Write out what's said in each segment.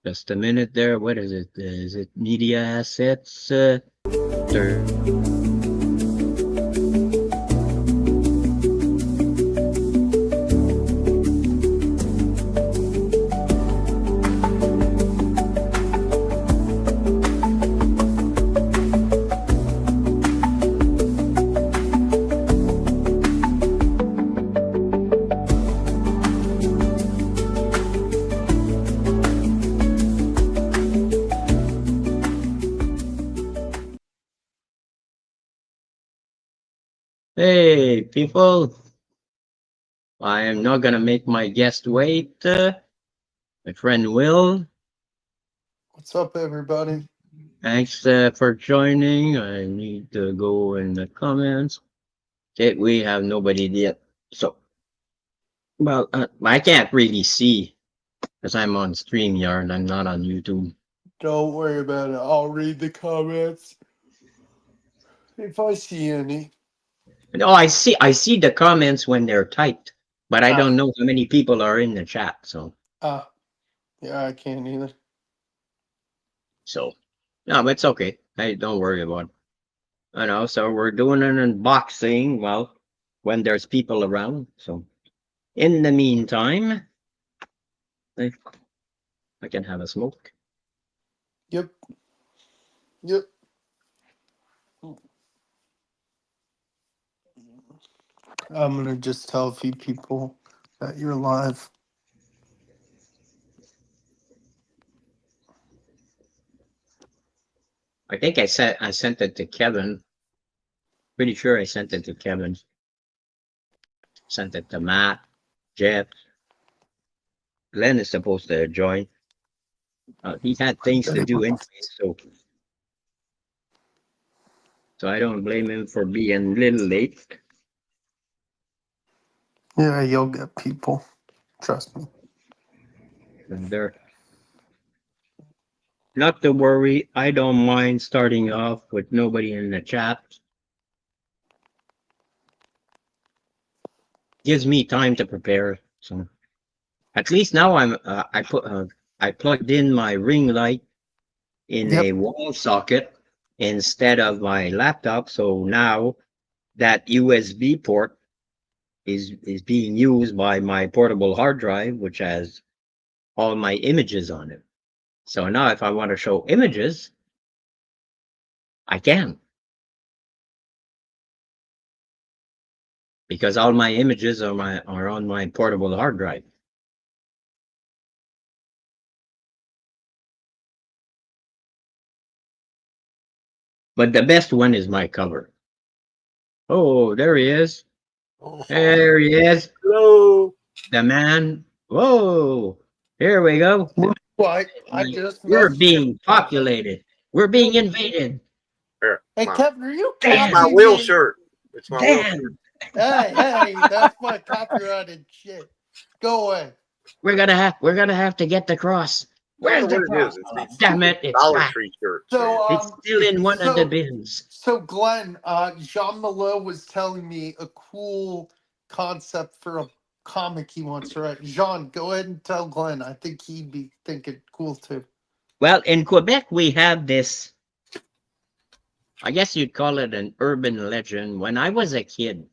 Just a minute there. What is it? Is it media assets? There. Hey, people. I am not going to make my guest wait. My friend Will, What's up, everybody? thanks for joining. I need to go in the comments. Okay, we have nobody yet. So, well, I can't really see because I'm on StreamYard. I'm not on YouTube. Don't worry about it. I'll read the comments if I see any. No, I see the comments when they're typed, but I Ah, don't know how many people are in the chat. yeah, I can't either. So no, but it's okay. Hey, don't worry about it. I know. So we're doing an unboxing. Well, when there's people around. So in the meantime, I, I can have a smoke. Yep, yep. I'm gonna just tell a few people that you're live. I think I sent it to Kevin. Pretty sure I sent it to Kevin. Sent it to Matt, Jeff. Glenn is supposed to join. He had things to do anyway, so I don't blame him for being a little late. Yeah, you'll get people. Trust me. And they're not to worry. I don't mind starting off with nobody in the chat. Gives me time to prepare. So at least now I plugged in my ring light in a Yep. wall socket instead of my laptop. So now that USB port is being used by my portable hard drive, which has all my images on it. So now if I want to show images, I can. Because all my images are on my portable hard drive. But the best one is my cover. Oh, there he is. There he is. Hello. The man. Whoa. Here we go. Why? I just We're messaged him. being populated. We're being invaded. Here, Hey, my, Kevin, are you it's my copying Will me? shirt. It's my Will shirt. Damn. Hey, that's my copyrighted shit. Go away. We're gonna have to get the cross. I don't Where's know the what it cross? is. It's Oh, these damn stupid it! It's Dollar back. Tree shirts. So, It's still in one of the so bins. So, Glenn, Jean Malot was telling me a cool concept for a comic he wants to write. Jean, go ahead and tell Glenn. I think he'd be thinking cool too. Well, in Quebec, we have this. I guess you'd call it an urban legend. When I was a kid,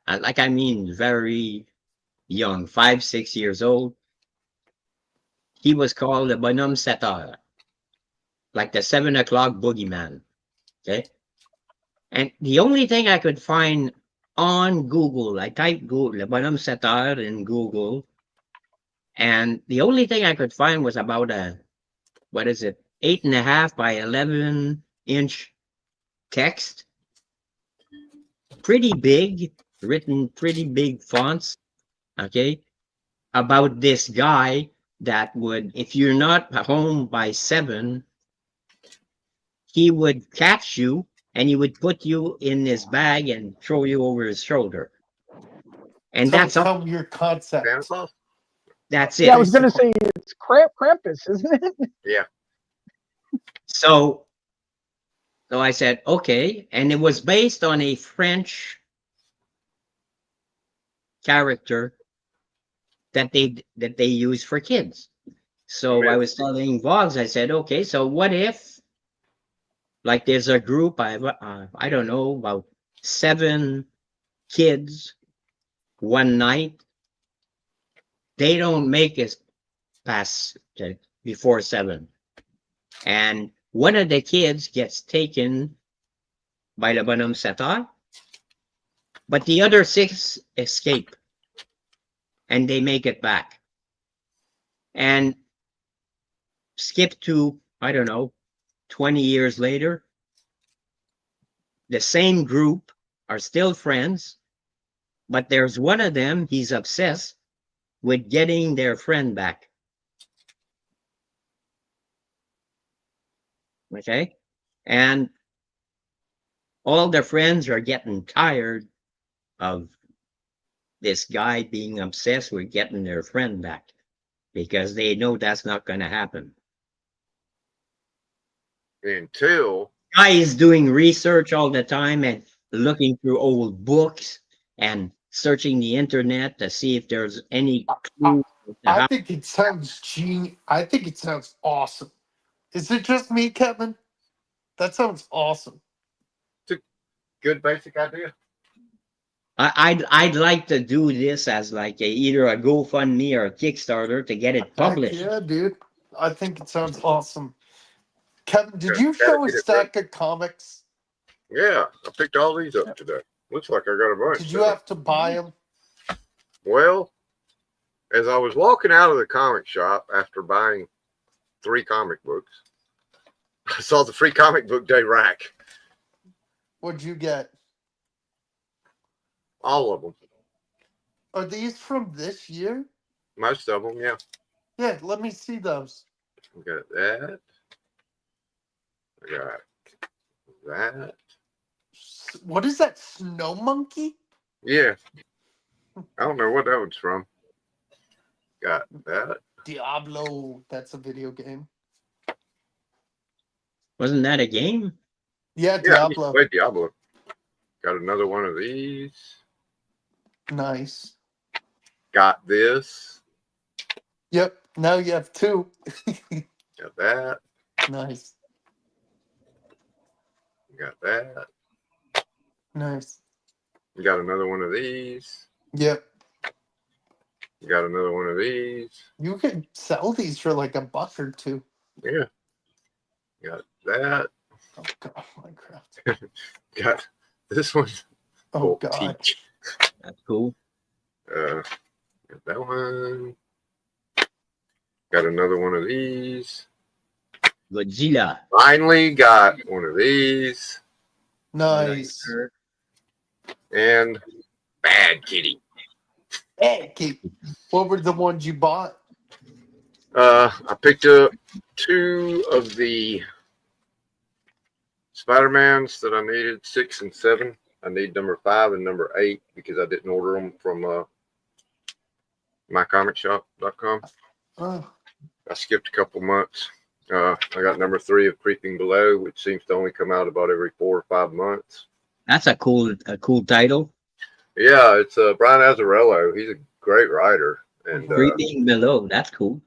I mean, very young, 5, 6 years old, he was called the bonhomme 7 heures, like the 7 o'clock boogeyman. Okay. And the only thing I could find on Google, I typed Google, le bonhomme 7 heures in Google, and the only thing I could find was about what is it, 8.5 by 11-inch text, pretty big, written pretty big fonts, okay, about this guy that would, if you're not home by 7, he would catch you and he would put you in his bag and throw you over his shoulder. And So that's all. tell me your concept. Santa Claus? That's Yeah, I it. was going to say it's Krampus, isn't it? Yeah. So I said, okay. And it was based on a French character that they use for kids. So I was telling Vogs, I said, okay, so what if, like, there's a group, I don't know, about 7 kids one night, they don't make it past before 7. And one of the kids gets taken by the Bonhomme Setter, but the other 6 escape and they make it back. And skip to, I don't know, 20 years later, the same group are still friends, but there's one of them, he's obsessed with getting their friend back. Okay? And all their friends are getting tired of this guy being obsessed with getting their friend back because they know that's not going to happen. Until Guy is doing research all the time and looking through old books and searching the internet to see if there's any clue. I think it sounds I think it sounds awesome. Is it just me, Kevin? That sounds awesome. good basic idea. I'd like to do this as like either a GoFundMe or a Kickstarter to get it published. Heck yeah, dude. I think it sounds awesome. Kevin, did Yeah, you show a gotta get it stack of comics? Yeah, I picked all these up today. Looks like I got a bunch. Did you have to buy them? Well, as I was walking out of the comic shop after buying 3 comic books, I saw the free comic book day rack. What'd you get? All of them. Are these from this year? Most of them, yeah. Yeah, let me see those. I got that. I got that. What is that, Snow Monkey? Yeah. I don't know what that one's from. Got that. Diablo. That's a video game. Wasn't that a game? Yeah, Yeah, I used to Diablo. play Diablo. Got another one of these. Nice. Got this. Yep, now you have 2. Got that. Nice. Got that. Nice. Got another one of these. Yep. Got another one of these. You could sell these for like $1 or 2. Yeah. Got that. Oh god, Minecraft. Got this one. Oh god. Teach. That's cool. Got that one. Got another one of these. Godzilla. Finally got one of these. Nice. And Bad Kitty. Hey, what were the ones you bought? I picked up 2 of the Spider-Mans that I needed, 6 and 7. I need number 5 and number 8 because I didn't order them from mycomicshop.com. Oh, I skipped a couple months. I got number 3 of Creeping Below, which seems to only come out about every 4 or 5 months. That's a cool title. Yeah, it's Brian Azzarello. He's a great writer, and Creeping Below. That's cool.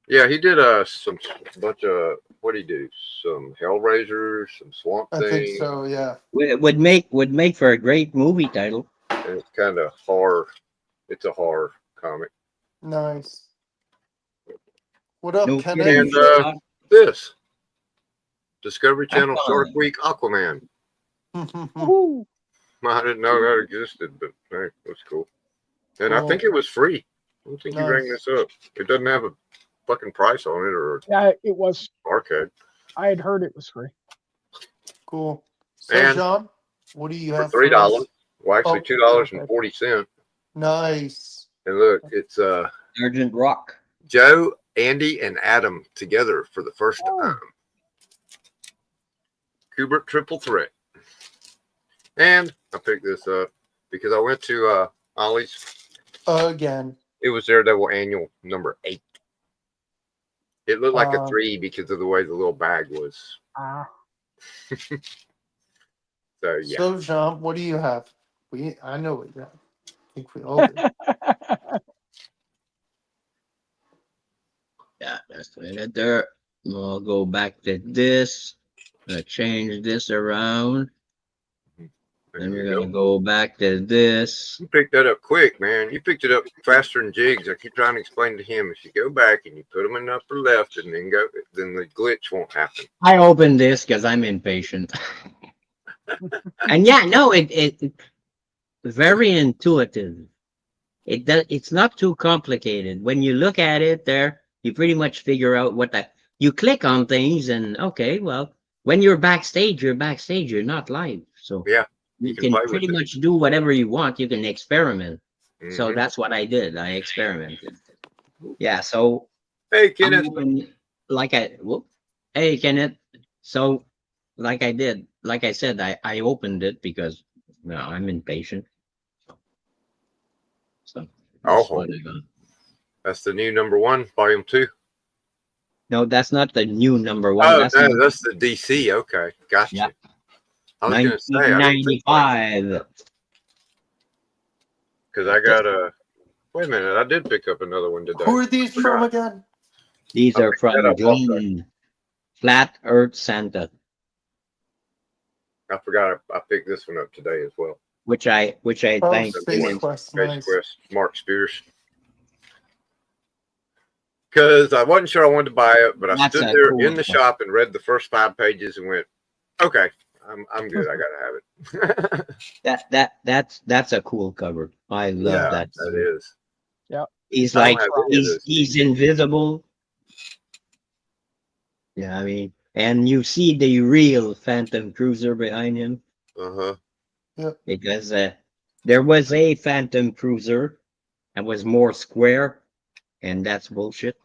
yeah, he did some bunch of what did he do? Some Hellraisers, some Swamp Thing. I think so, yeah. Would make for a great movie title. And it's kind of horror. It's a horror comic. Nice. What up, No Kenneth? kidding. And this Discovery Channel Aquaman. Shark Week Aquaman. Ooh, I didn't know that existed, but hey, it was cool. And I Cool. think it was free. I don't think you rang Nice. this up. It doesn't have a fucking price on it or yeah, it was. arcade. I had heard it was free. Cool. So, And John, what do you For have $3. for us? Well, actually, Oh, $2.40. Nice. And look, it's Sergeant Rock. Joe, Andy, and Adam together for the first Oh. time. Kubert Triple Threat. And I picked this up because I went to Ollie's. Again. It was Daredevil Annual number 8. It looked like a 3 because of the way the little bag was. So yeah. So, John, what do you have? I know what you have. I think we all do. Yeah, that's it there. We'll go back to this. Change this around. There Then you we're go. gonna go back to this. You picked that up quick, man. You picked it up faster than Jigs. I keep trying to explain to him, if you go back and you put them in the upper left and then go, then the glitch won't happen. I opened this because I'm impatient. And yeah, no, it's very intuitive. It's not too complicated. When you look at it there, you pretty much figure out what that you click on things and okay, well, when you're backstage, you're not live. So Yeah, you can can play with pretty it. much do whatever you want. You can experiment. So Mhm. that's what I did. I experimented. Yeah, so Hey, I'm Kenneth. open like hey Kenneth. So like I did, like I said, I opened it because no, I'm impatient. So that's Oh, what I got. that's the new #1, Volume 2. No, that's not the new #1. Oh, That's no, that's the DC. Okay, gotcha. yeah, I was going to say, I didn't think 1995. because I got a. Wait a minute, I did pick up another one today. Who are these I from forgot. again? These I are picked that from up also. Glenn, Flat Earth Santa, I forgot I picked this one up today as well. which I Oh, thank Space Glenn. Quest, Space nice. Quest, Mark Spears. Because I wasn't sure I wanted to buy it, but I That's stood a there cool in the stuff. shop and read the first 5 pages and went, "Okay, I'm good. I gotta have it." That's a cool cover. I love Yeah, that. that is. He's I don't like have any of those. he's invisible. Yeah, I mean, and you see the real Phantom Cruiser behind him Uh huh. because there was a Phantom Cruiser that was more square, and that's bullshit.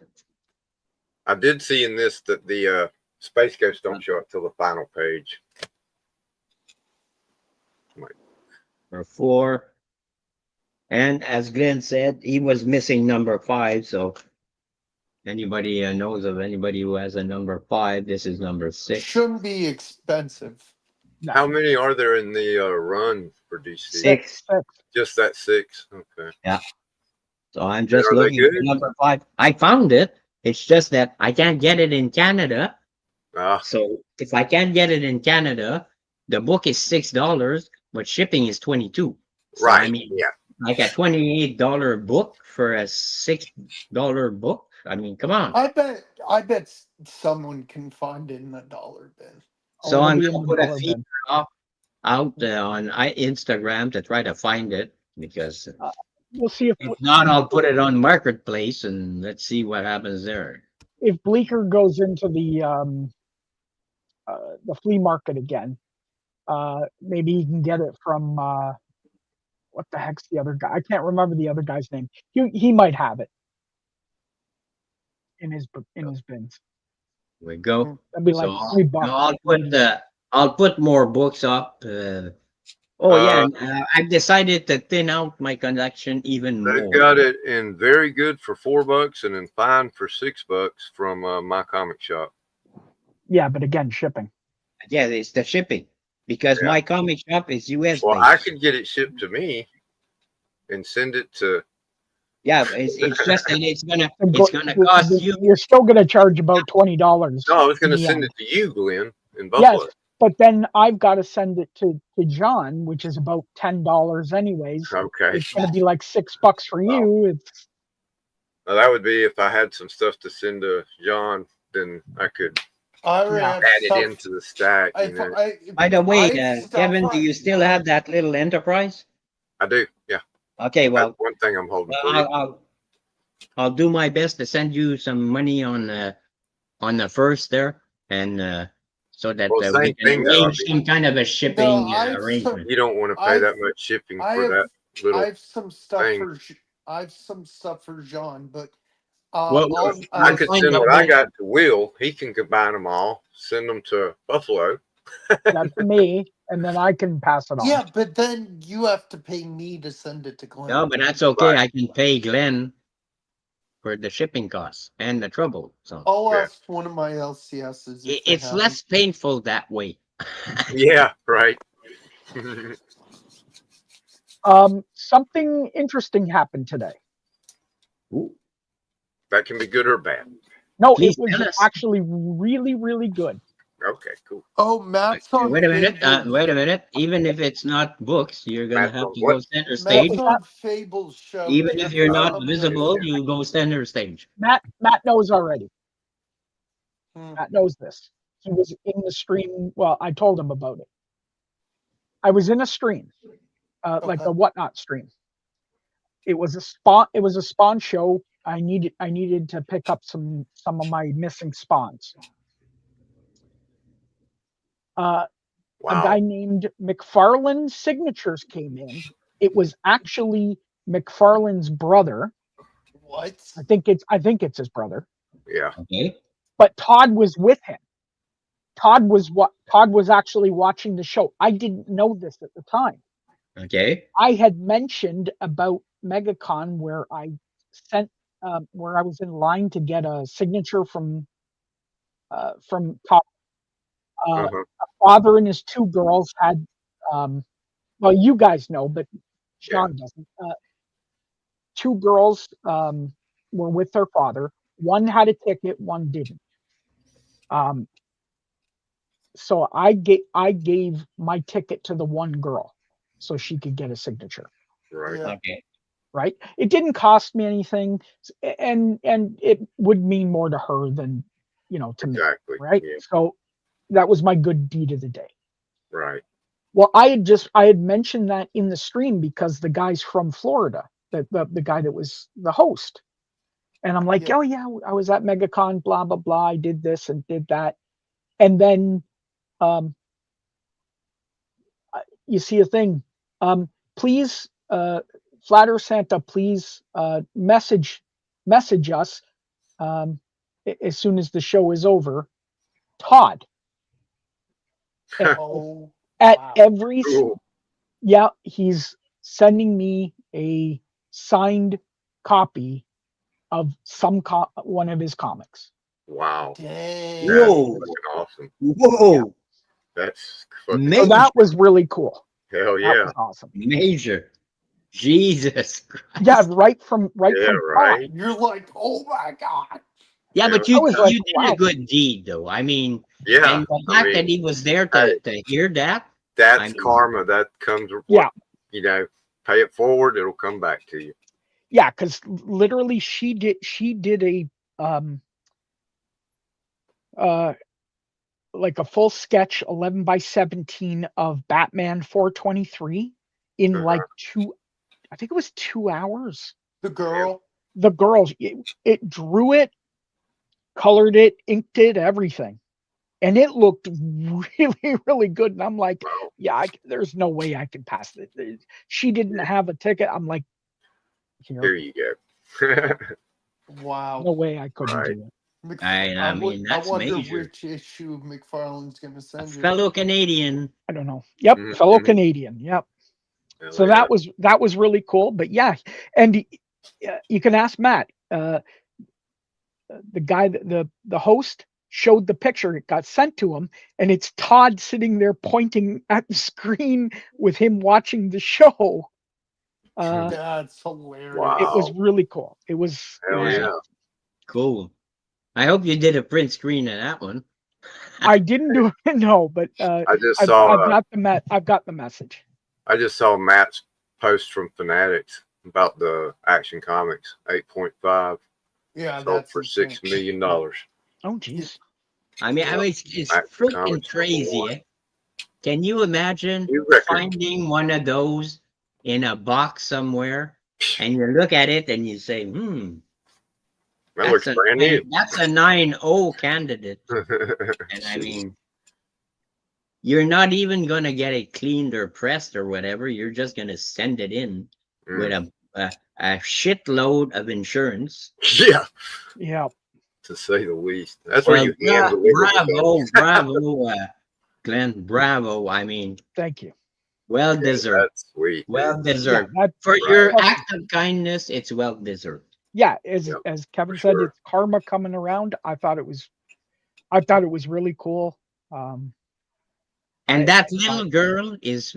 I did see in this that the Space Ghosts don't show up till the final page. Or 4. And as Glenn said, he was missing #5. So anybody knows of anybody who has a #5, this is #6. Shouldn't be expensive. No. How many are there in the run for DC? 6. Just that 6. Okay. So I'm just Are they looking for good? #5. I found it. It's just that I can't get it in Canada. Ah, So if I can't get it in Canada, the book is $6, but shipping is 22. So I right. mean, Yeah. like a $28 book for a $6 book. I mean, come on. I bet someone can find it in the dollar bin. So It'll I'm be in gonna the put a dollar feed bin. out on Instagram to try to find it because We'll see if not, I'll put it on Marketplace and let's see what happens there. if Bleecker goes into the flea market again. Maybe he can get it from what the heck's the other guy? I can't remember the other guy's name. He might have it in his bins. Here we go. That'd be So like $3. I'll put more books up. Oh yeah, Uh, and, I've decided to thin out my collection even they've more. got it in very good for $4 and in fine for $6 from my comic shop. Yeah, but again, shipping. Yeah, it's the shipping because Yeah. my comic shop is US Well, based. I could get it shipped to me and send it to. Yeah, it's just that it's gonna You're- cost you. You're still going to charge about $20. No, I was going to in the send end. it to you, Glenn, in Yes, Buffalo. but then I've got to send it to John, which is about $10 anyways. Okay. It's going to be like $6 for you. It's Now, that would be if I had some stuff to send to John, then I could I already Yeah. have add stuff. it into the stack. I, You know, By the way, I have stuff Kevin, do on- you still have that little Enterprise? I do. Yeah. Okay, That's well, one thing I'm holding for you. I'll do my best to send you some money on the first there, and so that Well, we same can thing, though. I arrange some kind of a shipping No, I've arrangement. You don't want to pay that much shipping I for have- that I little. have some stuff thing. for I have some stuff for John, but Well, I could find send out what I when- got to Will. He can combine them all, send them to Buffalo. that's me, and then I can pass it on. yeah, but then you have to pay me to send it to Glenn. No, but that's okay. Right. I can pay Glenn for the shipping costs and the trouble. So I'll Yeah. ask one of my LCSs. If they it's have less painful that way. Yeah, right. Something interesting happened today. Ooh. That can be good or bad. No, Please it was tell us. actually really, really good. Okay, cool. Oh, Matt's on Wait a minute. Fable. Wait a minute. Even if it's not books, you're gonna Matt's have on to what? go center Matt's stage. on Fable's show. Even if you're not Come visible, next. you go center stage. Matt knows already. Hmm. Matt knows this. He was in the stream. Well, I told him about it. I was in a stream, like Okay. a whatnot stream. It was a spawn show. I needed to pick up some of my missing spawns. A guy Wow. named McFarlane's signatures came in. It was actually McFarlane's brother. What? I think it's his brother. Yeah. Okay. But Todd was with him. Todd was actually watching the show. I didn't know this at the time. Okay. I had mentioned about MegaCon where I where I was in line to get a signature from Todd. Uh-huh. A father and his two girls had, well, you guys know, but Sean doesn't. Two girls were with their father. One had a ticket, one didn't. So I gave my ticket to the one girl so she could get a signature. Right. Yeah. Okay. Right? It didn't cost me anything, and it would mean more to her than to me. Exactly. Right? Yeah. So that was my good deed of the day. Right. Well, I had mentioned that in the stream because the guy's from Florida, the guy that was the host. And I'm like, Yeah. oh yeah, I was at MegaCon, blah, blah, blah. I did this and did that. And then you see a thing. Please, Flatter Santa, please message us as soon as the show is over. Todd. Oh, At wow. every Cool. yeah, he's sending me a signed copy of one of his comics. Wow. Dang. That's Whoa. fucking awesome. Whoa. That's fucking So Major. that was really cool. hell That yeah. was awesome. Major. Jesus Christ. Yeah, right from Yeah, Todd. right. You're like, oh my God. Yeah, but I was like, you did wow. a good deed, though. I mean, Yeah. and the fact that he was there hey, to hear that. that's I mean, karma. That comes with Yeah. pay it forward, it'll come back to you. Yeah, because literally she did a like a full sketch 11 by 17 of Batman 423 in Uh-huh. like I think it was 2 hours. The girl. The girls, it drew it, colored it, inked it, everything. And it looked really, really good. And I'm like, Wow. yeah, there's no way I can pass it. She didn't have a ticket. I'm like, Here you go. Wow. no way I couldn't Right. do it. I mean, that's I wonder major. which issue McFarlane's going to A send you. fellow Canadian. I don't know. Yep, Mhm, fellow mhm. Canadian. Yep. Hell So yeah. that was really cool. But yeah, and you can ask Matt. The guy, the host, showed the picture. It got sent to him, and it's Todd sitting there pointing at the screen with him watching the show. That's hilarious. Wow. It was really cool. It was. Hell yeah. Cool. I hope you did a print screen of that one. I didn't do it, no, but I just I've saw got the message. I just saw Matt's post from Fanatics about the Action Comics 8.5 Yeah, sold that's for insane. $6 million. Oh, geez. I mean, it's Action freaking Comics crazy. #1. Eh? Can you imagine New record. finding one of those in a box somewhere, and you look at it and you say, That looks brand new. that's a 9-0 candidate. And I mean, you're not even going to get it cleaned or pressed or whatever. You're just going to send it in with a shitload of insurance. Yeah, Yeah. to say the least. That's where you hand bravo, Glenn, bravo. I mean, Thank you. well deserved. That's sweet. Well deserved. Yeah, For right. your act of kindness, it's well deserved. yeah, Yep, as Kevin for said, sure. it's karma coming around. I thought it was really cool. And that little girl is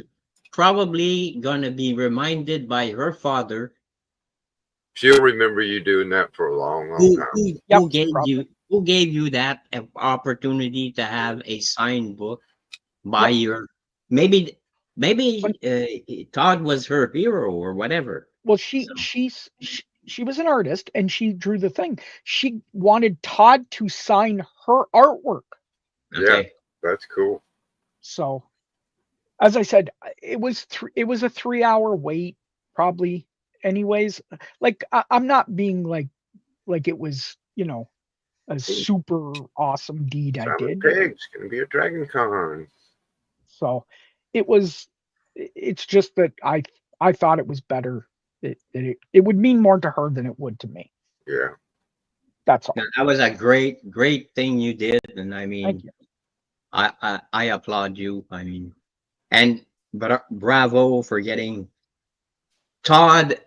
probably going to be reminded by her father, She'll remember you doing that for a long, long time. who Yep, gave probably. you who gave you that opportunity to have a signed book by Well, your maybe Todd was her hero or whatever. well, So she was an artist and she drew the thing. She wanted Todd to sign her artwork. Yeah, okay, that's cool. So, as I said, it was a 3 hour wait, probably. Anyways, like I'm not being like it was, a super awesome deed I Simon did. Pegg's gonna be a Dragon Con. So, it was. It's just that I thought it was better. It would mean more to her than it would to me. Yeah. That's all. that was a great thing you did, and I Thank mean, you. I applaud you. I mean, and bravo for getting Todd.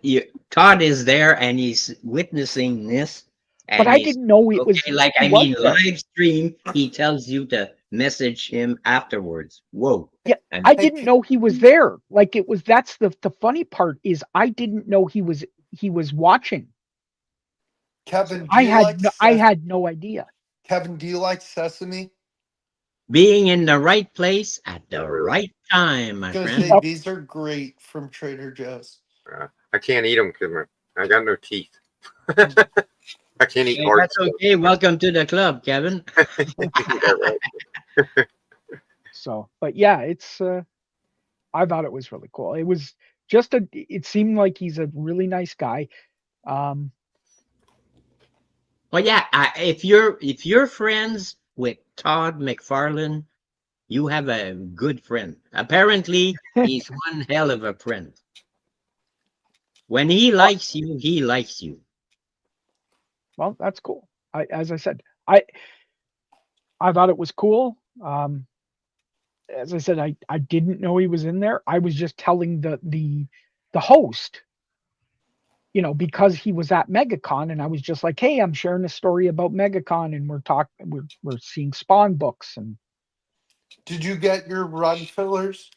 Todd is there and he's witnessing this, But and I he's didn't know it was okay. Like he I was mean, there. live stream. He tells you to message him afterwards. Whoa! Yeah, And I Hey, didn't know he was there. Like it was that's the funny part is I didn't know he was watching. Kevin, do you like I had no idea. Kevin? Do you like sesame? being in the right place at Not the really. right time, my Gonna friend. say these are great from Trader Joe's. I can't eat them because I got no teeth. I can't eat Hey, hard that's okay. Welcome to the club, Kevin. stuff. So, but yeah, it's I thought it was really cool. It was just it seemed like he's a really nice guy. Um Well, yeah. If you're friends with Todd McFarlane, you have a good friend. Apparently, he's one hell of a friend. When he well, likes you, he likes you. well, that's cool. As I said, I thought it was cool. As I said, I didn't know he was in there. I was just telling the host, because he was at MegaCon, and I was just like, "Hey, I'm sharing a story about MegaCon, and we're seeing Spawn books." And Did you get your run fillers?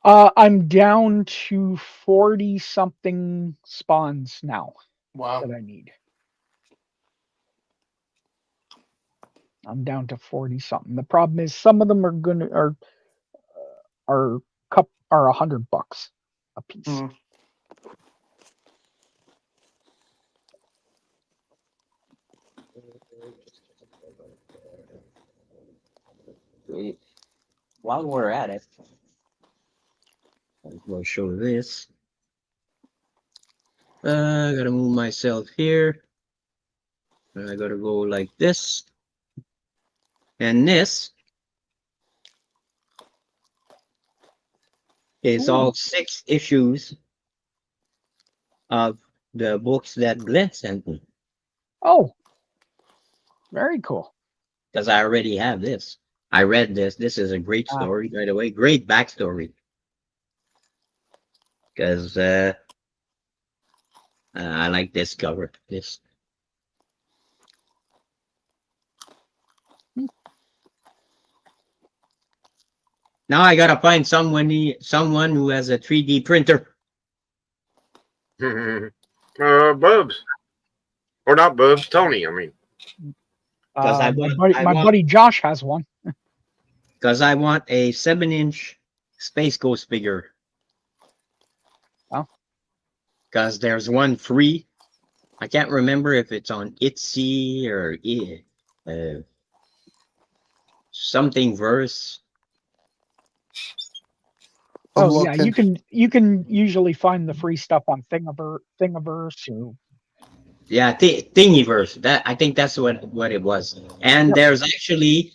I'm down to 40 something spawns now Wow. that I need. I'm down to 40 something. The problem is some of them are are $100 a piece. Hmm. While we're at it, we'll show this. I gotta move myself here. I gotta go like this. And this is Ooh. all 6 issues of the books that Glenn sent me. Oh, very cool. Because I already have this. I read this. This is a great Uh, story, by the way. Great backstory. Because I like this cover. This. Now I gotta find someone who has a 3D printer. Bubs. Or not Bubs, Tony, I mean. Because my buddy Josh has one. I want a 7-inch Space Ghost figure. Oh. Because there's one free. I can't remember if it's on Etsy or something verse. I'm Oh yeah, looking. you can usually find the free stuff on Thingiverse or Yeah, Thingiverse. That I think that's what it was. And yep. there's actually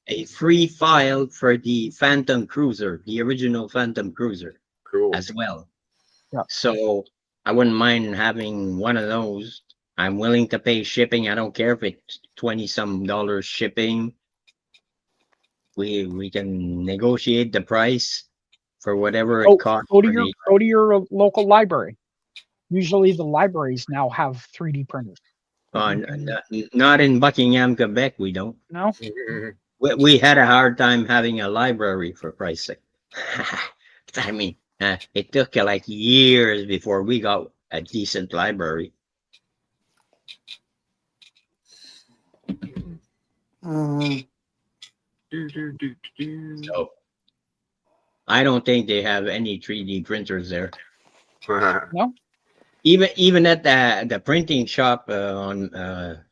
a free file for the Phantom Cruiser, the original Phantom Cruiser, Cool. as well. Yep. So I wouldn't mind having one of those. I'm willing to pay shipping. I don't care if it's $20 some shipping. We can negotiate the price for whatever it costs for the. Go to your local library. Usually the libraries now have 3D printers. Not in Buckingham, Quebec. We don't. No? We had a hard time having a library for Christ's sake. I mean, it took like years before we got a decent library. Mhm. So I don't think they have any 3D printers there. No, Even at the printing shop on the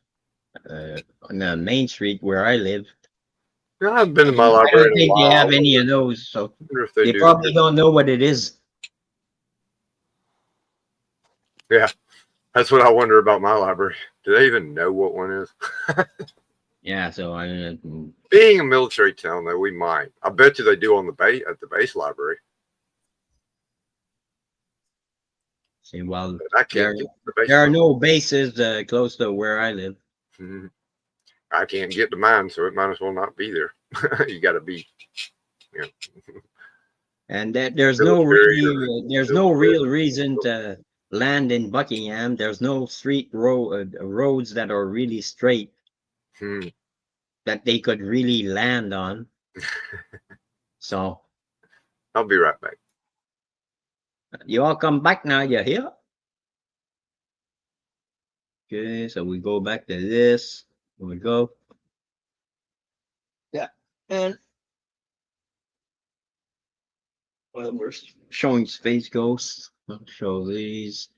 main street where I live, I haven't been to my I library don't in a think they while. have any of those. So I wonder if they they do. probably don't know what it is. Yeah, that's what I wonder about my library. Do they even know what one is? Yeah. So Being a military town, though, we might. I bet you they do on the base at the base library. see. Well, But I can't get to the base there are library. no bases close to where I live. Mhm. I can't get to mine, so it might as well not be there. You got to be, you know, And that there's military or no military. real reason to land in Buckingham. There's no roads that are really straight Hmm. that they could really land on. So I'll be right back. you all come back now. You're here. Okay, so we go back to this. Here we go. Yeah, and well, we're showing Space Ghost. I'll show these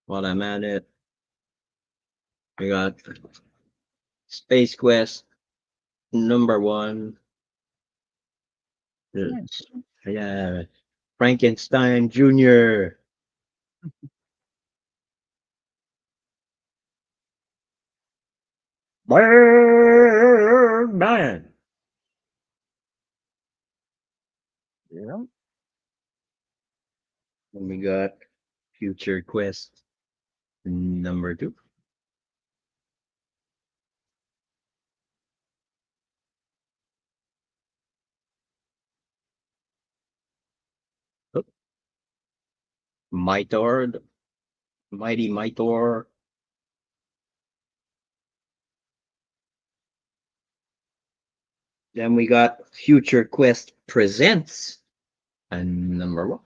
while I'm at it. We got Space Quest #1. nice. Yeah, Frankenstein Jr. Birdman. Yeah. And we got Future Quest #2. Oh, Mytor, Mighty Mytor. Then we got Future Quest Presents and #1.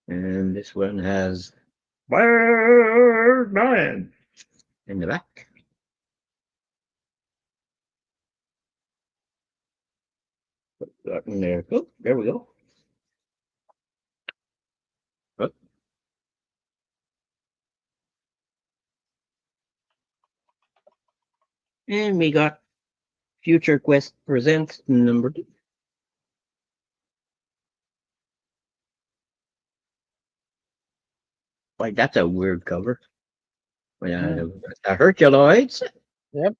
And this one has Birdman in the back. Put that in there. Oh, there we go. Oh. And we got Future Quest Presents #2. Like, that's a weird cover. Yeah, the Herculoids. Yep.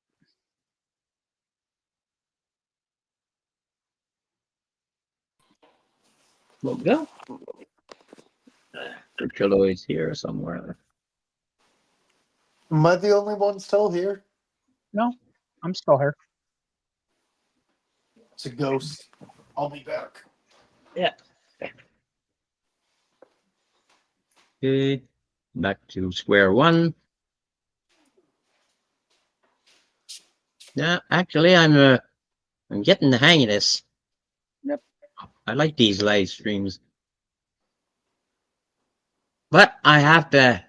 There we go. Herculoids here somewhere. Am I the only one still here? No, I'm still here. It's a ghost. I'll be back. Yeah. Okay. Back to square one. Yeah, actually, I'm getting the hang of this. Yep. I like these live streams, but I have to.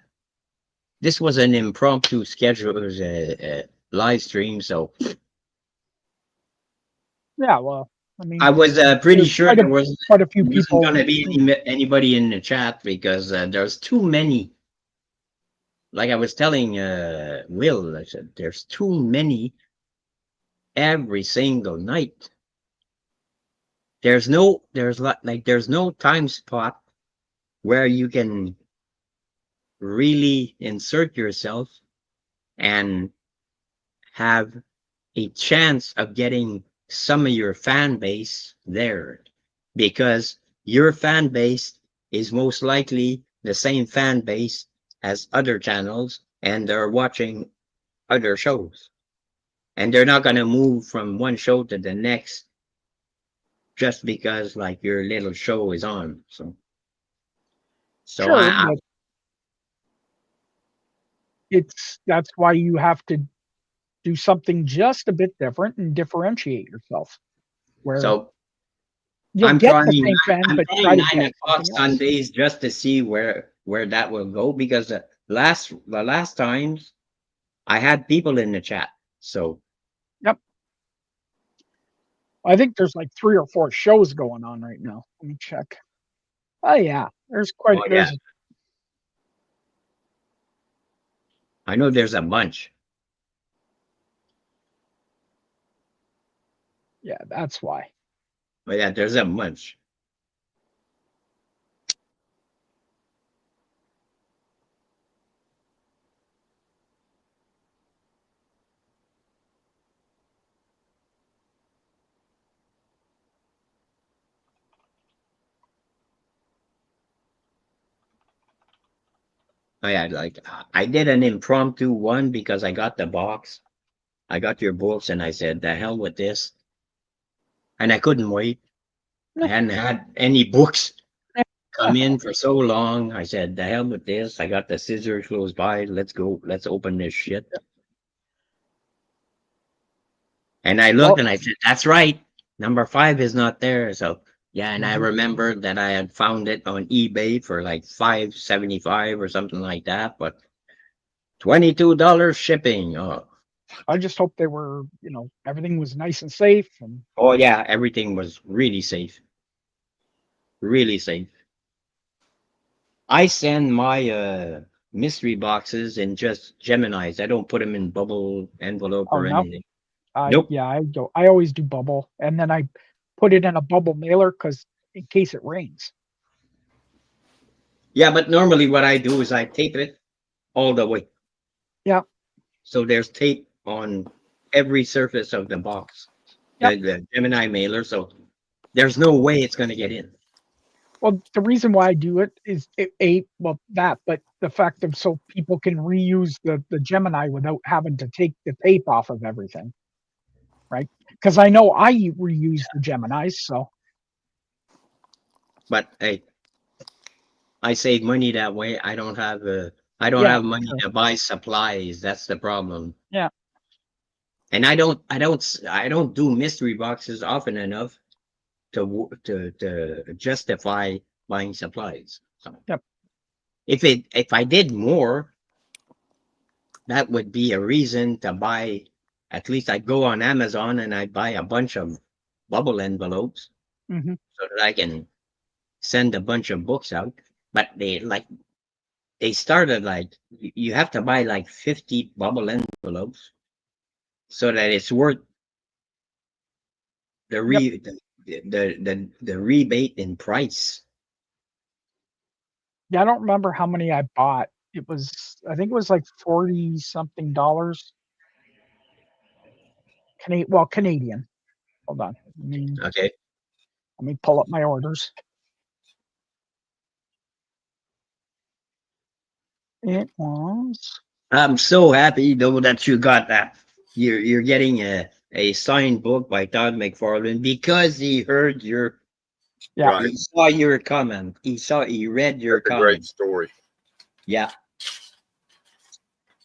This was an impromptu schedule. It was a live stream, so Yeah. Well, I mean, I was pretty there's sure there wasn't quite a few people. going to be anybody in the chat because there's too many. Like I was telling Will, I said there's too many every single night. There's no time spot where you can really insert yourself and have a chance of getting some of your fan base there, because your fan base is most likely the same fan base as other channels and they're watching other shows and they're not going to move from one show to the next just because like your little show is on. So Sure, but that's why you have to do something just a bit different and differentiate yourself. Where so you'll get the same fans, I'm but try trying to 9 get o'clock something else. Sundays just to see where that will go because the last times I had people in the chat. So I think there's like 3 or 4 shows going on right now. Let me check. Oh yeah, there's quite oh yeah, there's I know there's a bunch. yeah, that's why. But yeah, there's a bunch. Oh yeah, like I did an impromptu one because I got the box. I got your books and I said, the hell with this. And I couldn't wait. I hadn't had any books come in for so long. I said, the hell with this. I got the scissors close by. Let's go. Let's open this shit. And I looked Well, and I said, that's right. Number 5 is not there. So yeah, and I Mhm. remembered that I had found it on eBay for like $5.75 or something like that, but $22 shipping. I just hope they were, everything was nice and safe and Oh yeah, everything was really safe. Really safe. I send my mystery boxes in just Geminis. I don't put them in bubble envelope oh or no. anything. Nope. I always do bubble and then I put it in a bubble mailer cuz in case it rains. Yeah, but normally what I do is I tape it all the way. Yeah. So there's tape on every surface of the box, Yep. the Gemini mailer. So there's no way it's going to get in. Well, the reason why I do it is but the fact of so people can reuse the Gemini without having to take the tape off of everything, right? Because I know I reuse the Geminis, so But hey, I save money that way. I don't yeah, have money sure. to buy supplies. That's the problem. Yeah. And I don't do mystery boxes often enough to justify buying supplies. So Yep. if I did more, that would be a reason to buy. At least I'd go on Amazon and I'd buy a bunch of bubble envelopes Hmm. so that I can send a bunch of books out. But they started like you have to buy like 50 bubble envelopes so that it's worth the Yep. re the rebate in price. Yeah, I don't remember how many I bought. I think it was like 40 something dollars. Canadian. Hold on. Okay. Let me pull up my orders. It was I'm so happy though that you got that. You're getting a signed book by Todd McFarlane because he heard yeah. Right. he saw your comment. He read your That's a great comment. story. Yeah.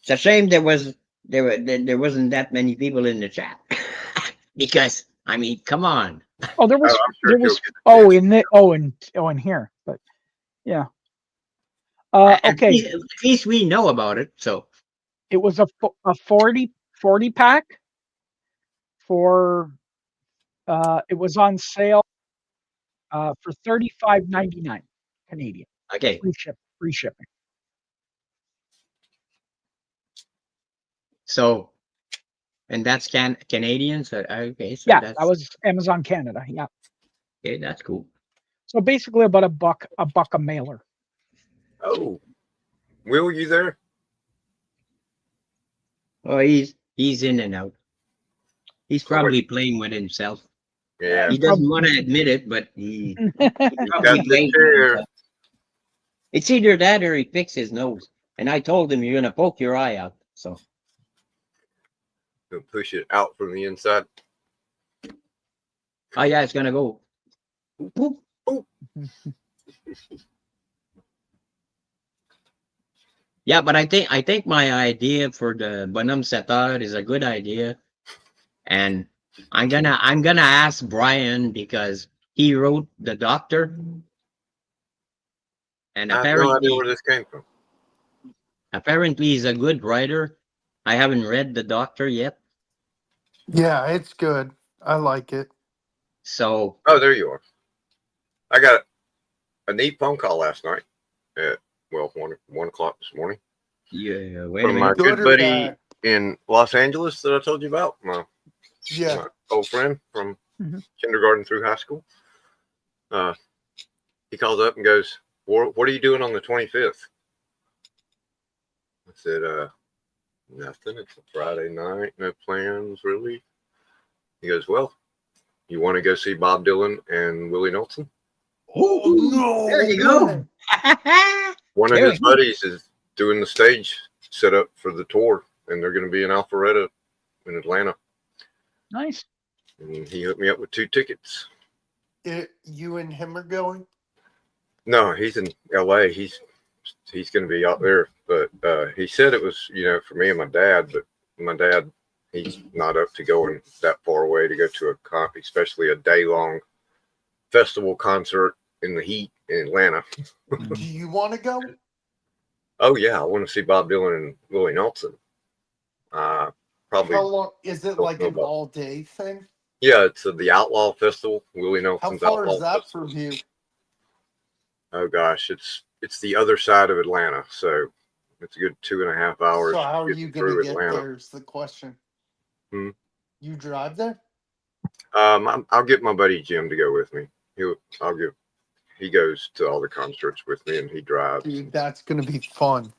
It's a shame there wasn't that many people in the chat. Because I mean, come on. Oh, I'm sure there he'll was get the oh chance. in the in here. But yeah. At Okay. least we know about it. So It was a 40 pack for it was on sale for 35.99 Canadian. okay. Free shipping. So and that's Canadian. So okay, so Yeah, that that's was Amazon Canada. Yeah. okay, that's cool. So basically about a buck a mailer. Oh, Will, you there? Oh, he's in and out. He's Oh, wait. probably playing with himself. Yeah, He doesn't want to admit it, but he he's got probably the plays with chair. himself. It's either that or he picks his nose. And I told him you're gonna poke your eye out. So He'll push it out from the inside. oh yeah, it's gonna go. Boop, boop. Yeah, but I think my idea for the Bonhomme Setar is a good idea. And I'm gonna ask Brian because he wrote The Doctor. And I have no idea where this came from. apparently he's a good writer. I haven't read The Doctor yet, Yeah, it's good. I like it. so Oh, there you are. I got a neat phone call last night at, well, 1 o'clock this morning yeah. Wait a from my minute. Good good or buddy bad? in Los Angeles that I told you about. Yeah. My old friend from Mhm. kindergarten through high school. He calls up and goes, "What are you doing on the 25th?" I said, nothing. It's a Friday night. No plans, really. He goes, "Well, you want to go see Bob Dylan and Willie Nelson?" Oh no! There you go. One of There his we go. buddies is doing the stage setup for the tour, and they're going to be in Alpharetta in Atlanta. Nice. And he hooked me up with 2 tickets. You and him are going? No, he's in LA. He's going to be out there, but he said it was, for me and my dad. But my dad, he's not up to going that far away to go to a especially a day-long festival concert in the heat in Atlanta. Do you want to go? Oh yeah, I want to see Bob Dylan and Willie Nelson. Probably. How long is it? Don't Like know an about- all-day thing? Yeah, it's the Outlaw Festival. Willie How Nelson's far Outlaw is that Festival. from you? Oh gosh, it's the other side of Atlanta, so it's a good 2.5 hours. So how are getting you going to through get Atlanta. there? Is the question. Hmm. You drive there? I'll get my buddy Jim to go with me. He goes to all the concerts with me, and he drives. Dude, that's going to be fun.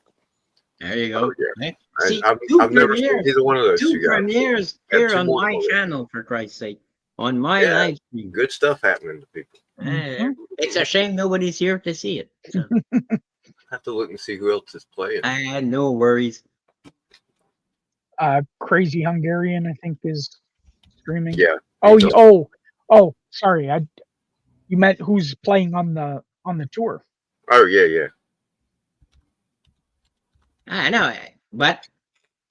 There you go. Oh, yeah. Hey, And see, I've never seen either one of those two two guys. premieres Had here 2 on more my to go. channel, for Christ's sake, on my Yeah. live stream. Good stuff happening to people. Eh, it's a shame nobody's here to see it. So, Have to look and see who else is playing. no worries. Crazy Hungarian, I think, is streaming. Yeah. Oh, sorry. You meant who's playing on the tour? Oh yeah. I know, but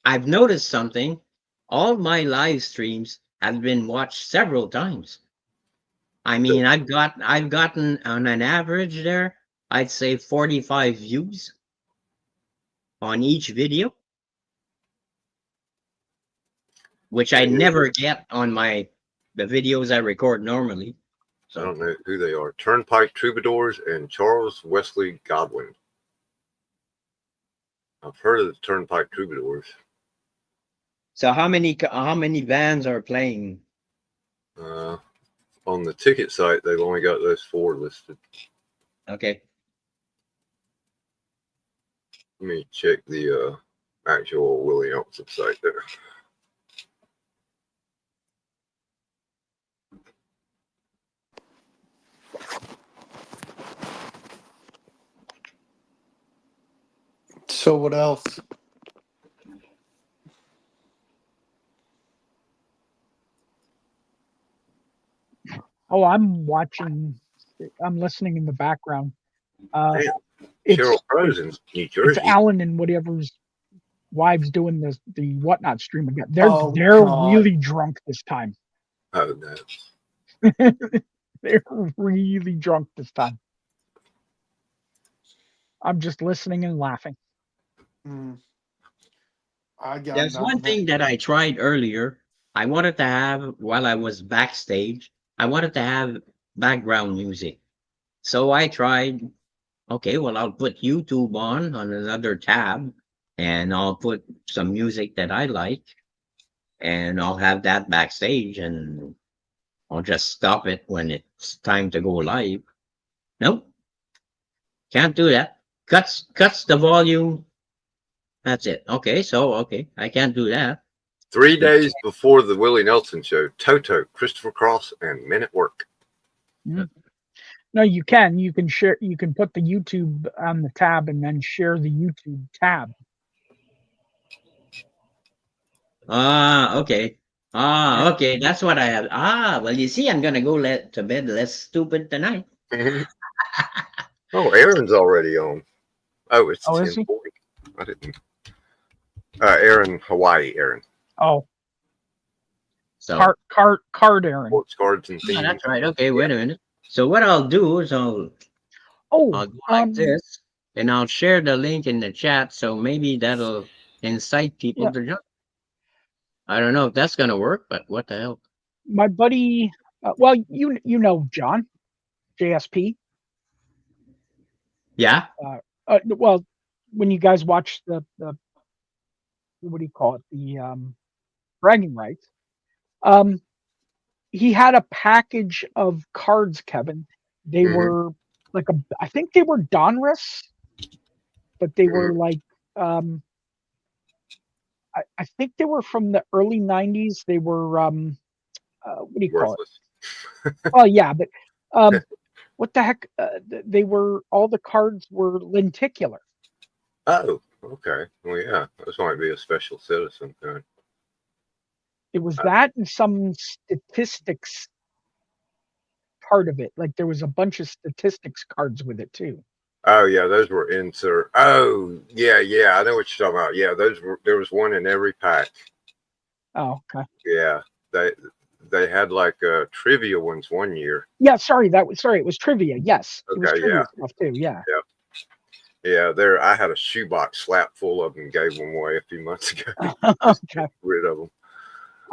I've noticed something. All my live streams have been watched several times. I mean, I've gotten on an average there, I'd say 45 views on each video, which I never get on the videos I record normally. I don't know who they are. Turnpike Troubadours and Charles Wesley Godwin. I've heard of the Turnpike Troubadours. So how many bands are playing? On the ticket site, they've only got those 4 listed. Okay. Let me check the actual Willie Nelson site there. So what else? Oh, I'm listening in the background. Man, It's Cheryl Crow's in New it's Jersey. Alan and whatever's wives doing the whatnot stream again. They're Oh, they're God. really drunk this time. Oh no. They're really drunk this time. I'm just listening and laughing. I got There's one nothing. thing that I tried earlier. I wanted to have, while I was backstage, I wanted to have background music. So I tried, okay, well, I'll put YouTube on another tab, and I'll put some music that I like, and I'll have that backstage, and I'll just stop it when it's time to go live. Nope. Can't do that. Cuts the volume. That's it. Okay, I can't do that. 3 days before the Willie Nelson show, Toto, Christopher Cross, and Men at Work. No, you can. You can share. You can put the YouTube on the tab and then share the YouTube tab. Okay. Okay. That's what I have. Well, you see, I'm gonna go to bed less stupid tonight. Oh, Aaron's already on. Oh, it's Oh, is he? 10:40. I didn't. Aaron, Hawaii, Aaron. Oh, So card Aaron. Sports cards and themes. that's right. Okay, wait a minute. So what I'll do is I'll Oh, go like this. and I'll share the link in the chat, so maybe that'll incite people Yeah. to join. I don't know if that's gonna work, but what the hell? My buddy, well, you know John, JSP. Yeah. Well, when you guys watch the what do you call it, the bragging rights, he had a package of cards, Kevin. They Mhm. were like I think they were Donruss, but they were like I think they were from the early '90s. They were what do you call it? Worthless. Well, yeah, but what the heck? They were, all the cards were lenticular. Oh, okay. Well, yeah, this might be a special citizen thing. It was that and some statistics part of it. Like there was a bunch of statistics cards with it too. Oh yeah, those were insert. Oh yeah, I know what you're talking about. Yeah, those were. There was one in every pack. Oh, okay. Yeah, they had like trivia ones one year. Yeah, sorry, it was trivia. Yes, it was Okay, trivia yeah. stuff too. Yeah. Yeah, there. I had a shoebox slap full of them and gave them away a few months ago. Okay. Get rid of them.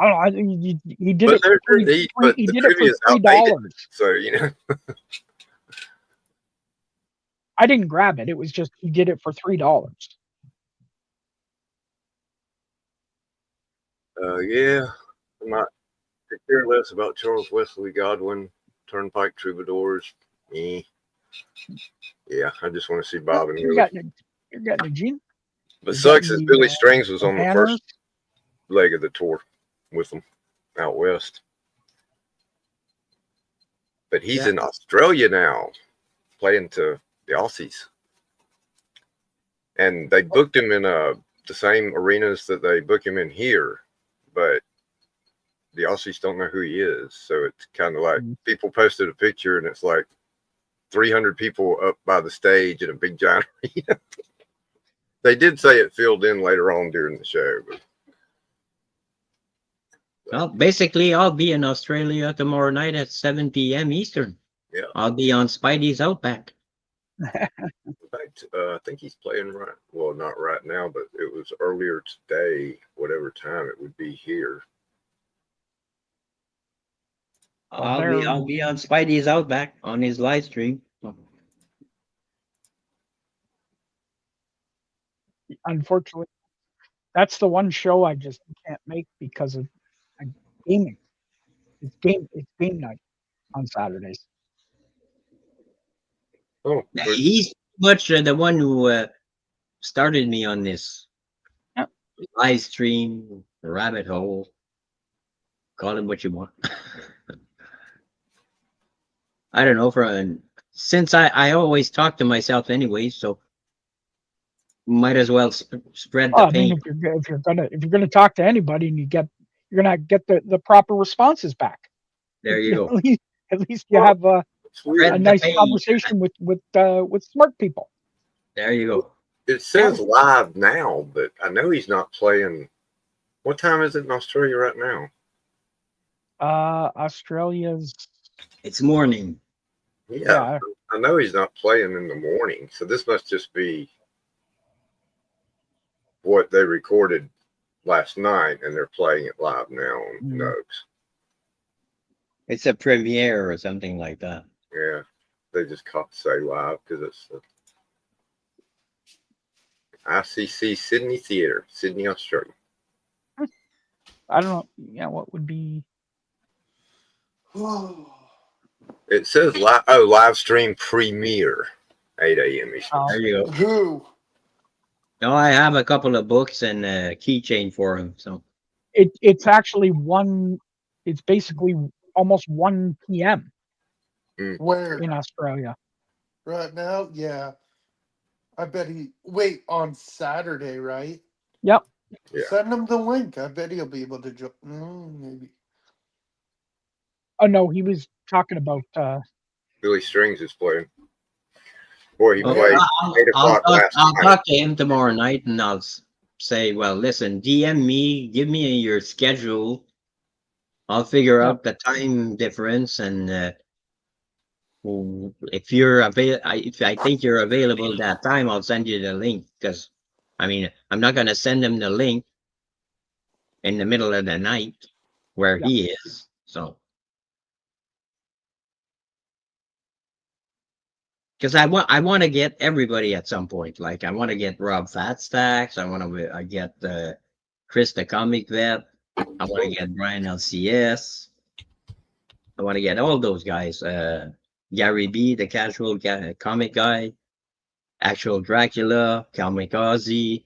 I don't know. I think he did But it for but he the did it trivia is for $3. outdated. So you know. I didn't grab it. It was just he did it for $3. Yeah, I'm not care less about Charles Wesley Godwin, Turnpike Troubadours. Yeah, I just want to see Bob and You're Willie. getting a Gene. But you're sucks getting that the, Billy Strings was on the Hammers. first leg of the tour with them out west. But he's in Australia now, playing to the Aussies. And they booked him in the same arenas that they book him in here, but the Aussies don't know who he is. So it's kind of like people posted a picture and it's like 300 people up by the stage in a big giant arena. They did say it filled in later on during the show. But Well, basically, I'll be in Australia tomorrow night at 7 p.m. Eastern. Yeah. I'll be on Spidey's Outback. in fact, I think he's playing right. Well, not right now, but it was earlier today, whatever time it would be here. I'll be on Spidey's Outback on his live stream. Unfortunately, that's the one show I just can't make because of gaming. It's game night on Saturdays. Oh, He's much the one who started me on this live stream, rabbit hole. Call him what you want. I don't know. Since I always talk to myself anyway, so might as well spread the Well, I pain. mean, if you're gonna talk to anybody and you're gonna get the proper responses back. There you go. At least you have a nice pain. conversation with smart people. There you go. It says live now, but I know he's not playing. What time is it in Australia right now? Australia's. It's morning. Yeah, I know he's not playing in the morning, so this must just be what they recorded last night, and they're playing it live now on Nugs. It's a premiere or something like that. Yeah, they just say live because it's ICC Sydney Theatre, Sydney, Australia. I don't know. Yeah, what would be? It says live stream premiere, 8 a.m. Eastern. There you go. Who? No, I have a couple of books and a keychain for him. So it's actually it's basically almost 1 p.m. Where? in Australia. Right now? Yeah. I bet wait, on Saturday, right? Yep. Yeah. Send him the link. I bet he'll be able to join. Maybe. Oh no, he was talking about Billy Strings is playing. Boy, he Okay, played 8 o'clock last I'll night. talk to him tomorrow night and I'll say, well, listen, DM me, give me your schedule. I'll figure out the time difference and Well, if you're if I think you're available that time, I'll send you the link. Because, I mean, I'm not gonna send him the link in the middle of the night where Yeah. he is. So, because I want to get everybody at some point. Like I want to get Rob Fatstacks. I want to get Chris the comic vet. I want to get Brian LCS. I want to get all those guys. Gary B, the casual comic guy. Actual Dracula, Comic Ozzy.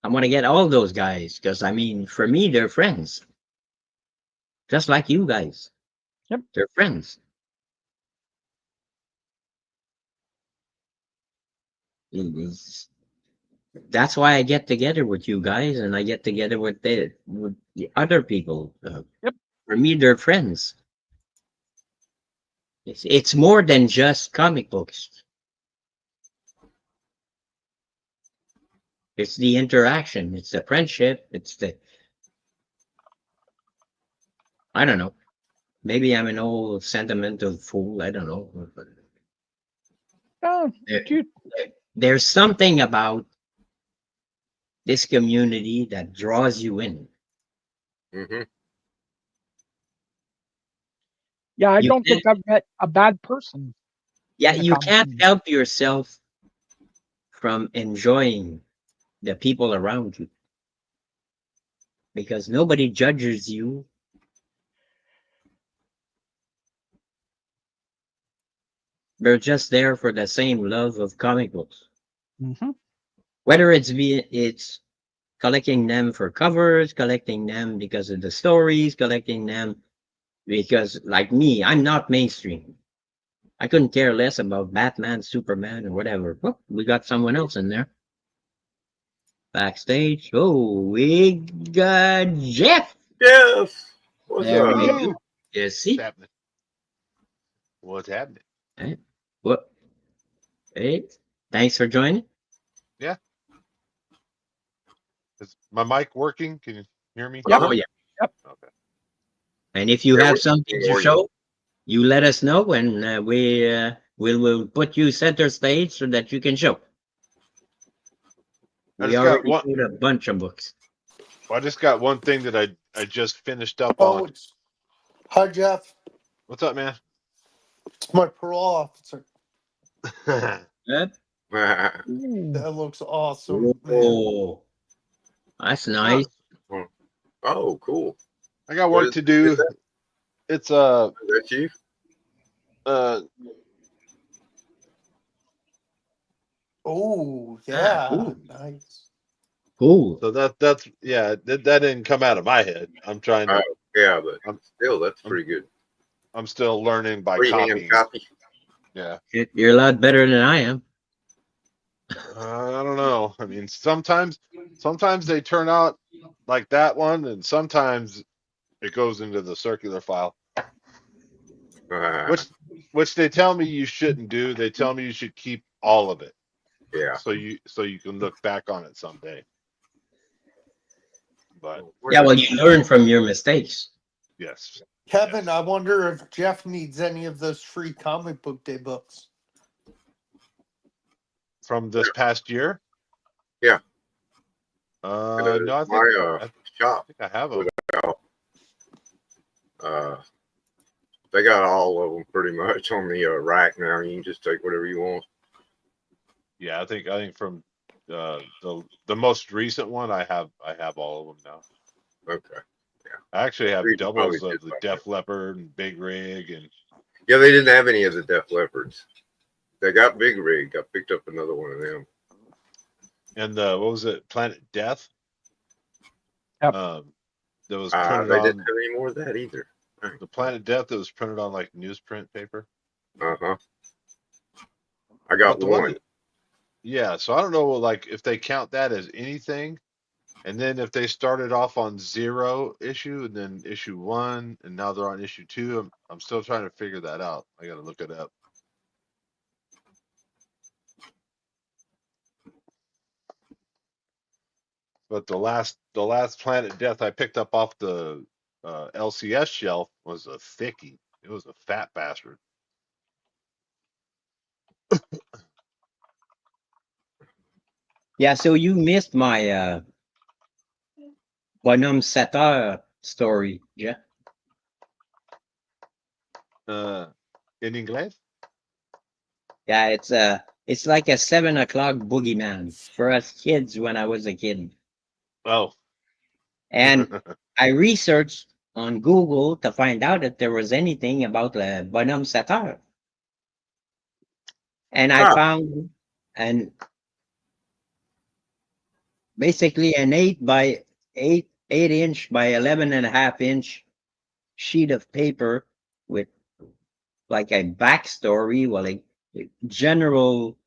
I want to get all those guys because I mean, for me, they're friends, just like you guys. Yep. They're friends. It's- That's why I get together with you guys, and I get together with the other people. Yep. For me, they're friends. It's more than just comic books. It's the interaction. It's the friendship. It's the I don't know. Maybe I'm an old sentimental fool. I don't know. But Oh, there- dude. there's something about this community that draws you in. Hmm. Yeah, I You don't can't, think I've met a bad person yeah, in the you comic can't community. help yourself from enjoying the people around you because nobody judges you. They're just there for the same love of comic books. Hmm. Whether it's collecting them for covers, collecting them because of the stories, collecting them because, like me, I'm not mainstream. I couldn't care less about Batman, Superman, or whatever. Oh, we got someone else in there. Backstage. Oh, we got Jeff. Yes. What's There we up? go. Hello. You What's see? happening? What's happening? Eh, What? Hey, thanks for joining. Yeah. Is my mic working? Can you hear me? Yep. Oh, yeah. Yep. Okay. And if you Yeah, have we something can to hear you. show, you let us know, and we'll put you center stage so that you can show. I We just got already one. put a bunch of books. I just got one thing that I just finished up Oh, on. it's hi Jeff. What's up, man? It's my parole officer. Yep. Ooh. That looks awesome, man. Oh, that's It's nice. not. Oh, cool. I got What work is, to is do. that? It's Is that Chief? uh Oh Ah, yeah, cool. nice. Cool. so that's yeah, that didn't come out of my head. I'm trying Oh, to yeah, but I'm still, that's I'm, pretty good. I'm still learning by Freehand copying. copy. Yeah. You're a lot better than I am. I don't know. I mean, sometimes they turn out like that one, and sometimes it goes into the circular file, Uh, which they tell me you shouldn't do. They tell me you should keep all of it, yeah. so you can look back on it someday. But Yeah, Where well, is you learn from your mistakes. yes, Kevin, yes. I wonder if Jeff needs any of those free comic book day books. From this past year, Yeah. no, My I shop think I have put them. out. Uh, they got all of them pretty much on the rack now. You can just take whatever you want. Yeah, I think from the most recent one, I have all of them now. Okay. I actually You have can probably doubles of just the like that. Def Leppard and Big Rig, and Yeah, they didn't have any of the Def Leopards. They got Big Rig. I picked up another one of them. the what was it, Planet Death? Yep. That was printed They didn't on have any more of that either. the Planet Death that was printed on like newsprint paper. Uh huh. I got But the one one. that, yeah, so I don't know like if they count that as anything, and then if they started off on 0 issue and then issue 1 and now they're on issue 2, I'm still trying to figure that out. I got to look it up. But the last Planet Death I picked up off the LCS shelf was a thickie. It It was a fat bastard. Yeah, so you missed my bonhomme Setter story, yeah. In English? Yeah, it's like a 7 o'clock boogeyman for us kids when I was a kid. Oh. And I researched on Google to find out if there was anything about the bonhomme Setter. And I Ah, found an basically an 8 inch by 11.5 inch sheet of paper with like a backstory, well, a general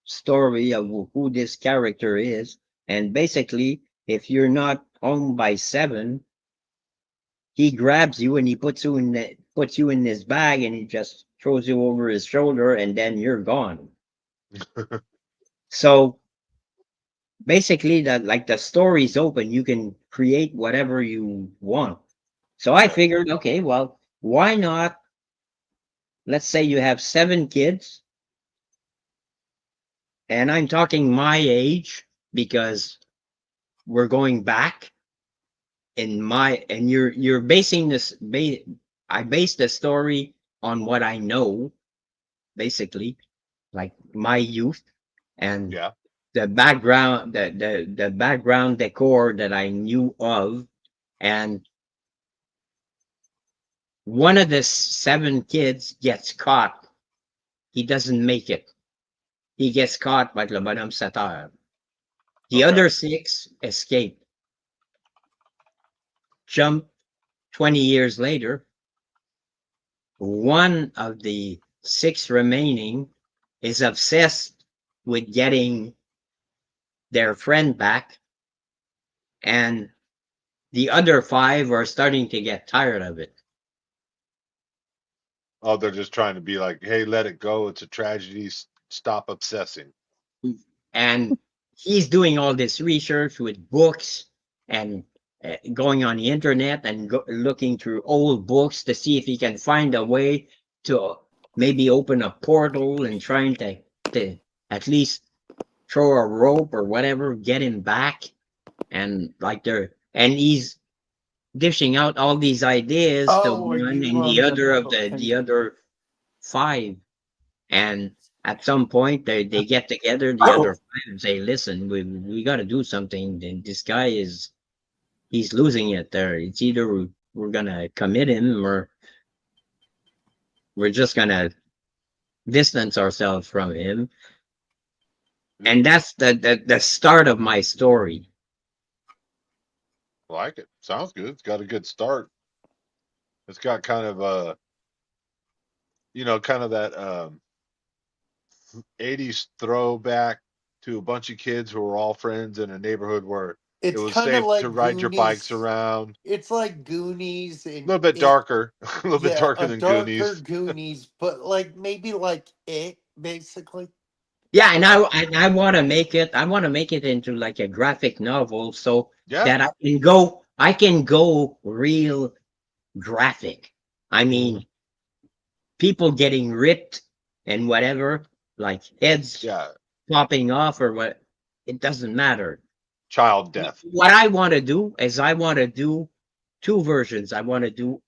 story of who this character is. And basically, if you're not home by 7, he grabs you and he puts you in his bag and he just throws you over his shoulder and then you're gone. So basically, that like the story's open, you can create whatever you want. So I figured, okay, well, why not? Let's say you have 7 kids, and I'm talking my age because we're going back in my and you're basing I base the story on what I know, basically, like my youth and Yeah. the background the background decor that I knew of. And one of the 7 kids gets caught. He doesn't make it. He gets caught by the Madame Satar. The Okay. other 6 escape. Jump 20 years later, one of the 6 remaining is obsessed with getting their friend back, and the other 5 are starting to get tired of it. Oh, they're just trying to be like, hey, let it go. It's a tragedy. Stop obsessing. And he's doing all this research with books and going on the internet and looking through old books to see if he can find a way to maybe open a portal and trying to at least throw a rope or whatever, get him back. And like and he's dishing out all these ideas to Oh, are one you and the on other of okay. the other 5. And at some point they get together, the other 5, and say, listen, we got to do something. This guy he's losing it there. It's either we're gonna commit him or we're just gonna distance ourselves from him. And that's the start of my story. Like it. Sounds good. It's got a good start. It's got kind of kind of that 80s throwback to a bunch of kids who were all friends in a neighborhood where it It's was kind of safe to like ride your bikes Goonies. around. It's like Goonies A and little bit it. darker, a little bit Yeah, darker a than darker Goonies. Goonies, but like maybe like it basically. Yeah, and I want to make it. I want to make it into like a graphic novel, so Yeah. that I can go real graphic. I mean, people getting ripped and whatever, like heads Yeah. popping off or what. It doesn't matter. Child death. What I want to do is I want to do 2 versions. I want to do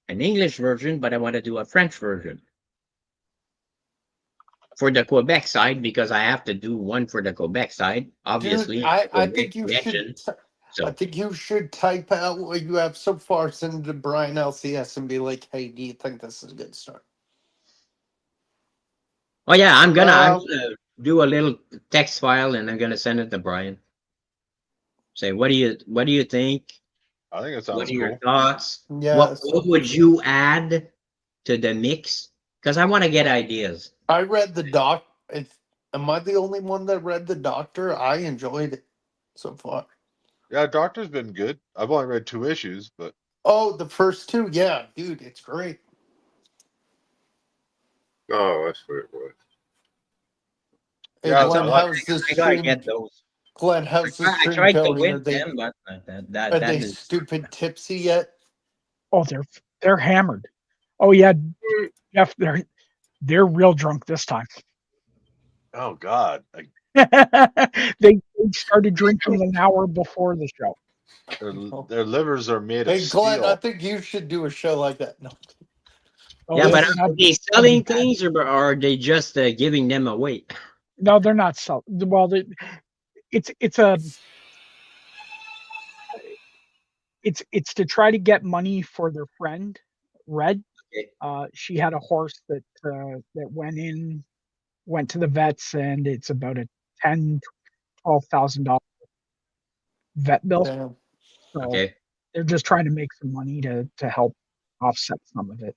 an English version, but I want to do a French version for the Quebec side because I have to do one for the Quebec side, Dude, obviously, I Quebec think you should. connection. I So, think you should type out what you have so far, send it to Brian LCS, and be like, "Hey, do you think this is a good start?" oh yeah, I'm Well, gonna do a little text file and I'm gonna send it to Brian. Say, what do you think? I think it What sounds are your cool. thoughts? Yeah. What So would you add to the mix? Because I want to get ideas. I read the doc. If am I the only one that read the Doctor? I enjoyed it so far. Yeah, Doctor's been good. I've only read 2 issues, but Oh, the first 2, yeah, dude, it's great. oh, that's what it was. Hey, yeah, At I some Glenn, point, like. how's the I gotta stream? get those. Glenn, how's the I stream tried to going? win them, but that Are that they is stupid tipsy yet? Oh, they're hammered. Oh yeah, Jeff, they're real drunk this time. Oh God, They started drinking an hour before the show. their livers are made of Hey, Glenn, I steel. think you should do a show like that. No. Oh, Yeah, but they're not- are they selling things or are they just giving them away? no, they're not selling. Well, it's to try to get money for their friend, Red. Okay. She had a horse that went to the vets, and it's about a $10,000-12,000 vet bill. Damn. So Okay. they're just trying to make some money to help offset some of it.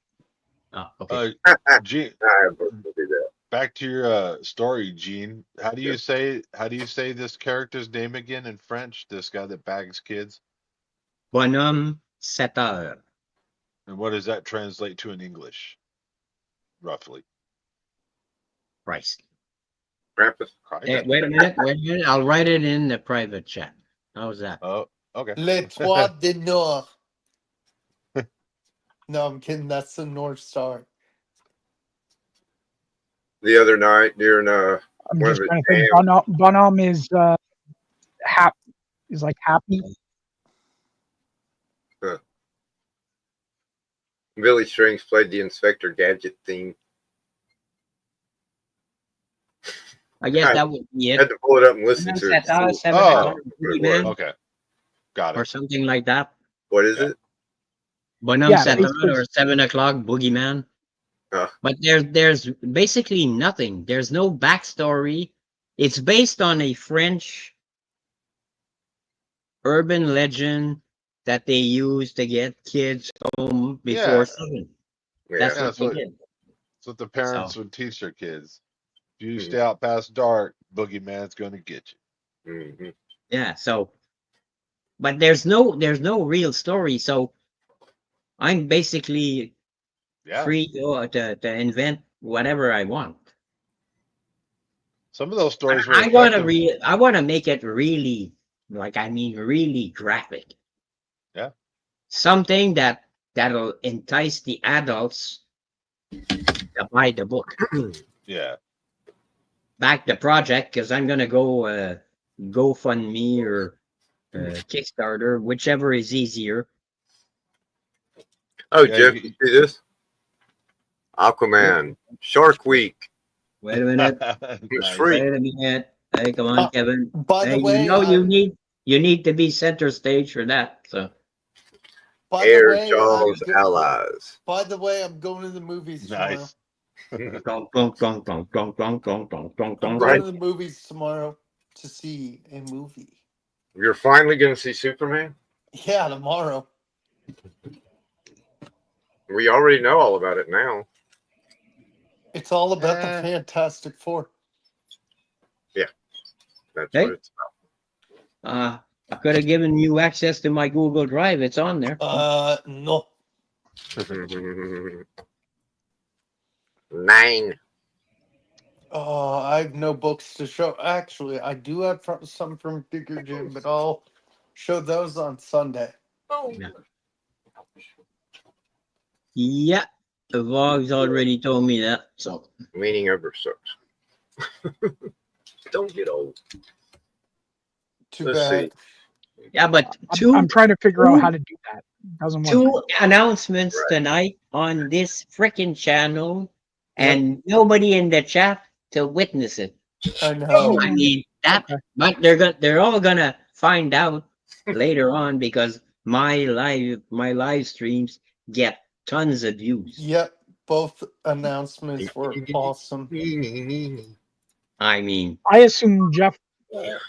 Oh, okay. Gene, I have to do that. back to your story, Gene. How do you say this character's name again in French? This guy that bags kids, Bonhomme 7 heures. and what does that translate to in English, roughly? Price. Krampus. Christ. Wait a minute. Wait a minute. I'll write it in the private chat. How's that? Oh, okay. Les Trois de Nord. No, I'm kidding. That's the North Star. The other night during I'm one just of the trying to think. Bonhomme is like happy. Billy Strings played the Inspector Gadget theme. I guess that would be I it. had to pull it up and listen Bonhomme to 7 it. heures, 7 Oh. o'clock, boogeyman, Okay, got or it. something like that. What is Yeah. it? Bonhomme Yeah, 7 basically. heures or 7 o'clock, boogeyman. Oh. But there's basically nothing. There's no backstory. It's based on a French urban legend that they use to get kids home before Yeah. 7. Yeah. That's Yeah, what that's they what did. that's what the parents So, would teach their kids. If you Mhm. stay out past dark, boogeyman's gonna get you. hmm yeah. So, but there's no real story. So I'm basically Yeah. free to invent whatever I want. Some of those stories were I want effective. to I want to make it really, like, I mean, really graphic. Yeah. Something that'll entice the adults to buy the book. Yeah. Back the project, because I'm gonna go GoFundMe or Kickstarter, whichever is easier. Oh, Yeah, Jeff, you see this? Aquaman, Shark Week. Wait a minute. It was Nice. free. Wait a minute. Hey, come on, Kevin. By the Hey, way, you need to be center stage for that. So by the Air way, Jaws allies. by the way, I'm going to the movies tomorrow. Nice. Dong, dong, dong, dong, dong, dong, dong, dong, dong, I'm dong. going Right. to the movies tomorrow to see a movie. You're finally going to see Superman? Yeah, tomorrow. We already know all about it now. It's all about the Eh. Fantastic Four. That's Hey. what it's I could have given you access to my Google Drive. It's on there. No. about. 9. I have no books to show. Actually, I do have some from Bigger Jim, but I'll show those on Sunday. Yeah, the Vog's already told me that. So Leaning over sucks. Don't get old. Too Let's bad. see. yeah, but I'm trying to figure out how to do that. Doesn't work. 2 announcements Right. tonight on this freaking channel, and nobody in the chat to witness it. I know. I mean that, Okay. but they're all gonna find out later on because my live streams get tons of views. Yep, both announcements were awesome. I mean, I assume Jeff.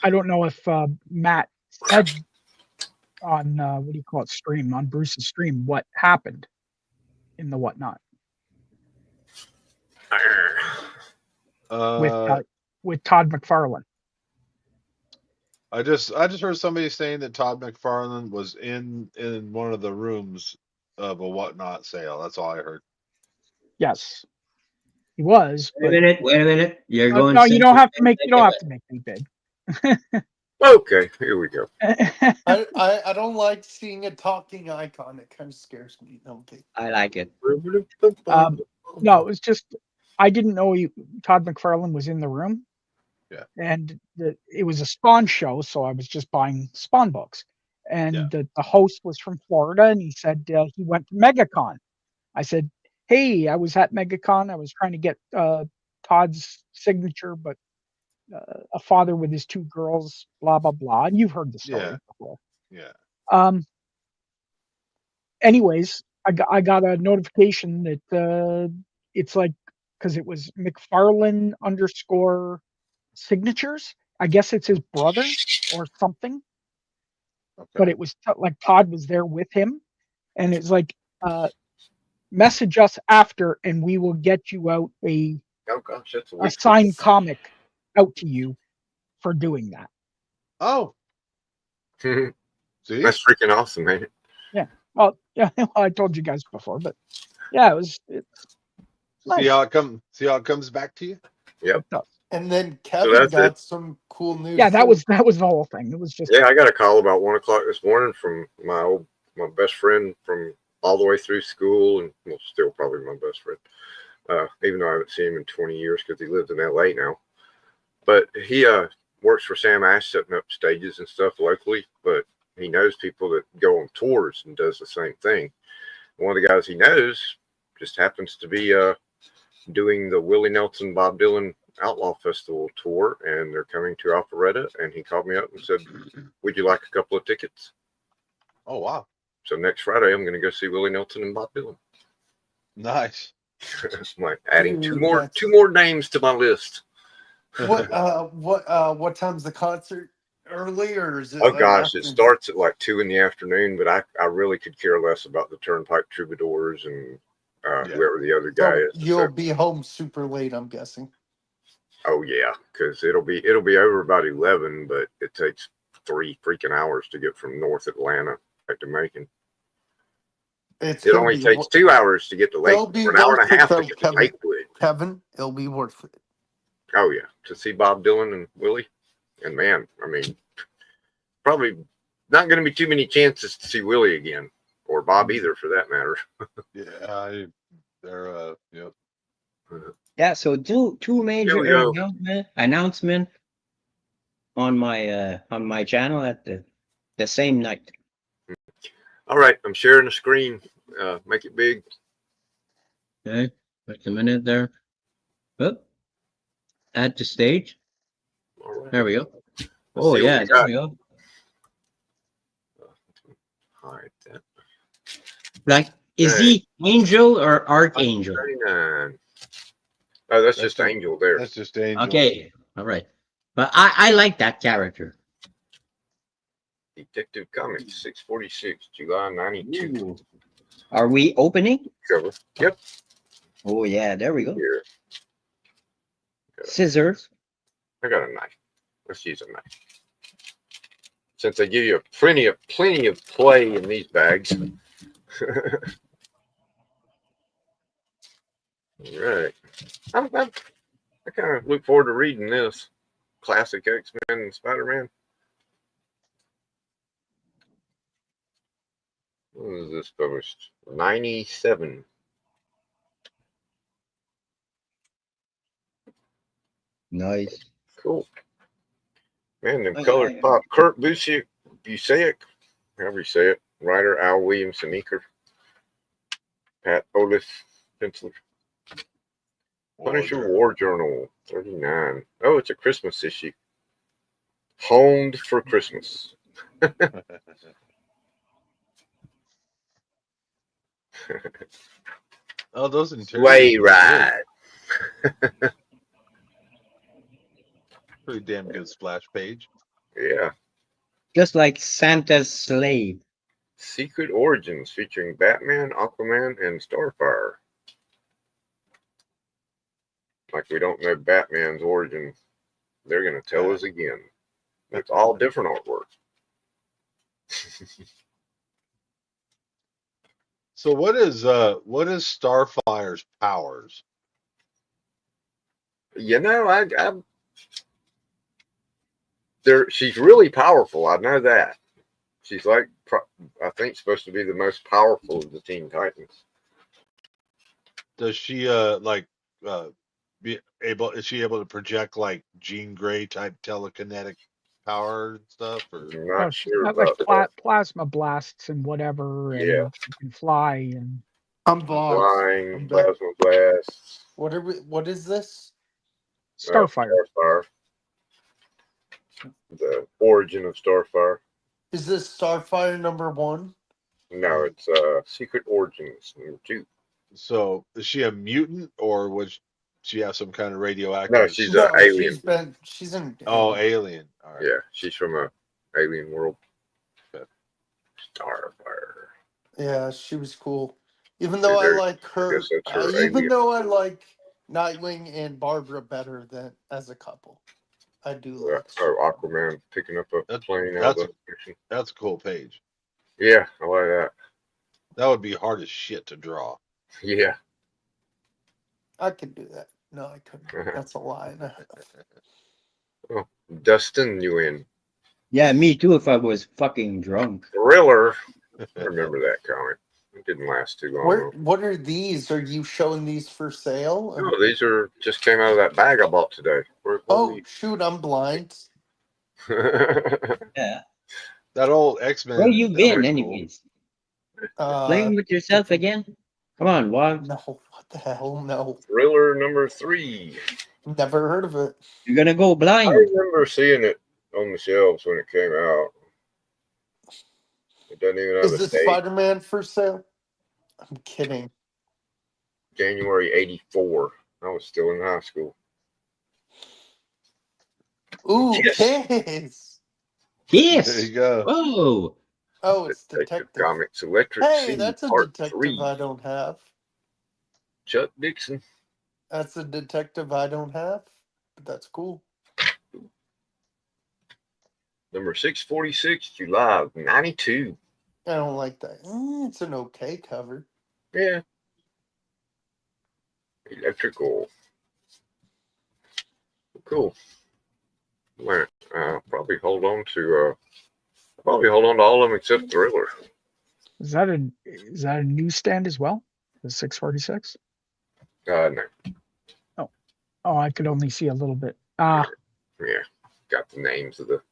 I don't know if Matt said on what do you call it stream on Bruce's stream what happened in the whatnot with Todd McFarlane. I just heard somebody saying that Todd McFarlane was in one of the rooms of a whatnot sale. That's all I heard. Yes, he was. wait a minute. You're going. No, you don't have to make. You don't Kevin. have to make me big. Okay, here we go. I don't like seeing a talking icon. It kind of scares me. No, I'm kidding. I like it. No, it was just I didn't know Todd McFarlane was in the room, Yeah. and it was a Spawn show, so I was just buying Spawn books. Yeah. And the host was from Florida, and he said he went to MegaCon. I said, "Hey, I was at MegaCon. I was trying to get Todd's signature, but a father with his two girls, blah blah blah." And you've heard the Yeah. story before. Yeah. Um, anyways, I got a notification that it's like because it was McFarlane underscore signatures. I guess it's his brother or something, but Okay. it was like Todd was there with him, and it's like message us after, and we will get you out Oh gosh, that's a a week. signed comic out to you for doing that. Oh, That's see? freaking awesome, man. Yeah. Well, yeah. Well, I told you guys before, but yeah, it's nice. See how it comes back to you? Yep. It does. And then So Kevin that's got it. some cool news. Yeah, that too. was the whole thing. It was just Yeah, I got a call about 1 o'clock this morning from my best friend from all the way through school, and well, still probably my best friend. Even though I haven't seen him in 20 years because he lives in LA now. But he works for Sam Ash setting up stages and stuff locally, but he knows people that go on tours and does the same thing. One of the guys he knows just happens to be doing the Willie Nelson Bob Dylan Outlaw Festival tour, and they're coming to Alpharetta, and he called me up and said, would you like a couple of tickets? Oh wow. So next Friday I'm going to go see Willie Nelson and Bob Dylan. Nice. I'm like adding Dude, two more names to my list. What time's the concert? Early or is it? Oh like gosh, it after? starts at like 2 in the afternoon, but I really could care less about the Turnpike Troubadours and Yeah. whoever the other guy So is. you'll be home super late, I'm guessing. Oh yeah, because it'll be over about 11, but it takes 3 freaking hours to get from North Atlanta back to Macon. It It only takes 2 hours to get to It'll Lakewood, be or an hour worth and a it, half to though, get to Kevin. Lakewood. Kevin, it'll be worth it. Oh yeah, to see Bob Dylan and Willie, and man, I mean, probably not going to be too many chances to see Willie again, or Bob either, for that matter. Yeah, they're yep. Yeah, so two major we go. announcement on my channel at the same night. All right, I'm sharing the screen. Make it big. Okay, wait a minute there. Oh, add to stage. All right. There we go. Let's Oh see what yeah, we there got. we go. Hide that. Like, is Okay. he angel or archangel? 39. Oh, that's just the- Angel there. That's just Angel. Okay, all right. But I like that character. Detective Comics 646, July 92. Ooh. Are we opening? Cover. Yep. Oh yeah, there we go. Here. Scissors. I got a knife. Let's use a knife. Since they give you plenty of play in these bags. All right. I kind of look forward to reading this. Classic X-Men and Spider-Man. When was this published? 97. Nice. Cool. Man, them Oh, colors yeah. pop. Kurt Busiek, however you say it. Writer Al Williamson, Eaker. Pat Olis, penciler. Punisher War Journal 39. Oh, it's a Christmas issue. Honed for Christmas. Oh, those Sleigh interiors. ride. Pretty damn good splash page. Yeah. Just like Santa's slave. Secret Origins featuring Batman, Aquaman, and Starfire. Like we don't know Batman's origin. They're going to tell us again. It's all different artwork. So what is Starfire's powers? You know, She's really powerful. I know that. She's like, I think, supposed to be the most powerful of the Teen Titans. Does she be able? Is she able to project like Jean Grey type telekinetic power and stuff? Or I'm Oh, not she's sure got like about that. plasma blasts and whatever, Yeah, and she can fly. And I'm Voss. flying, plasma blasts, What is this? Starfire. Starfire. The origin of Starfire. Is this Starfire #1? No, it's Secret Origins #2. so is she a mutant or would she have some kind of radioactive? No, she's an No, alien. she's an Oh, alien. All right. Yeah, she's from a alien world. Okay. Starfire. Yeah, she was cool. Even though I like her, guess that's her even alien. though I like Nightwing and Barbara better than as a couple, I do like. Aquaman picking up a plane out of the ocean. That's a cool page. Yeah, I like that. That would be hard as shit to draw. Yeah. I could do that. No, I couldn't. That's a lie. Oh, Dustin, you in? Yeah, me too. If I was fucking drunk. Thriller. I remember that comic. It didn't last too long. What are these? Are you showing these for sale? No, these are just came out of that bag I bought today. Oh shoot, I'm blind. Yeah. That old X-Men. Where you been, cool. anyways? Playing with yourself again? Come on, Wog. No, what the hell? No, Thriller #3. never heard of it. You're gonna go I blind. remember seeing it on the shelves when it came out. It doesn't even have Is a this date. Spider-Man for sale? I'm kidding. January '84. I was still in high school. Ooh, Yes. Kiss. Yes. There you go. Whoa. Oh, it's Detective. Comics Electric Hey, Sea that's a Part detective 3. I don't have. Chuck Dixon. That's a detective I don't have. But that's cool. Number 646, July of '92. I don't like that. It's an okay cover. Yeah. Electrical. Cool. Well, probably hold on to all of them except Thriller. Is that a newsstand as well? The 646. No. Oh, I could only see a little bit. Yeah. Got the names of the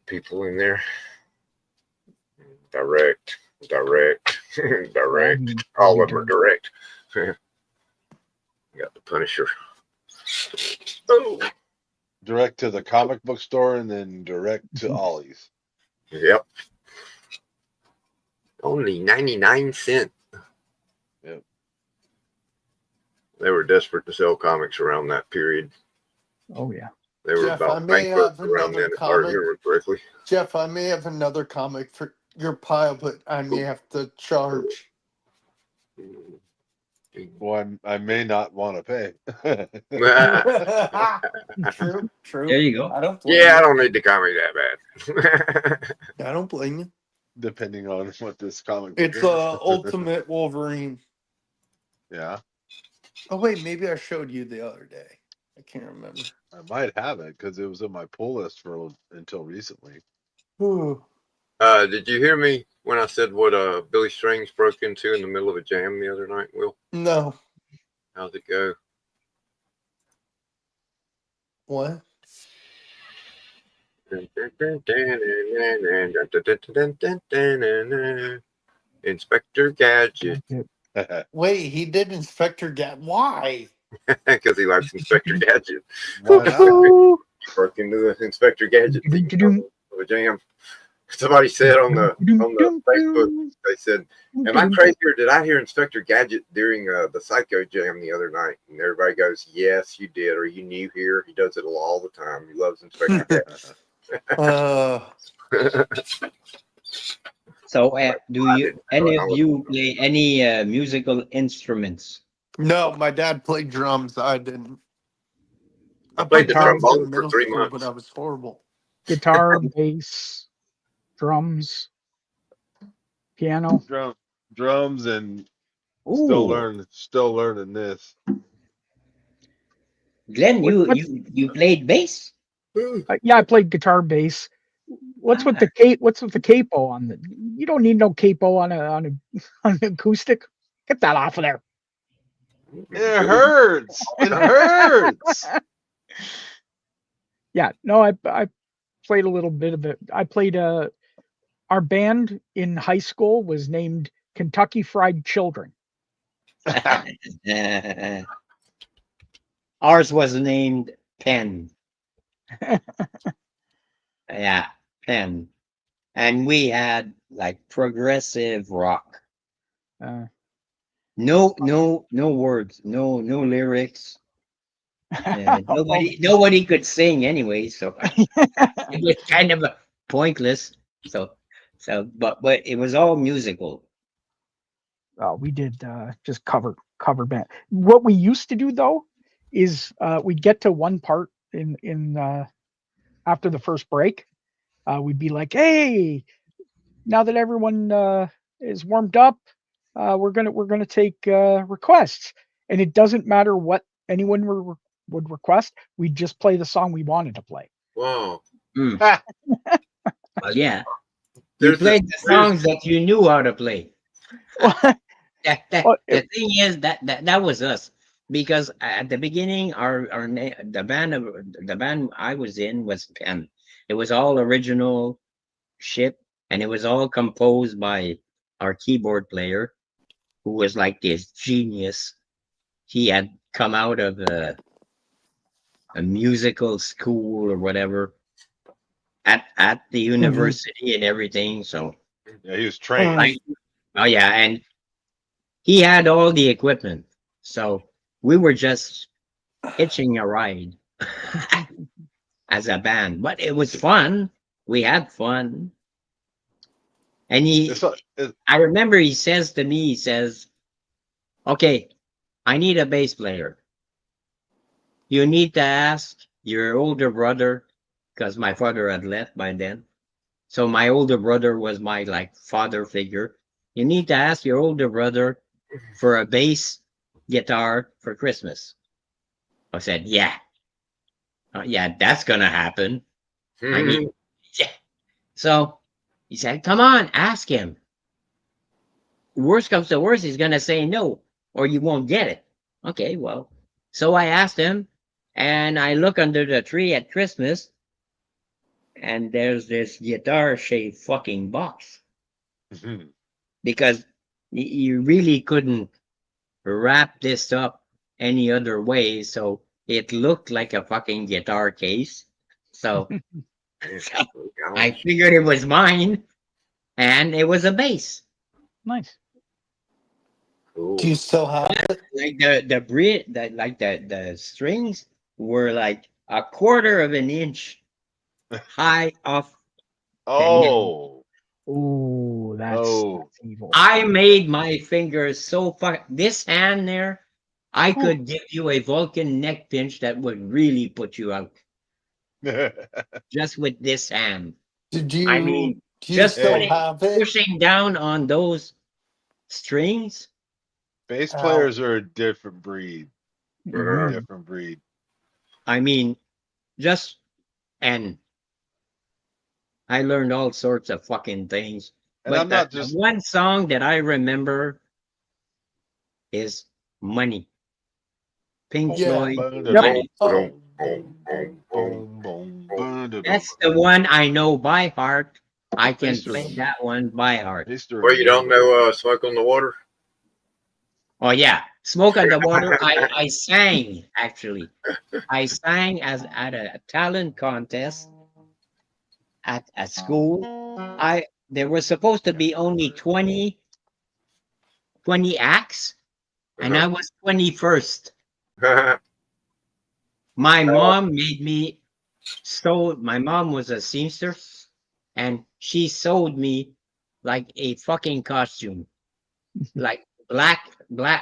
people in there. Direct. All of them are direct. Got the Punisher. Oh. Direct to the comic book store and then direct to Ollie's. Yep. Only 99 cents. Yep. They were desperate to sell comics around that period. Oh yeah. They were Jeff, I about may bankrupt have around another then, if I remember comic. correctly. Jeff, I may have another comic for your pile, but I may have to charge. Well, I may not want to pay. True. There you go. I don't blame Yeah, I you. don't need the comic that bad. I don't blame you. Depending on what this comic book It's is. Ultimate Wolverine. Yeah, Oh wait, maybe I showed you the other day. I can't remember. I might have it because it was in my pull list until recently. Ooh. Did you hear me when I said what Billy Strings broke into in the middle of a jam the other night, Will? No. How'd it go? What? Inspector Gadget. Wait, he did Inspector Gadget. Why? Because he likes Inspector Gadget. Why not? Broke into the Inspector Gadget theme of a jam. Somebody said on the Facebook, they said, "Am I crazy or did I hear Inspector Gadget during the Psycho Jam the other night?" And everybody goes, "Yes, you did. Or you new here? He does it all the time. He loves Inspector Gadget." So, do you any of you play any musical instruments? No, my dad played drums. I didn't. I played the drums in trombone for middle 3 school, months. but I was horrible. Guitar, bass, drums, piano. Drums and Ooh, still learning this. Glenn, you played bass? Yeah, I played guitar, bass. What's with the capo on the? You don't need no capo on on an acoustic. Get that off of there. It hurts. It hurts. Yeah, no, I played a little bit of it. I played our band in high school was named Kentucky Fried Children. Ours was named Penn. Yeah, Penn. And we had like progressive rock. Uh, No words, no lyrics. Nobody could sing anyway, so it was kind of pointless. But it was all musical. we did just cover band. What we used to do though is we'd get to one part in after the first break, we'd be like, "Hey, now that everyone is warmed up, we're gonna take requests, and it doesn't matter what anyone would request. We just play the song we wanted to play." Wow. Mm. Well, yeah, you There's played the songs that you knew how to play. Well, The thing is that was us, because at the beginning the band I was in was Penn. It was all original shit, and it was all composed by our keyboard player, who was like this genius. He had come out of a musical school or whatever at the university and everything. So Yeah, he was trained. like, oh yeah, and he had all the equipment. So we were just hitching a ride as a band, but it was fun. We had fun. And I remember he says to me, he says, "Okay, I need a bass player. You need to ask your older brother," because my father had left by then. So my older brother was my like father figure. "You need to ask your older brother for a bass guitar for Christmas." I said, "Yeah, yeah, that's gonna happen." I mean, yeah. So he said, "Come on, ask him. Worst comes to worst, he's gonna say no, or you won't get it." Okay, well, so I asked him, and I look under the tree at Christmas, and there's this guitar-shaped fucking box, because you really couldn't wrap this up any other way, so it looked like a fucking guitar case. So I figured it was mine, and it was a bass. Nice. Cool. Do you still have it? Like the strings were like a quarter of an inch high off the neck. Oh, Oh, oh, that's evil. I made my fingers so fuck this hand there. I Ooh. could give you a Vulcan neck pinch that would really put you out just with this hand. Did I you mean, do you just still Hey. have it? pushing down on those strings. bass Ow. players are a different breed. Mhm. Different breed. I mean, just and I learned all sorts of fucking things. And But I'm not the just one song that I remember is Money. Pink Yeah. Floyd. Yep. Money. Oh, That's the one I know by heart. I can History. play that one by heart. History. Well, you don't know Smoke on the Water? Oh yeah, Smoke on the Water. I sang actually. I sang as at a talent contest at school. There was supposed to be only 20 acts, and I was 21st. My mom made me sew. My mom was a seamstress, and she sewed me like a fucking costume, like black.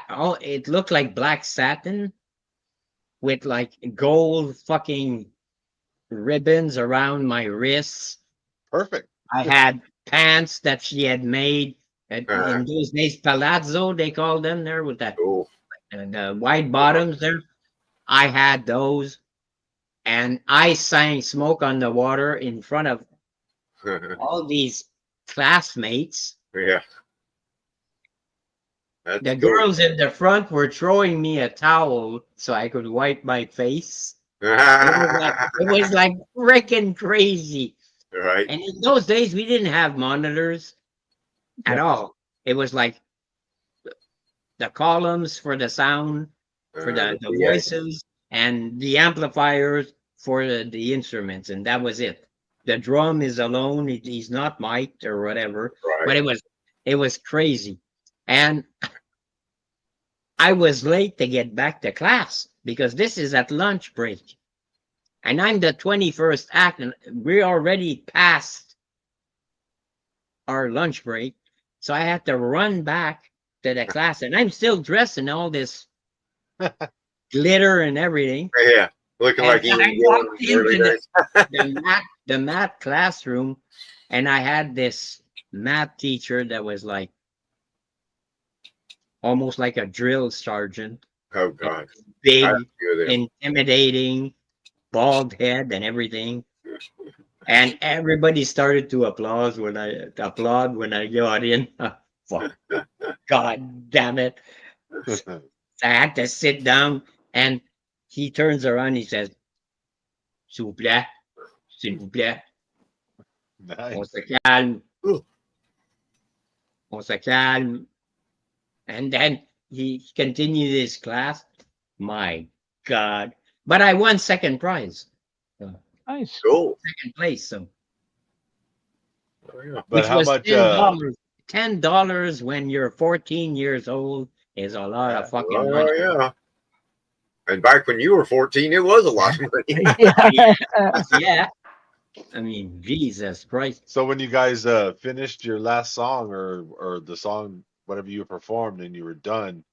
Oh, it looked like black satin with like gold fucking ribbons around my wrists. Perfect. I had pants that she had made in those days, palazzo they called them there with that Cool. and wide bottoms there. I had those, and I sang Smoke on the Water in front of all these classmates. Yeah, that's The cool. girls in the front were throwing me a towel so I could wipe my face. It was like freaking crazy. Right. And in those days, we didn't have monitors at Yeah. all. It was like the columns for the sound, for the Yeah. voices, and the amplifiers for the instruments, and that was it. The drum is alone; he's not mic'd or whatever. But Right. it was crazy, and I was late to get back to class because this is at lunch break, and I'm the 21st act, and we're already past our lunch break, so I had to run back to the class, and I'm still dressed in all this glitter and everything. Yeah. Looking And like you I were walked going early into days. the math classroom, and I had this math teacher that was like almost like a drill sergeant, Oh God. I big, feel them. intimidating, bald head, and everything. And everybody started to applaud when I got in. Fuck, God damn it! So I had to sit down, and he turns around. He says, "S'il vous plaît, s'il vous plaît, on Nice. se calme, Ooh. on se calme." And then he continued his class. My God! But I won second prize, Nice. Cool. second place. So, Oh, yeah. But which how was much? $10. $10 when you're 14 years old is a lot of fucking money. Oh yeah. And back when you were 14, it was a lot of money. Yeah. Yeah. I mean, Jesus Christ. So when you guys finished your last song or the song whatever you performed and you were done,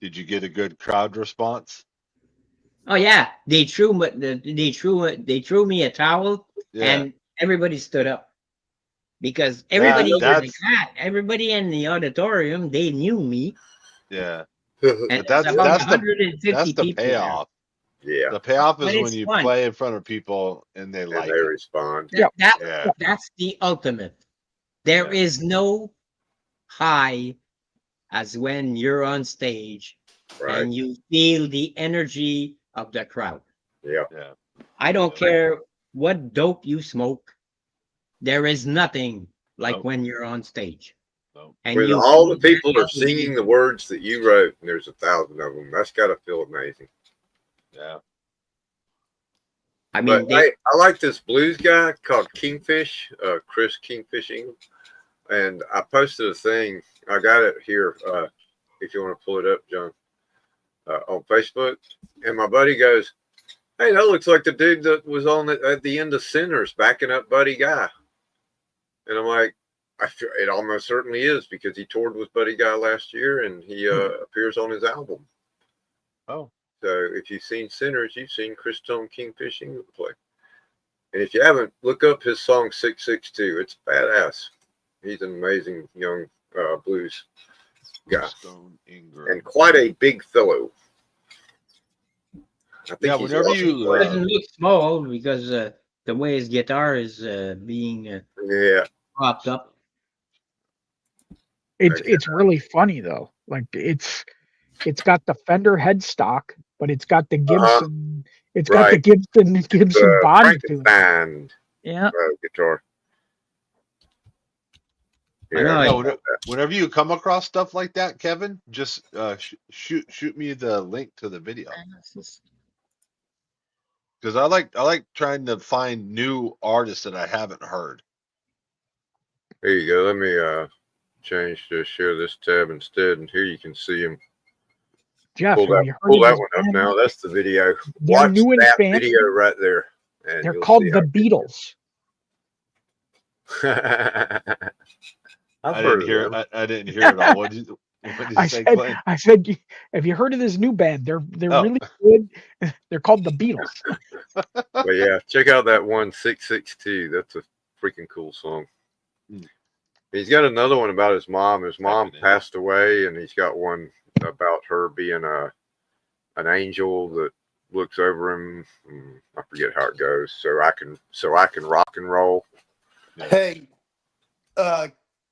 did you get a good crowd response? Oh yeah, they threw me a towel, Yeah. and everybody stood up because That that's everybody in the auditorium, they knew me, yeah. and But there's about that's 150 the people there. payoff. Yeah. The payoff But is when it's you fun. play in front of people and they And like they it. respond. That, that Yeah. that's the ultimate. There Yeah. is no high as when you're on stage Right. and you feel the energy of the crowd. Yeah. Yeah. I don't care what dope you smoke. There is nothing like Nope. when you're on stage Nope. and When you all the feel that people are energy. singing the words that you wrote, and there's 1,000 of them, that's got to feel amazing. Yeah. I But mean, I like this blues guy called Kingfish, Chris Kingfishing, and I posted a thing. I got it here. If you want to pull it up, John, on Facebook. And my buddy goes, "Hey, that looks like the dude that was on at the end of Sinners, backing up Buddy Guy." And I'm like, I feel it almost certainly is because he toured with Buddy Guy last year, and he appears on his album. Oh. So if you've seen Sinners, you've seen Chris Tone Kingfishing play. And if you haven't, look up his song 662. It's badass. He's an amazing young blues guy. Stone Ingram. And quite a big fellow. I think Yeah, he's whenever also you played- doesn't look small because the way his guitar is being yeah. propped up. It's really funny though. Like it's got the Fender headstock, but it's got the Gibson. It's got the Right. Gibson body to it. Frankenstein Yeah. guitar. I know. Yeah, whenever you come across stuff like that, Kevin, just shoot me the link to the video because I like trying to find new artists that I haven't heard. There you go. Let me change to share this tab instead, and here you can see him. Jeff, Pull have that, you heard pull of that this one up band? now. That's the video. Their Watch newest that band? video right there. And They're you'll called see the Beatles. I've I heard didn't of hear them. I didn't hear it all. What did you say, Glenn? I said, have you heard of this new band? They're Oh. really good. They're called the Beatles. But yeah, check out that one 662. That's a freaking cool song. Hmm. He's got another one about his mom. His mom Happening. passed away, and he's got one about her being an angel that looks over him. I forget how it goes. So I can rock and roll. Yeah. Hey,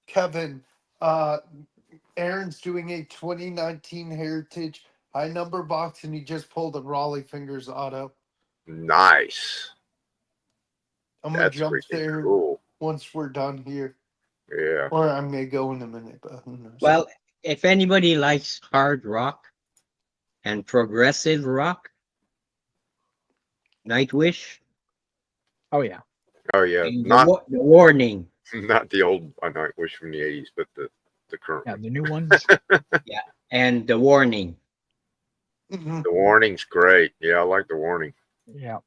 Kevin, Aaron's doing a 2019 Heritage high number box, and he just pulled a Raleigh Fingers auto. Nice. I'm gonna That's jump freaking there cool. once we're done here, Yeah. or I may go in a minute, but who knows? Well, if anybody likes hard rock and progressive rock, Nightwish, Oh yeah. Oh yeah. and Not the Warning, not the old I Nightwish from the 80s, but the current Yeah, one. the new ones. and the Warning. Mhm. The Warning's great. Yeah, I like the Warning. Yeah.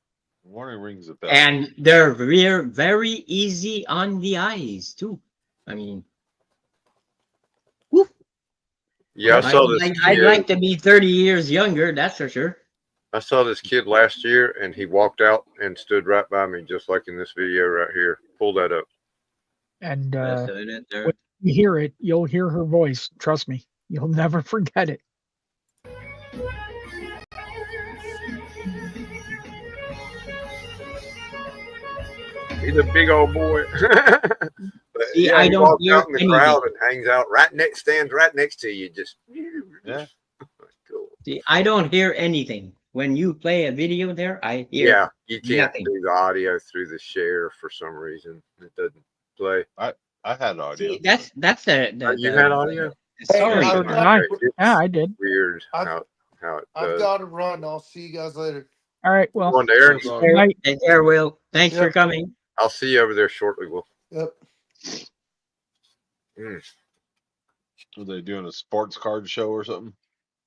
Warning rings a bell. And they're very easy on the eyes too. I mean, whoop. Yeah, I saw this I'd kid. like to be 30 years younger, that's for sure. I saw this kid last year, and he walked out and stood right by me, just like in this video right here. Pull that up. And That's it there. when you hear it, you'll hear her voice. Trust me, you'll never forget it. He's a big old boy. But See, yeah, I he don't walks hear out in the anything. crowd and hangs out stands right next to you. Just Yeah. cool. See, I don't hear anything. When you play a video there, I hear Yeah, you can't nothing. do the audio through the share for some reason. It doesn't play. I had audio. See, that's You had audio? the Hey, story. I've So did got- I. It's Yeah, I did. weird I've- how it I've does. got to run. I'll see you guys later. All right. Well, Going to Aaron's. That's all. good night. Take care, Will. Thanks for Yep. coming. I'll see you over there shortly. Will. Yep. Were they doing a sports card show or something?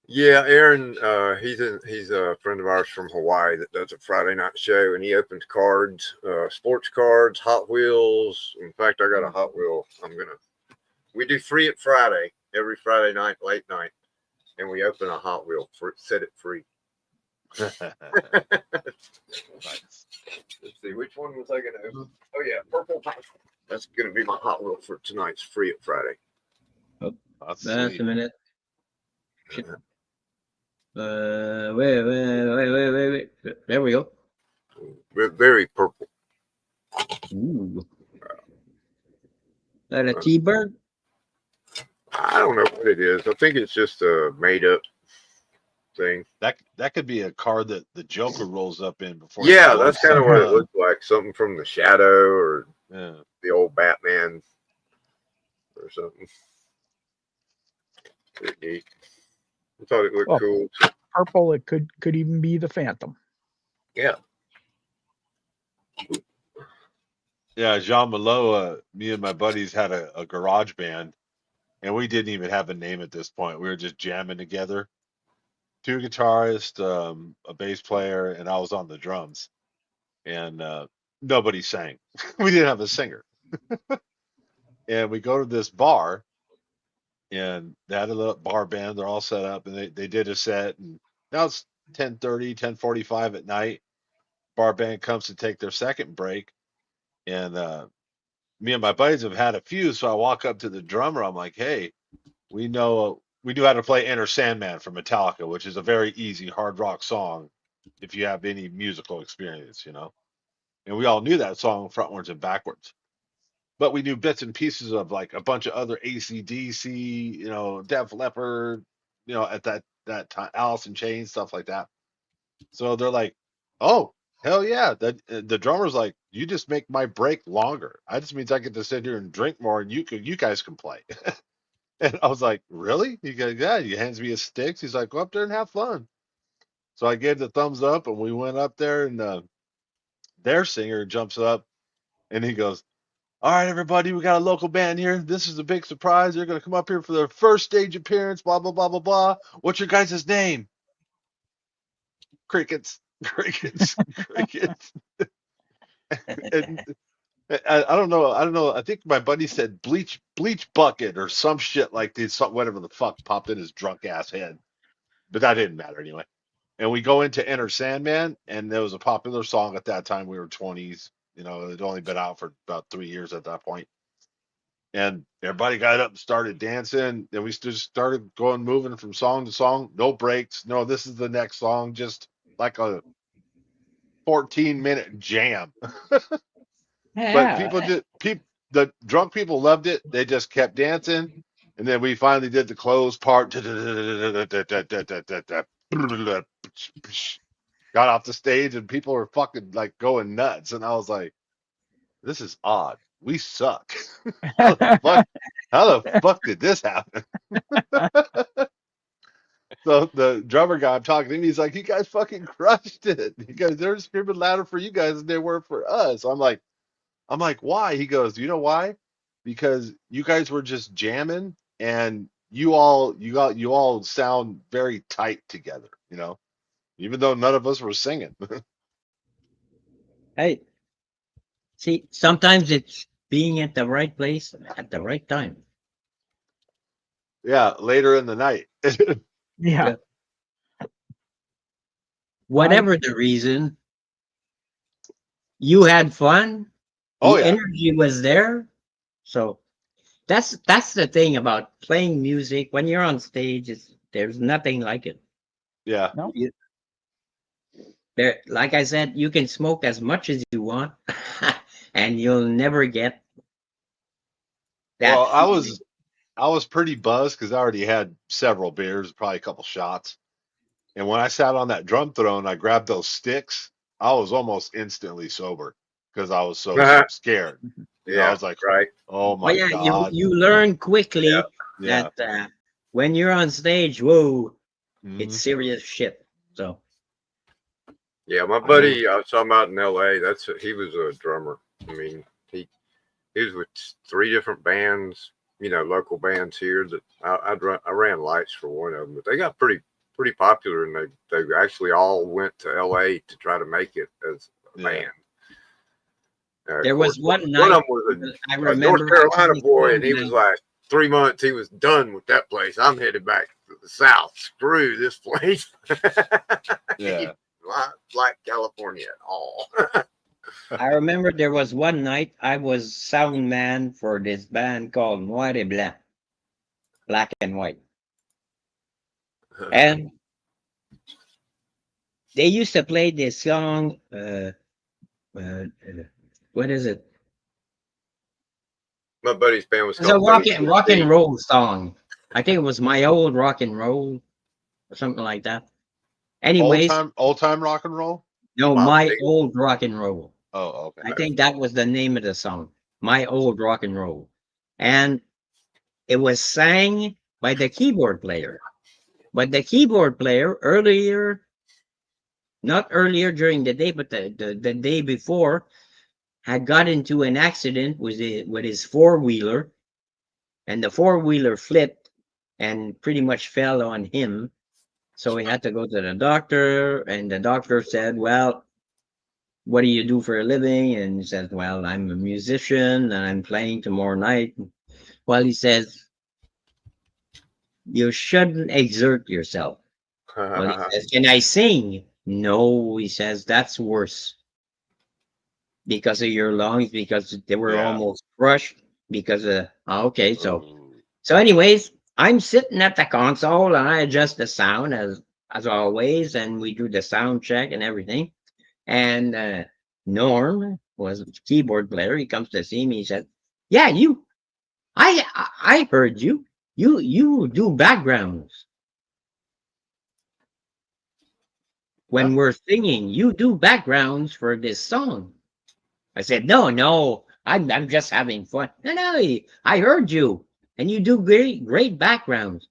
Yeah, Aaron. He's a friend of ours from Hawaii that does a Friday night show, and he opens cards, sports cards, Hot Wheels. In fact, I got a Hot Wheel. We do Free It Friday every Friday night, late night, and we open a Hot Wheel for set it free. Nice. Let's see, which one was I going to open? Oh yeah, purple. That's going to be my Hot Wheel for tonight's Free It Friday. That's That's sweet. a minute. Wait. There we go. Very purple. Ooh. That a T-bird? I don't know what it is. I think it's just a made up thing. That could be a card that the Joker rolls up in before. he Yeah, goes that's kind of what it to, looks like. Something from the Shadow or Yeah. the old Batman or something. Pretty neat. I thought it looked Well, cool. purple. It could even be the Phantom. Yeah. Yeah, Jean Malo, me and my buddies had a garage band, and we didn't even have a name at this point. We were just jamming together. Two guitarists, a bass player, and I was on the drums. And nobody sang. We didn't have a singer. And we go to this bar, and they had a little bar band. They're all set up, and they did a set. And now it's 10:30, 10:45 at night. Bar band comes to take their second break, and me and my buddies have had a few. So I walk up to the drummer. I'm like, "Hey, we know how to play Enter Sandman from Metallica, which is a very easy hard rock song if you have any musical experience, you know." And we all knew that song frontwards and backwards. But we knew bits and pieces of like a bunch of other AC/DC, Def Leppard, at that time, Alice in Chains, stuff like that. So they're like, "Oh, hell yeah!" The drummer's like, "You just make my break longer. I just means I get to sit here and drink more, and you guys can play." And I was like, "Really?" He goes, "Yeah." He hands me his sticks. He's like, "Go up there and have fun." So I gave the thumbs up, and we went up there, and their singer jumps up, and he goes, "All right, everybody, we got a local band here. This is a big surprise. They're going to come up here for their first stage appearance, blah, blah, blah, blah, blah. What's your guys' name?" Crickets, crickets, crickets. And I don't know. I think my buddy said bleach bucket or some shit like this, whatever the fuck popped in his drunk ass head. But that didn't matter anyway. And we go into Enter Sandman, and there was a popular song at that time. We were 20s. It had only been out for about 3 years at that point. And everybody got up and started dancing. And we just started moving from song to song. No breaks. No, this is the next song. Just like a 14-minute jam. But people Yeah. did the drunk people loved it. They just kept dancing. And then we finally did the close part. Got off the stage and people were fucking like going nuts. And I was like, this is odd. We suck. How the fuck did this happen? So the drummer guy I'm talking to him, he's like, you guys fucking crushed it. He goes, they're screaming louder for you guys than they were for us. I'm like, why? He goes, you know why? Because you guys were just jamming and you all sound very tight together, even though none of us were singing. Hey, see, sometimes it's being at the right place at the right time. Yeah, later in the night. Yeah. Whatever the reason, you had fun. Oh The yeah. energy was there. So that's the thing about playing music when you're on stage. There's nothing like it. Yeah. No. There, like I said, you can smoke as much as you want, and you'll never get that Well, feeling. I was pretty buzzed because I already had several beers, probably a couple shots. And when I sat on that drum throne, I grabbed those sticks. I was almost instantly sober because I was so scared. I Yeah, was like, right. oh Oh my yeah, you God. you learn quickly Yeah. that when you're on stage, whoa, it's Hmm. serious shit. So Yeah, my I knew. buddy I was talking about in L.A. He was a drummer. I mean, he was with 3 different bands, local bands here. That I ran lights for one of them, but they got pretty popular, and they actually all went to L.A. to try to make it as a Yeah. band. Of there course, was one one night of them was I a North remember Carolina actually boy, and going he was down. like 3 months. He was done with that place. I'm headed back to the South. Screw this place. Yeah. Not like California at all. I remember there was one night I was sound man for this band called Noir et Blanc, black and white, and they used to play this song. Uh, what is it? My buddy's band was It's a called 36 rock and Feet. roll song. I think it was My Old Rock and Roll or something like that. Anyways, Old time rock and roll. no, Bob My Seger. Old Rock and Roll. Oh, okay. I think that was the name of the song, My Old Rock and Roll. And it was sang by the keyboard player. But the keyboard player earlier, not earlier during the day, but the day before, had got into an accident with his four-wheeler, and the four-wheeler flipped and pretty much fell on him. So he had to go to the doctor, and the doctor said, well, what do you do for a living? And he says, well, I'm a musician and I'm playing tomorrow night. Well, he says, you shouldn't exert yourself. Well, he says, can I sing? No, he says, that's worse because of your lungs, because they were Yeah. almost crushed because of, okay. Ooh. So anyways, I'm sitting at the console and I adjust the sound as always, and we do the sound check and everything. And Norm was a keyboard player. He comes to see me. He said, yeah, I heard you. You do backgrounds. Huh? When we're singing, you do backgrounds for this song. I said, no, I'm just having fun. No, I heard you, and you do great backgrounds.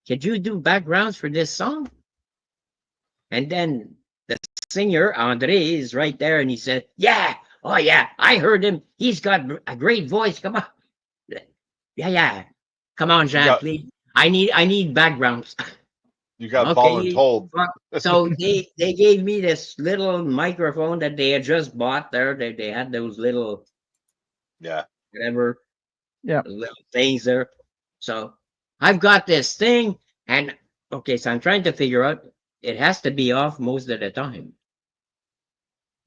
Could you do backgrounds for this song? And then the singer Andre is right there, and he said, yeah, oh yeah, I heard him. He's got a great voice. Come on, yeah, come on, You Jean, got please. I need backgrounds. you got Okay. voluntold. Well, so they gave me this little microphone that they had just bought there. They had those little Yeah. whatever Yeah. little things there. So I've got this thing, and okay, so I'm trying to figure out it has to be off most of the time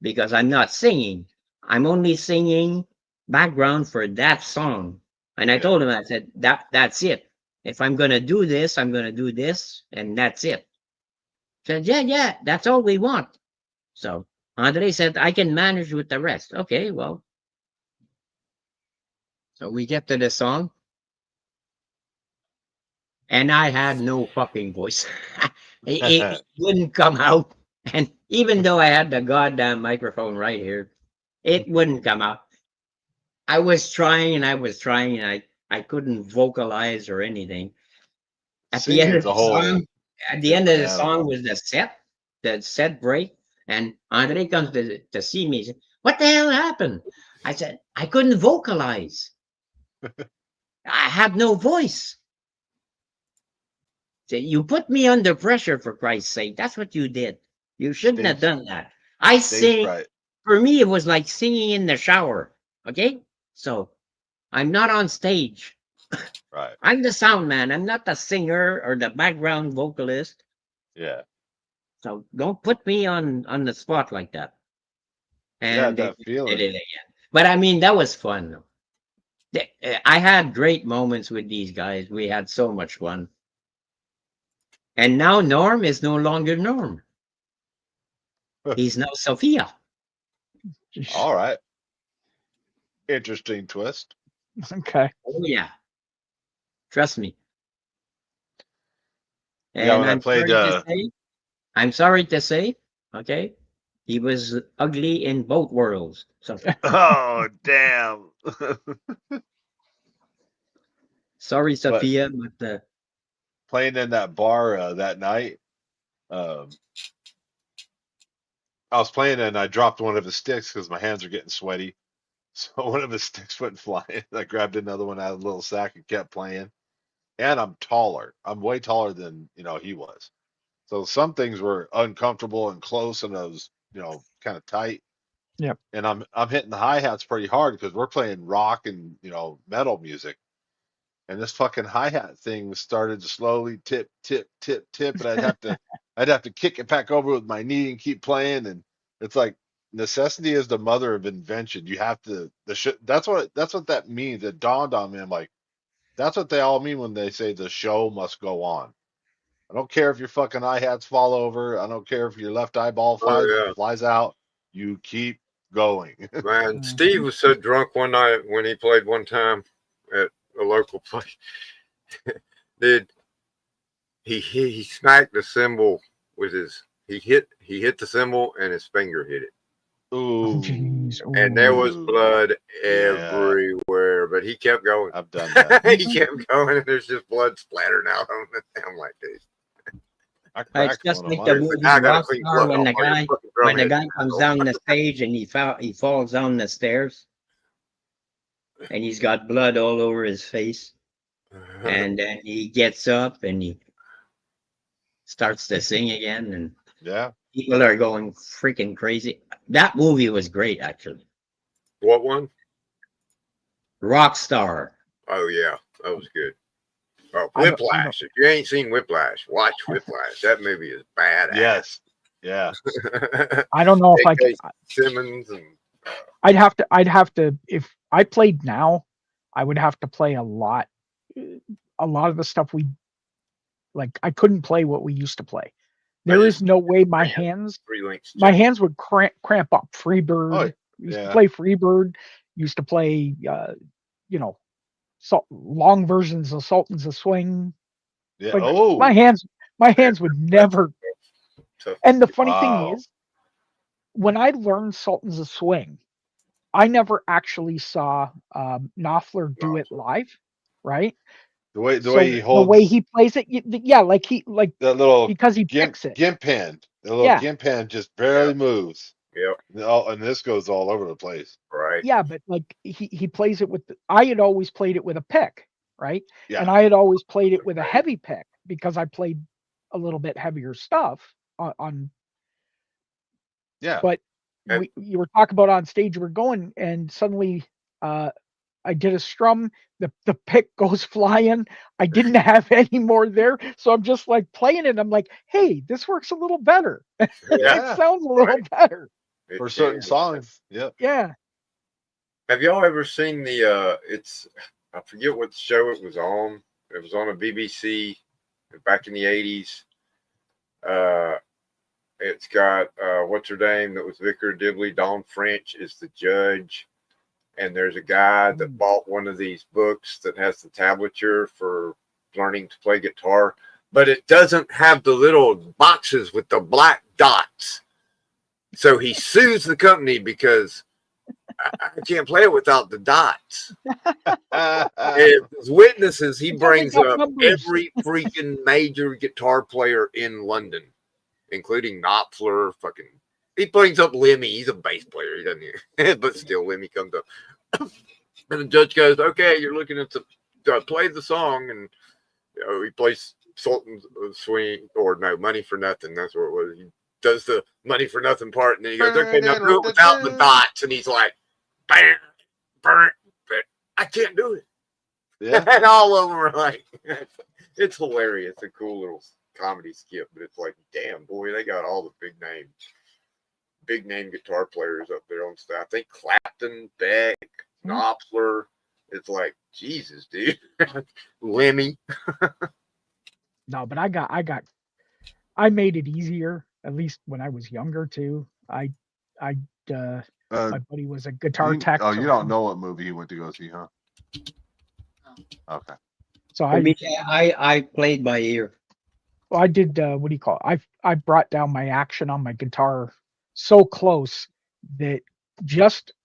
because I'm not singing. I'm only singing background for that song. And I Yeah. told him, I said, that's it. If I'm gonna do this, I'm gonna do this, and that's it. Said, yeah, that's all we want. So Andre said, I can manage with the rest. Okay, well. So we get to the song, and I had no fucking voice. It wouldn't come out. And even though I had the goddamn microphone right here, it wouldn't come out. I was trying and I was trying, and I couldn't vocalize or anything. At the end Singing's of a the whole song, at the end of different the song animal. was the set break, and Andre comes to see me. He said, what the hell happened? I said, I couldn't vocalize. I had no voice. Say, you put me under pressure, for Christ's sake. That's what you did. You shouldn't have Stage done that. I stage sing, fright. for me, it was like singing in the shower. Okay? So I'm not on stage. Right. I'm the sound man. I'm not the singer or the background vocalist. Yeah. So don't put me on the spot like that. Yeah, And they that did it feeling. again. But I mean, that was fun. Though. I had great moments with these guys. We had so much fun. And now Norm is no longer Norm. He's now Sophia. Jeez. All right. Interesting twist. Okay. Oh yeah, trust me. Yeah, And when I played I'm sorry to say, okay, he was ugly in both worlds. So oh damn. sorry, But Sophia, but playing in that bar that night, um, I was playing and I dropped one of his sticks because my hands are getting sweaty. So one of his sticks went flying. I grabbed another one out of the little sack and kept playing. And I'm taller. I'm way taller than he was. So some things were uncomfortable and close, and I was kind of tight. Yep. And I'm hitting the hi hats pretty hard because we're playing rock and metal music. And this fucking hi hat thing started to slowly tip, tip, tip, tip, and I'd have to kick it back over with my knee and keep playing. And it's like necessity is the mother of invention. You have to that's what that means. It dawned on me. I'm like, that's what they all mean when they say the show must go on. I don't care if your fucking eye hats fall over. I don't care if your left eyeball Oh flies out. You keep going. yeah, man. Steve Mhm. was so drunk one night when he played one time at a local place. Dude, he smacked the cymbal with his he hit the cymbal and his finger hit it. Ooh, Jeez. And there was Ooh. blood yeah, everywhere, but he kept going. I've done that. He Mhm. kept going, and there's just blood splattering out on it. I'm like, dude, I it's cracked just one of like the mine. but movie now I got to clean Rockstar blood when off the all your guy fucking drum heads. comes down the stage and he falls down the stairs and he's got blood all over his face, and then he gets up and he starts to sing again, and Yeah, people are going freaking crazy. That movie was great, actually. What one? Rockstar. Oh yeah, that was good. Oh, I don't. Whiplash. If you ain't seen Whiplash, watch Whiplash. That movie is badass. yes, yeah. I don't know if I could. J.K. Simmons and I'd have to. If I played now, I would have to play a lot. A lot of the stuff we like. I couldn't play what we used to play. I There just is no way my ran hands. 3 links My check. hands would cramp up. Oh, Freebird. Used to yeah, play Freebird. Used to play. You know, long versions of Sultans of Swing. yeah. Like my Oh, hands. My Man, hands would that's never. tough to And the get. funny thing wow. is, when I learned Sultans of Swing, I never actually saw Knopfler do it Awesome. live, right? The way So he the way holds he plays it, yeah, that little because he gimp picks it, gimp hand, the little yeah, gimp hand just Yeah, barely moves. yep, And this goes all over the place. right. yeah, but like he plays it with. I had always played it with a pick, right? Yeah, And I had always played it with a Right. heavy pick because I played a little bit heavier stuff on. yeah. But And you were talking about on stage, we're going, and suddenly uh I did a strum, the pick goes flying. I didn't have any more there. So I'm just like playing it. I'm like, hey, this works a little better. yeah, It Yeah, sounds a little right. better. It for can. certain songs. Yep. Yeah. Have y'all ever seen the? It's I forget what show it was on. It was on a BBC back in the '80s. It's got what's her name that was Vicar Dibley. Dawn French is the judge, and there's a guy that bought one of these books that has the tablature for learning to play guitar, but it doesn't have the little boxes with the black dots. So he sues the company because I can't play it without the dots. And as witnesses, he brings up every freaking major guitar player in London, including Knopfler. Fucking, he brings up Lemmy. He's a bass player. He doesn't, but still, Lemmy comes up, and the judge goes, "Okay, you're looking at the play the song," and he plays Sultan's Swing or no Money for Nothing. That's what it was. He does the Money for Nothing part, and then he goes, "Okay, now do it without the dots," and he's like, "Bam, burn, I can't do it." Yeah. And all of them are like, it's hilarious. A cool little comedy skit, but it's like, damn, boy, they got all the big name guitar players up there on staff. I think Clapton, Beck, Knopfler. It's like, Jesus, dude. Lemmy. No, but I made it easier, at least when I was younger too. My buddy was a guitar tech. Oh, you don't know what movie he went to go see, huh? Okay. So I played by ear. well, I did what do you call it? I brought down my action on my guitar so close that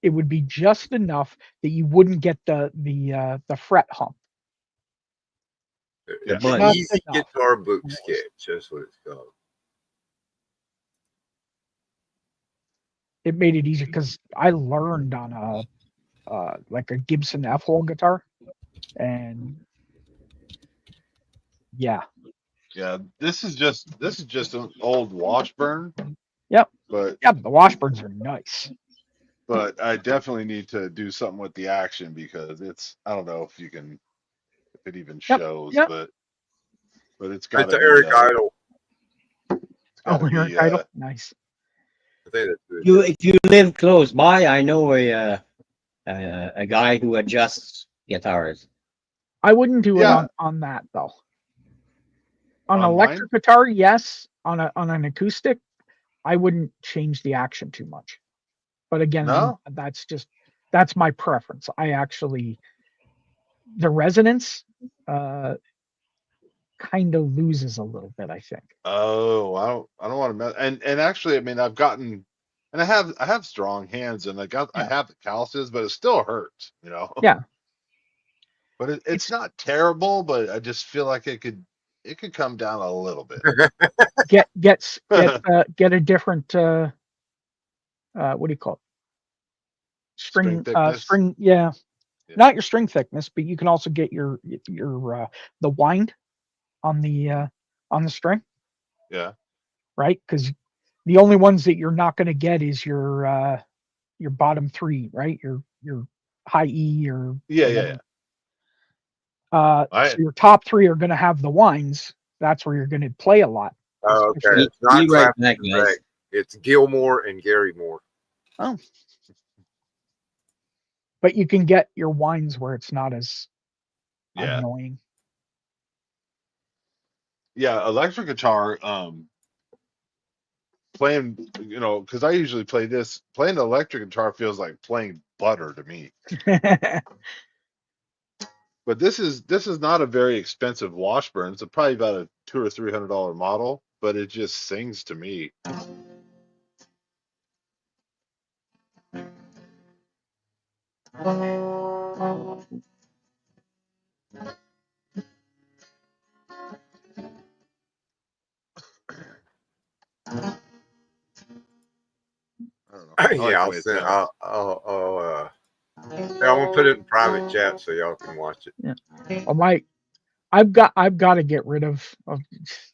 it would be just enough that you wouldn't get the fret hump. Yeah. But Not Easy enough. guitar book sketch. That's what it's called. It made it easier because I learned on like a Gibson F-hole guitar, and yeah, Yeah. This is just an old Washburn. Yep. But the Washburns are nice. I definitely need to do something with the action because I don't know if it even shows, Yep. but it's got It's an Eric Idle. Eric Idle, nice. I think that's good. if you live close by, I know a guy who adjusts guitars. I wouldn't do Yeah. it on that though. On an On electric guitar, yes. On an acoustic, I wouldn't change the action too much. But again, No? that's my preference. I actually the resonance kind of loses a little bit, I think. Oh, I don't want to mess. And actually, I mean, I've gotten, and I have strong hands, and I have the calluses, but it still hurts, you know. Yeah. But it's not terrible, but I just feel like it could come down a little bit. Get a different what do you call it? String thickness? Yeah. Yeah. Not your string thickness, but you can also get your the wind on the string, Yeah. right? Because the only ones that you're not going to get is your bottom three, right? Your high E or Yeah. so your top three are going to have the winds. That's where you're going to play a lot. Oh, okay. Be It's not right Clapton back, and guys. Beck. It's Gilmore and Gary Moore. Oh. But you can get your winds where it's not as annoying. Yeah, electric guitar, playing, because I usually play this. Playing the electric guitar feels like playing butter to me. But this is not a very expensive Washburn. It's probably about a $200 or $300 model, but it just sings to me. I don't know. I like Yeah, the I'll way it send. sounds. I'm gonna put it in private chat so y'all can watch it. Yeah. Well, I've got to get rid of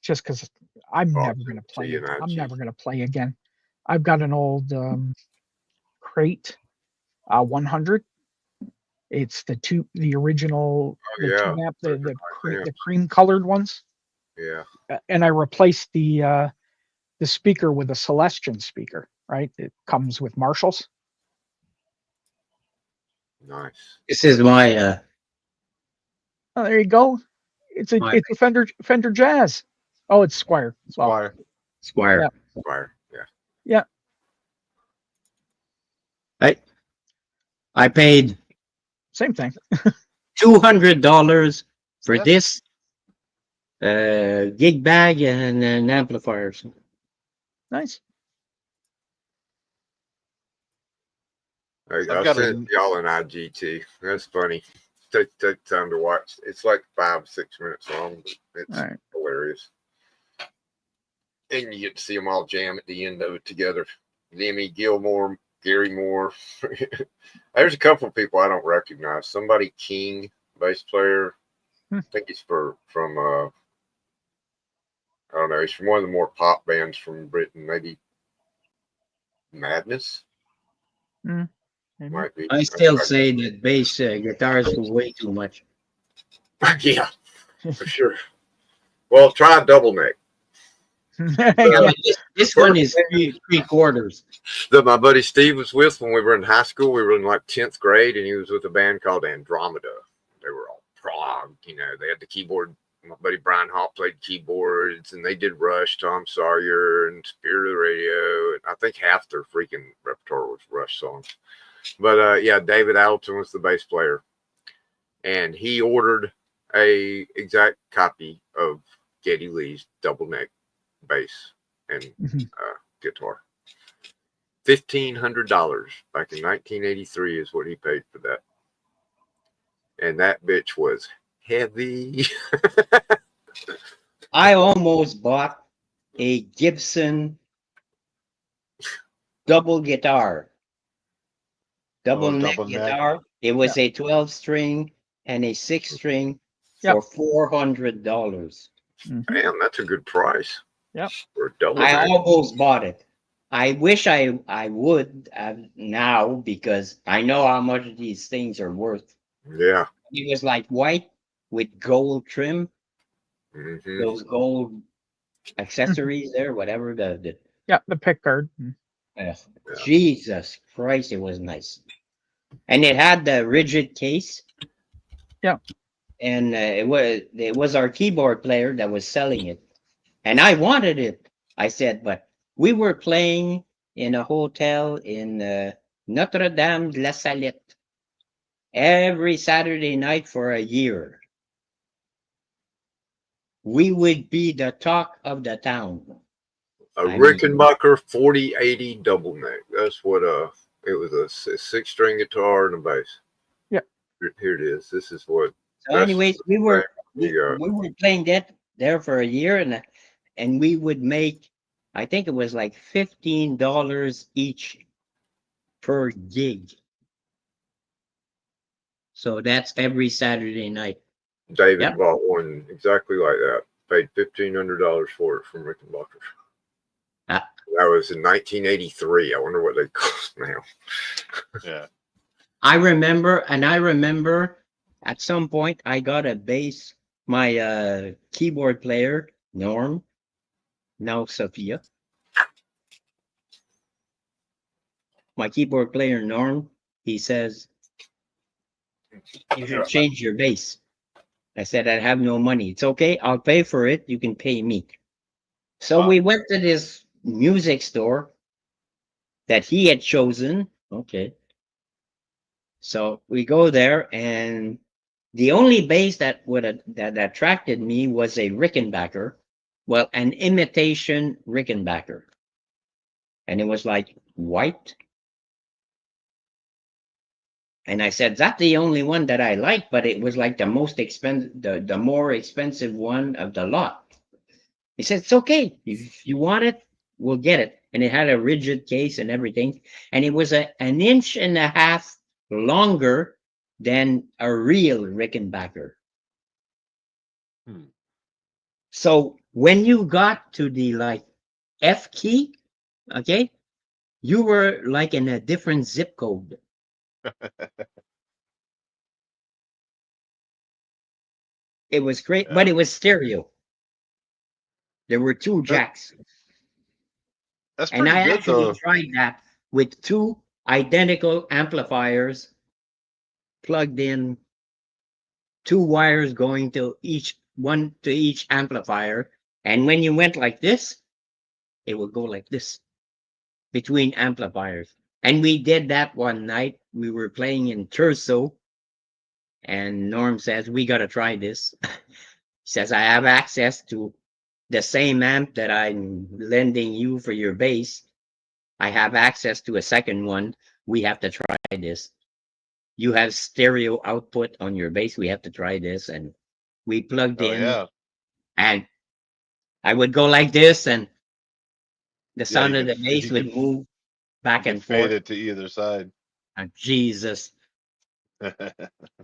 just because I'm never going to play. I'm never going to play again. I've got an old crate 100. It's the original tube amp, the cream colored ones. Yeah. And I replaced the speaker with a Celestion speaker. Right, it comes with Marshalls. Nice. This is my Oh, there you go. It's a Fender Jazz. Oh, it's Squire. Squire. Squire. Yeah. amplifier. Yeah. Yeah. I paid Same thing. $200 for Yeah. this gig bag and an amplifier. Nice. I I've got sent a y'all an IGT. That's funny. Take time to watch. It's like 5-6 minutes long, but it's All right. hilarious. And you get to see them all jam at the end of it together. Lemmy Gilmore, Gary Moore. There's a couple of people I don't recognize. Somebody King, bass player. I think he's from I don't know. He's from one of the more pop bands from Britain. Maybe Madness Maybe. might be. I still say that bass guitars were way too much. Yeah, for sure. Well, try a double neck. Yeah, but this one is First three quarters. that my buddy Steve was with when we were in high school. We were in like 10th grade, and he was with a band called Andromeda. They were all prog, they had the keyboard. My buddy Brian Hall played keyboards, and they did Rush, Tom Sawyer, and Spirit of the Radio. And I think half their freaking repertoire was Rush songs. But yeah, David Alton was the bass player, and he ordered a exact copy of Geddy Lee's double neck bass and guitar. $1,500 back in 1983 is what he paid for that, and that bitch was heavy. I almost bought a Gibson double guitar, double neck double neck. guitar. It was a 12-string and a 6-string Yep. for $400. Damn, that's a good price. Yep. For a double I neck. almost bought it. I wish I would have now because I know how much these things are worth. Yeah. It was like white with gold trim, Hmm. those gold accessories there, whatever the Yeah, the pick guard. Jesus Christ, it was nice. And it had the rigid case. Yeah. And it was our keyboard player that was selling it. And I wanted it. I said, but we were playing in a hotel in Notre Dame de la Salette every Saturday night for a year. We would be the talk of the town. A Rickenbacker 4080 double neck. That's what it was, a 6-string guitar and a bass. Yeah. Here it is. This is what. So anyways, we were you playing that there for a year, and we would make, I think it was like $15 each per gig. So that's every Saturday night. David Yep. bought one exactly like that. Paid $1,500 for it from Rickenbacker. Ah. That was in 1983. I wonder what they cost now. Yeah. I remember at some point I got a bass. My keyboard player, Norm, now Sophia. My keyboard player, Norm, he says, you should change your bass. I said, I have no money. It's okay. I'll pay for it. You can pay me. So Wow. we went to this music store that he had chosen. Okay. So we go there, and the only bass that that attracted me was a Rickenbacker. Well, an imitation Rickenbacker. And it was like white. And I said, that's the only one that I like, but it was like the most expensive, the more expensive one of the lot. He said, it's okay. If you want it, we'll get it. And it had a rigid case and everything. And it was an inch and a half longer than a real Rickenbacker. So when you got to the like F key, okay, you were like in a different zip code. It was great, but it was stereo. There were two jacks. That's And pretty I good actually though. tried that with two identical amplifiers plugged in, two wires going to each amplifier. And when you went like this, it would go like this between amplifiers. And we did that one night. We were playing in Turso, and Norm says, "We got to try this." He says, "I have access to the same amp that I'm lending you for your bass. I have access to a second one. We have to try this. You have stereo output on your bass. We have to try this." And we plugged Oh in, yeah. and I would go like this, and the Yeah, sound of the bass would move you back can and fade forth. it to either side. And Jesus,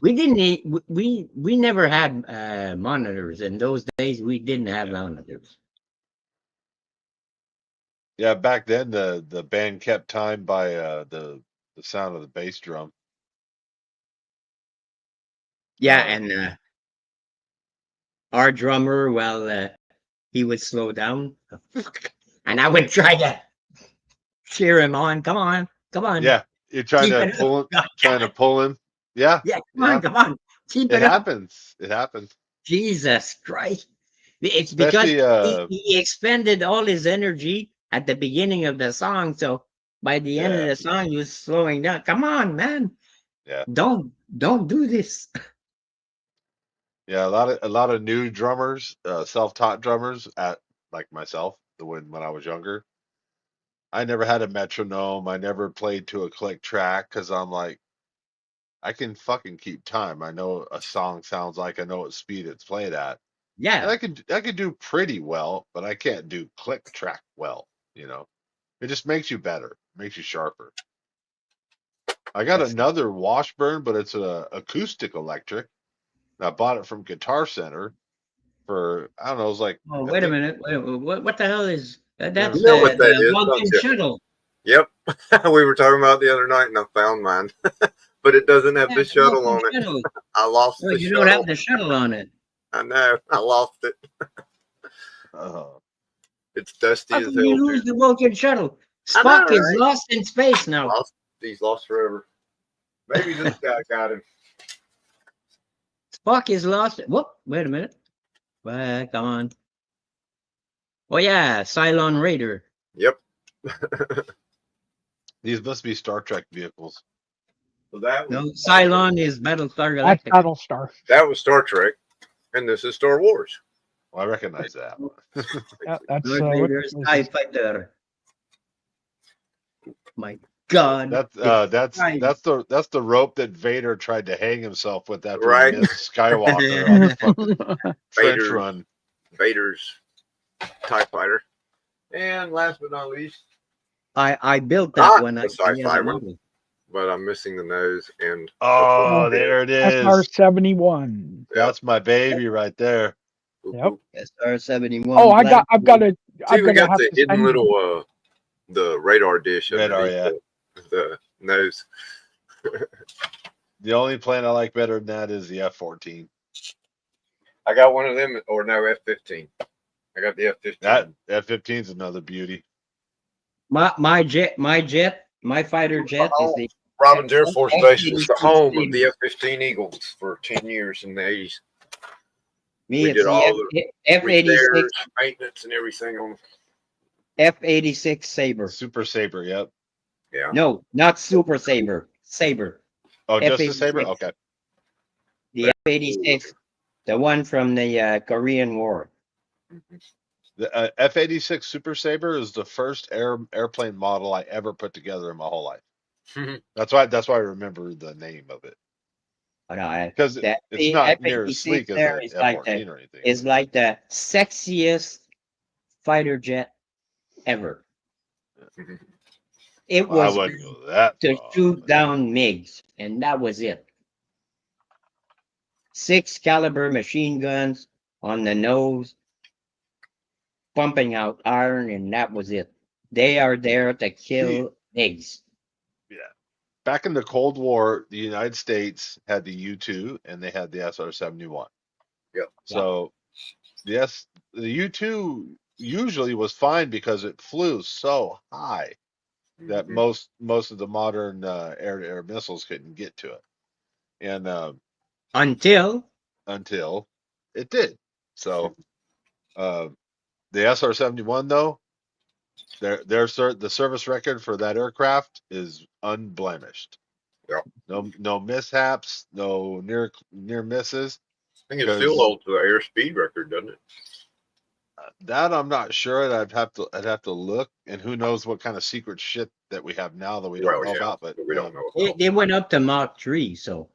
we didn't need, we never had monitors in those days. We didn't have monitors. Yeah, back then the band kept time by the sound of the bass drum. Yeah, Uh, and our drummer, well, he would slow down, and I would try to cheer him on. Come on, come on, yeah, you're trying keep to it pull him, up. trying to pull him. Yeah, Yeah, come on, yeah. come on, keep It it up. happens. It happens. Jesus Christ. It's because Especially he expended all his energy at the beginning of the song. So by the end of yeah, the song, he was slowing down. Come on, man. yeah. Don't do this. Yeah, a lot of new drummers, self-taught drummers at like myself, when I was younger. I never had a metronome. I never played to a click track because I'm like, I can fucking keep time. I know a song sounds like, I know what speed it's played at. And Yeah. I could do pretty well, but I can't do click track well, you know. It just makes you better, makes you sharper. I got That's, another Washburn, but it's a acoustic electric. And I bought it from Guitar Center for, I don't know, it was like, oh, I wait a think, minute. What the hell is that? yeah, That's You know what that the is, don't Vulcan you? shuttle. Yep. We were talking about the other night, and I found mine, but it doesn't have Yeah, the it's a shuttle Vulcan on it. shuttle. I lost Well, the you don't have shuttle. the shuttle on it. I know. I lost it. uh, It's dusty How as can you hell lose too. the Vulcan shuttle? I know, Spock is right? lost in space now. Lost. He's lost forever. Maybe this guy got him. Spock is lost. Whoop! Wait a minute. Well, come on. Oh yeah, Cylon Raider. Yep. these must be Star Trek vehicles. So that was No, Cylon is Battlestar That's Galactica. Battlestar. that was Star Trek, and this is Star Wars. Well, I recognize that. Yeah, that's Darth what Vader's this TIE is. Fighter. My God. That's It's that's time. that's the rope that Vader tried to hang himself with after he Right. missed Skywalker on the fucking trench Vader. run. Vader's TIE fighter. And last but not least, I built that not one. the I sci-fi the one, model. but I'm missing the nose and Oh, there it is. SR-71. That's my baby right there. Yep. SR-71. Oh, black. I've got to, See, I'm we gonna got have the to hidden send. little the radar dish Radar, underneath yeah. the nose. The only plane I like better than that is the F-14. I got one of them, or no, F-15. I got the F-15. That F-15 is another beauty. My fighter jet is the Robbins Air Force Base was the F-86 home of the Sabre. F-15 Eagles for 10 years in the 80s. Me, We it's did the all the F-86 repairs, maintenance, and everything on. F-86 Sabre. Super Saber, yep. Yeah. No, not Super Sabre. Sabre. Oh, just the F-86. Saber? Okay. The F-86, the one from the Korean War. The F-86 Super Saber is the first airplane model I ever put together in my whole life. That's why I remember the name of it. Because it's The not near as F-86 sleek as there a is F-14 or anything. is like the sexiest fighter jet ever. It Well, I was wouldn't go that to far. shoot down MiGs, and that was it. 6 caliber machine guns on the nose, pumping out iron, and that was it. They are there to kill MiGs. Yeah. Back in the Cold War, the United States had the U-2 and they had the SR-71. Yep. So the U-2 usually was fine because it flew so high that most of the modern air-to-air missiles couldn't get to it, and Until it did. So the SR-71 though, The service record for that aircraft is unblemished. Yeah. No mishaps, no near misses. I think it still holds the airspeed record, doesn't it? That I'm not sure. I'd have to look, and who knows what kind of secret shit that we have now that we don't know about. But we don't know about. They went up to Mach 3, so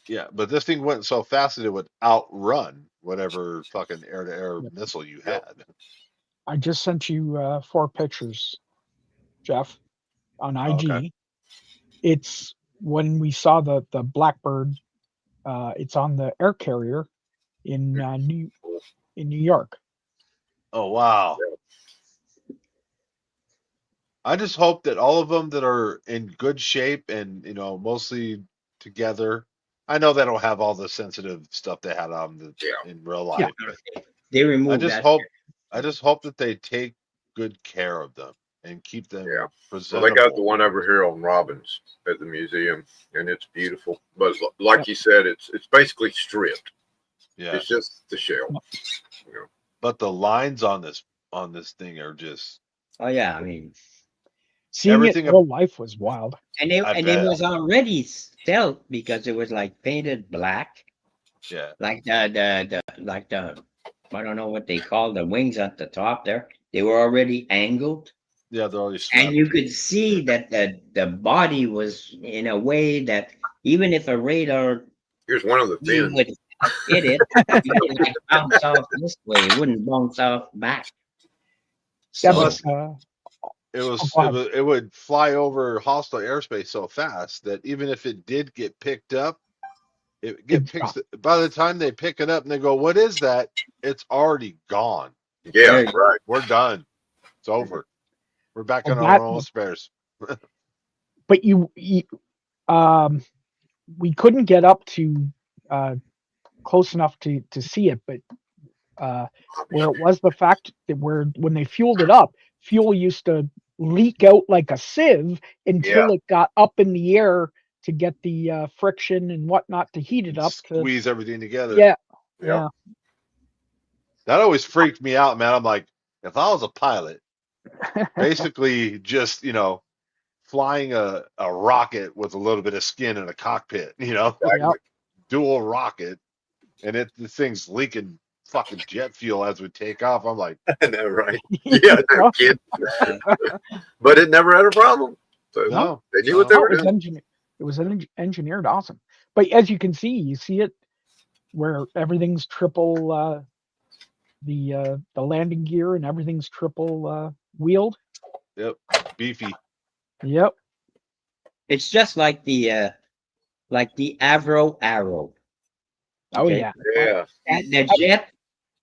yeah, but this thing went so fast that it would outrun whatever fucking air-to-air missile you had. I just sent you 4 pictures, Jeff, on IG. Okay. It's when we saw the Blackbird. It's on the air carrier in New York. Oh wow! I just hope that all of them that are in good shape and mostly together. I know they don't have all the sensitive stuff they had on in real life. Yeah. they removed that. I just hope that they take good care of them and keep them presentable. Well, they got the one over here on Robbins at the museum, and it's beautiful. But like you said, it's basically stripped. Yeah, it's just the shell. But the lines on this thing are just. Oh yeah, I mean, seeing it in real life was wild. And it was already stealth because it was like painted black. Yeah. Like the I don't know what they call the wings at the top there. They were already angled. Yeah, they're already swept. And you could see that the body was in a way that even if a radar here's one of the fins would hit it, it would like bounce off this way. It wouldn't bounce off back. So, it would fly over hostile airspace so fast that even if it did get picked up, by the time they pick it up and they go, "What is that?" It's already gone. Yeah, right. We're done. It's over. We're back on our own spares. But we couldn't get up to close enough to see it, but where it was the fact that when they fueled it up, fuel used to leak out like a sieve until it got up in the air to get the friction and whatnot to heat it up. Squeeze everything together. Yeah. That always freaked me out, man. I'm like, if I was a pilot, basically just, flying a rocket with a little bit of skin in a cockpit, dual rocket, and the thing's leaking fucking jet fuel as we take off. I'm like, I know, right? Yeah, no kid. But it never had a problem. So they knew what they were doing. It was engineered awesome. But as you can see, you see it where everything's triple the landing gear and everything's triple wheeled. Yep, beefy. Yep. It's just like the Avro Arrow. Oh yeah. Yeah.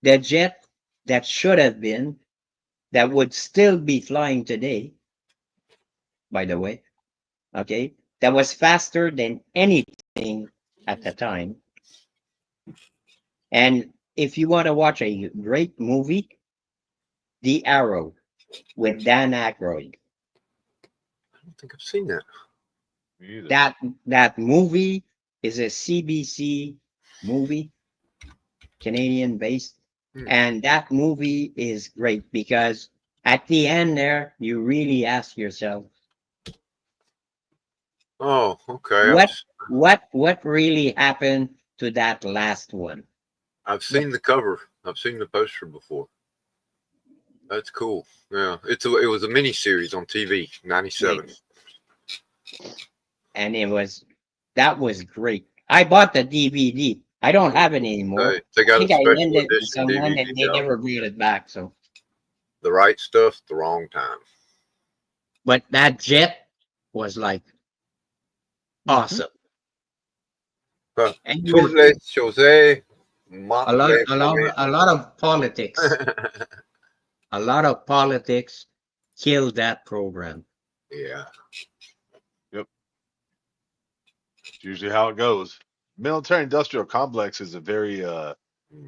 The jet that should have been, that would still be flying today, by the way. Okay. That was faster than anything at the time. And if you want to watch a great movie, The Arrow with Dan Aykroyd. I don't think I've seen that. That movie is a CBC movie, Canadian based. And that movie is great because at the end there, you really ask yourself, oh, okay. What really happened to that last one? I've seen the cover. I've seen the poster before. That's cool. Yeah, it was a mini series on TV, 97. And that was great. I bought the DVD. I don't have it anymore. They got I think I lent it to someone and they never brought it back. So the right stuff, the wrong time. But that jet was like awesome. And Jose, a lot of politics. A lot of politics killed that program. Yeah. Yep. It's usually how it goes. Military industrial complex is a very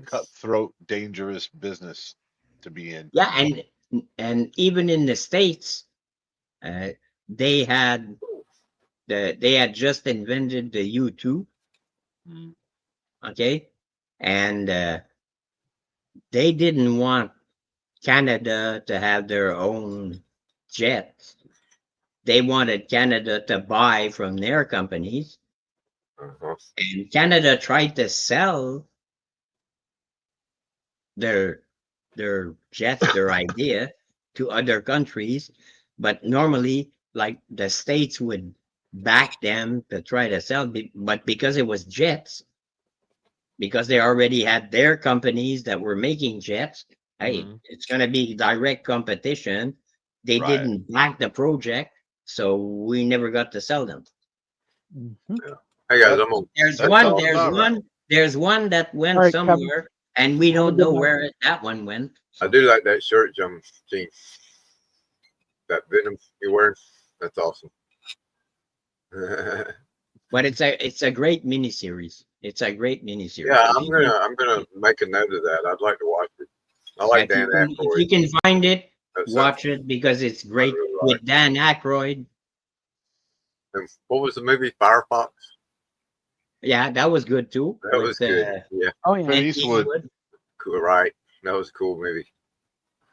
cutthroat, dangerous business to be in. Yeah, and even in the States, they had just invented the U-2. Okay, and they didn't want Canada to have their own jets, they wanted Canada to buy from their companies, Uh-huh. and Canada tried to sell their jets, their idea to other countries, but normally, like the states would back them to try to sell, but because it was jets, because they already had their companies that were making jets, hey, Mhm. it's going to be direct competition. They Right. didn't back the project, so we never got to sell them. Mhm. Hey guys, That There's that one, sounds there's about right. one, there's one that All went right, Kevin. somewhere, and we Have a don't good know one. where that one went. I So, do like that shirt, Jim. Gene. That Venom you're wearing. That's awesome. but it's a great miniseries. It's a great miniseries. Yeah, I'm gonna make a note of that. I'd like to watch it. I like Dan If Aykroyd. you can find it, That's watch something it because it's I great really like. with Dan Aykroyd. And what was the movie Firefox? Yeah, that was good too That with was good. Yeah, Oh yeah. Clint Clint Eastwood. Eastwood. cool. Right. That was a cool movie.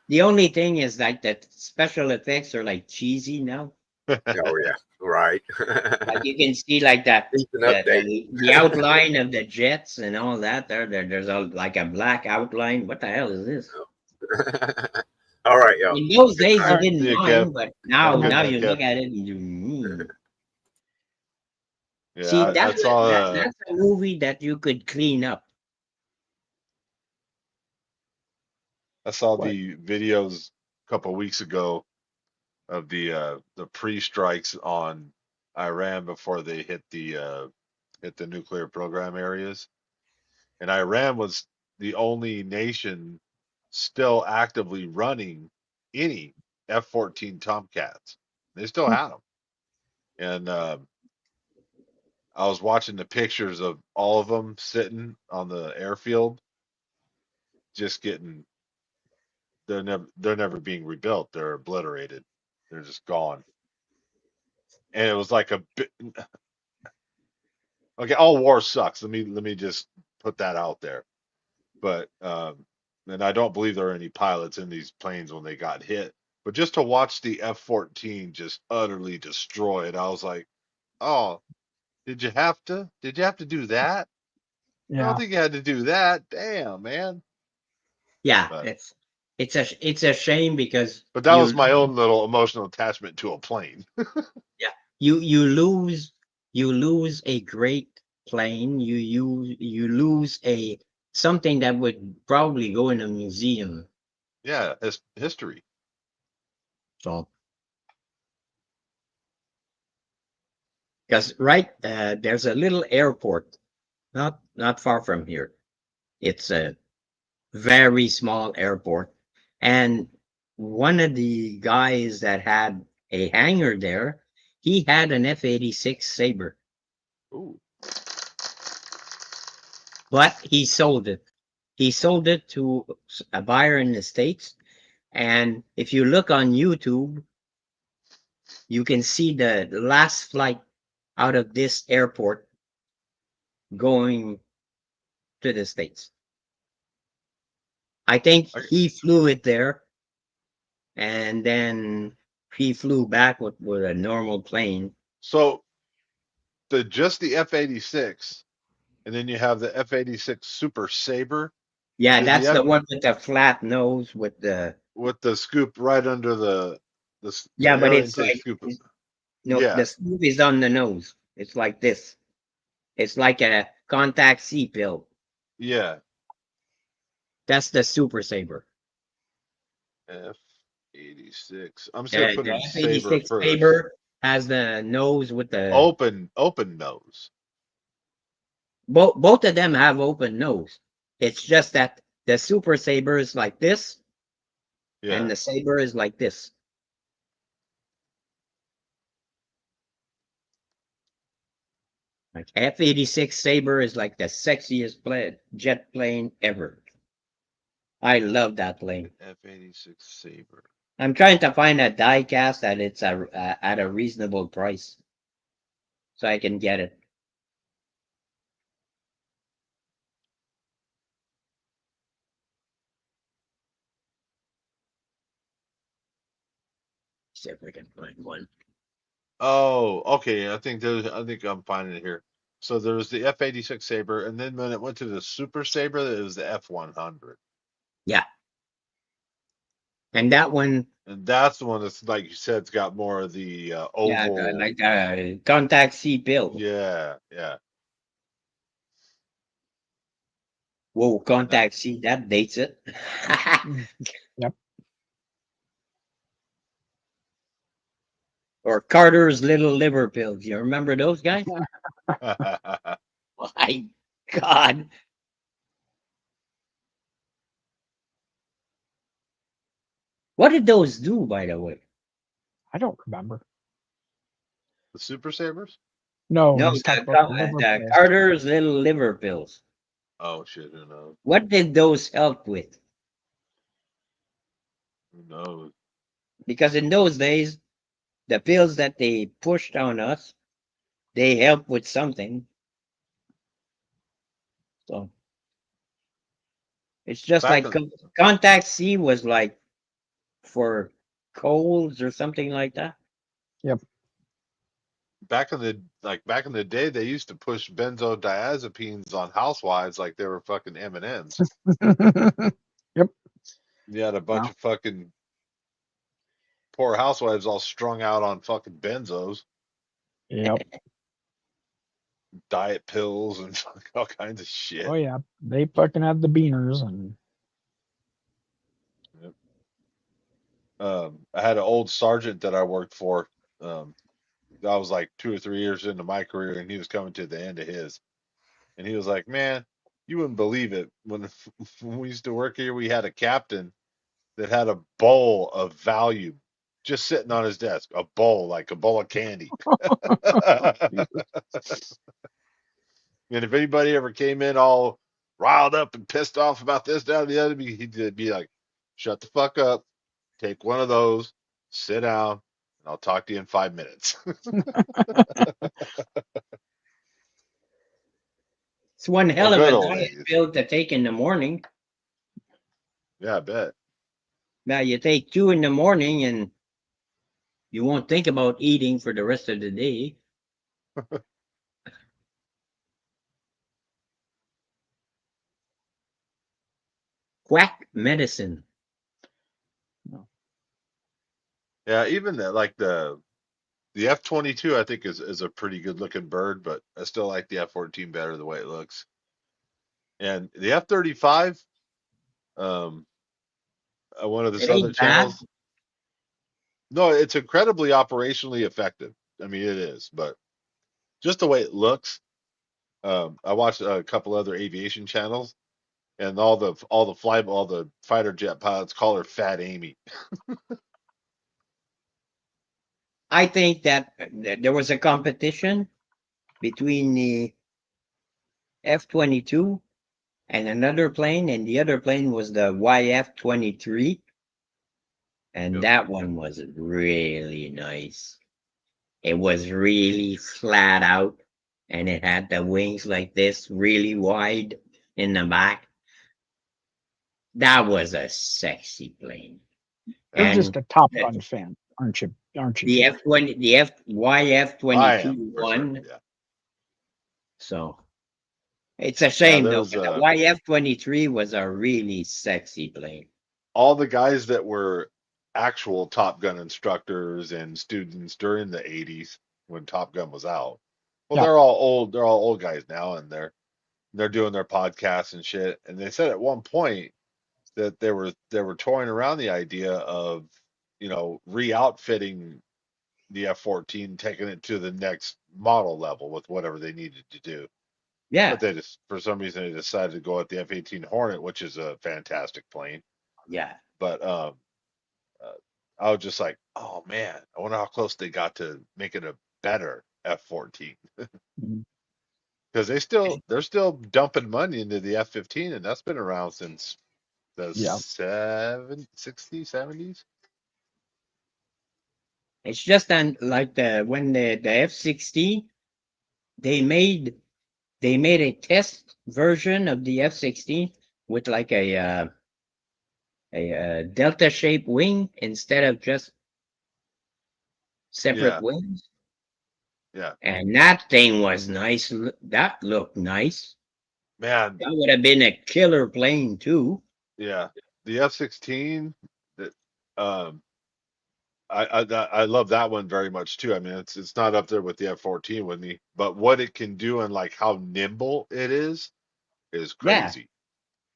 The only thing is like that special effects are like cheesy now. Oh yeah. Right. Like you can see like that It's an update. the outline of the jets and all that. There's a like a black outline. What the hell is this? All right, y'all. In those Good days night. you All right. didn't See you, Kev. mind, but Have a now good Uh-huh. night, you Kev. look at it and you Yeah, see I saw that's a movie that you could clean up. What? the videos a couple of weeks ago of the pre-strikes on Iran before they hit the nuclear program areas. And Iran was the only nation still actively running any F-14 Tomcats. They still Hmm. had them. And I was watching the pictures of all of them sitting on the airfield, just getting they're never being rebuilt. They're obliterated. They're just gone. And it was like a bit okay, all war sucks. Let me just put that out there. But and I don't believe there are any pilots in these planes when they got hit. But just to watch the F-14 just utterly destroyed, I was like, "Oh, did you have to? Did you have to do that? I don't Yeah. think you had to do that. Damn, man." Yeah, But it's a shame because that was my own little emotional attachment to a plane. yeah, you lose a great plane. You lose a something that would probably go in a museum. Yeah, it's history. So because right there's a little airport not far from here. It's a very small airport, and one of the guys that had a hangar there, he had an F-86 Sabre, Ooh, but he sold it. He sold it to a buyer in the States. And if you look on YouTube, you can see the last flight out of this airport going to the States. I think I, he flew it there and then he flew back with a normal plane. so the F-86, and then you have the F-86 Super Sabre. Yeah, Did the that's the F one with the flat nose with the with the scoop right under the yeah, but air it's intake like scoop? no, Yeah, the scoop is on the nose. It's like this. It's like a contact C pill. yeah. That's the Super Sabre. F-86. I'm just gonna put The in Sabre F-86 first. Sabre has the nose with the Open nose. both of them have open nose. It's just that the Super Sabre is like this, and Yeah. the Sabre is like this. Like F-86 Sabre is like the sexiest jet plane ever. I love that plane. F-86 Sabre. I'm trying to find a die cast that it's at a reasonable price so I can get it. see if I can find one. Oh, okay. I think I'm finding it here. So there was the F-86 Saber, and then when it went to the Super Saber, it was the F-100, Yeah, and that one, and that's the one that's like you said, it's got more of the yeah, oval. like contact C build. Yeah, yeah. Whoa, That, contact C, that dates it. Yep. Or Carter's Little Liver Pills. You remember those guys? My God. What did those do, by the way? I don't remember. the Super Sabers? No, No, he's talking about the liver the pills. Carter's Little Liver Pills. Oh shit, who knows? What did those help with? Who knows? Because in those days, the pills that they pushed on us, they help with something. So it's just Back like on contact C was like for colds or something like that. Yep. back in the day, they used to push benzodiazepines on housewives like they were fucking M&Ms. Yep. You had a bunch Wow. of fucking poor housewives all strung out on fucking benzos, Yep. diet pills, and all kinds of Oh shit. yeah. They fucking had the beaners and Yep. I had an old sergeant that I worked for. Um, I was like 2 or 3 years into my career, and he was coming to the end of his. And he was like, "Man, you wouldn't believe it. When, when we used to work here, we had a captain that had a bowl of Valium just sitting on his desk, a bowl, like a bowl of candy." And if anybody ever came in all riled up and pissed off about this, that, or the other, he'd be like, "Shut the fuck up, take one of those, sit down, and I'll talk to you in 5 minutes." It's one Oh, hell of good a old diet days. pill to take in the morning. Yeah, I bet. Now you take two in the morning and you won't think about eating for the rest of the day. Quack medicine. Yeah, even like the F-22, I think is a pretty good looking bird, but I still like the F-14 better the way it looks. And the F-35, um, one of the It southern ain't bad. channels. No, it's incredibly operationally effective. I mean, it is, but just the way it looks. I watched a couple other aviation channels, and all the fighter jet pilots call her Fat Amy. I think that there was a competition between the F-22 and another plane, and the other plane was the YF-23, and Yep. that one was really nice. It was really flat out, and it had the wings like this, really wide in the back. That was a sexy plane. you're And just a Top the, Gun fan, aren't you? Aren't you, the Jim? F-20, the I am YF-22 for sure. won. Yeah. So it's a Yeah. shame though, There's but the YF-23 was a really sexy plane. all the guys that were actual Top Gun instructors and students during the 80s when Top Gun was out. Well, Yeah. they're all old. They're all old guys now, and they're doing their podcasts and shit. And they said at one point that they were toying around the idea of re-outfitting the F-14, taking it to the next model level with whatever they needed to do. But Yeah, they just, for some reason, they decided to go with the F-18 Hornet, which is a fantastic plane. yeah. But uh, I was just like, oh man, I wonder how close they got to making a better F-14, Mhm. because they're still dumping money into the F-15, and that's been around since the Yeah. 60s, 70s. It's just like when the F-16 they made a test version of the F-16 with like a delta shaped wing instead of just separate Yeah, wings. yeah, And that thing was nice. That looked nice. man, That would have been a killer plane too. yeah. The F-16 that um I love that one very much too. I mean, it's not up there with the F-14 with me, but what it can do and like how nimble it is Yeah, crazy.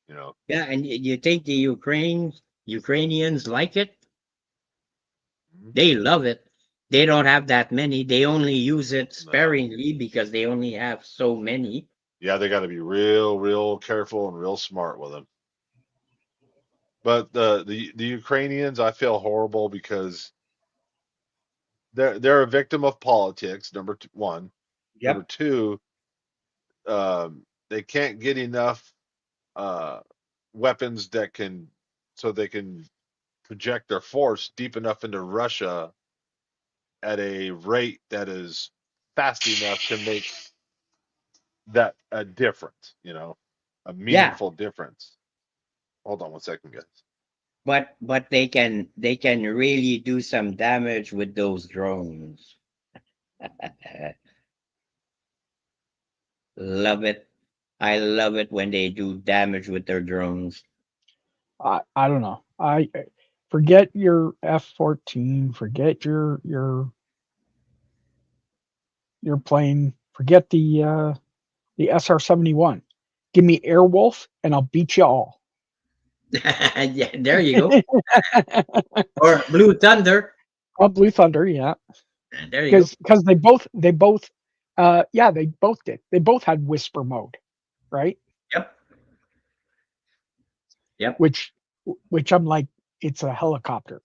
You know, yeah. And you think the Ukrainians like it? Mhm. They love it. They don't have that many. They only use it No, sparingly because they only have so many. yeah, they got to be real careful and real smart with them. But the Ukrainians, I feel horrible because they're a victim of politics. One, number Yep. two, they can't get enough uh, weapons that can so they can project their force deep enough into Russia at a rate that is fast enough to make that a difference, a Yeah, meaningful difference. Hold on one second, guys. but they can really do some damage with those drones. Love it. I love it when they do damage with their drones. I don't know. I forget your F-14. Forget your plane. Forget the SR-71. Give me Airwolf, and I'll beat you all. Yeah, there you go. Or Blue Thunder. Oh, Blue Thunder, yeah, There you go. because they both yeah, they both did. They both had whisper mode, right? Yep. Yep. Which which I'm like, it's a helicopter.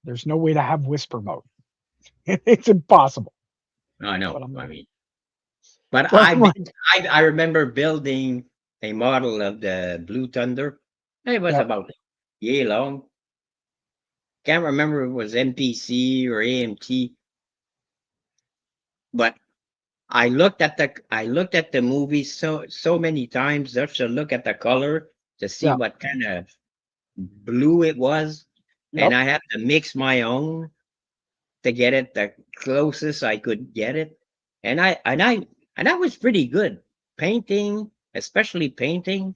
There's no way to have whisper mode. It's impossible. I know. But I'm I like, mean, but but I'm like, I remember building a model of the Blue Thunder. It was yeah, about a year long. Can't remember if it was MPC or AMT, but I looked at the movie so many times just to look at the color to see yeah, what kind of blue it was, and yep. I had to mix my own to get it the closest I could get it, and I was pretty good painting, especially painting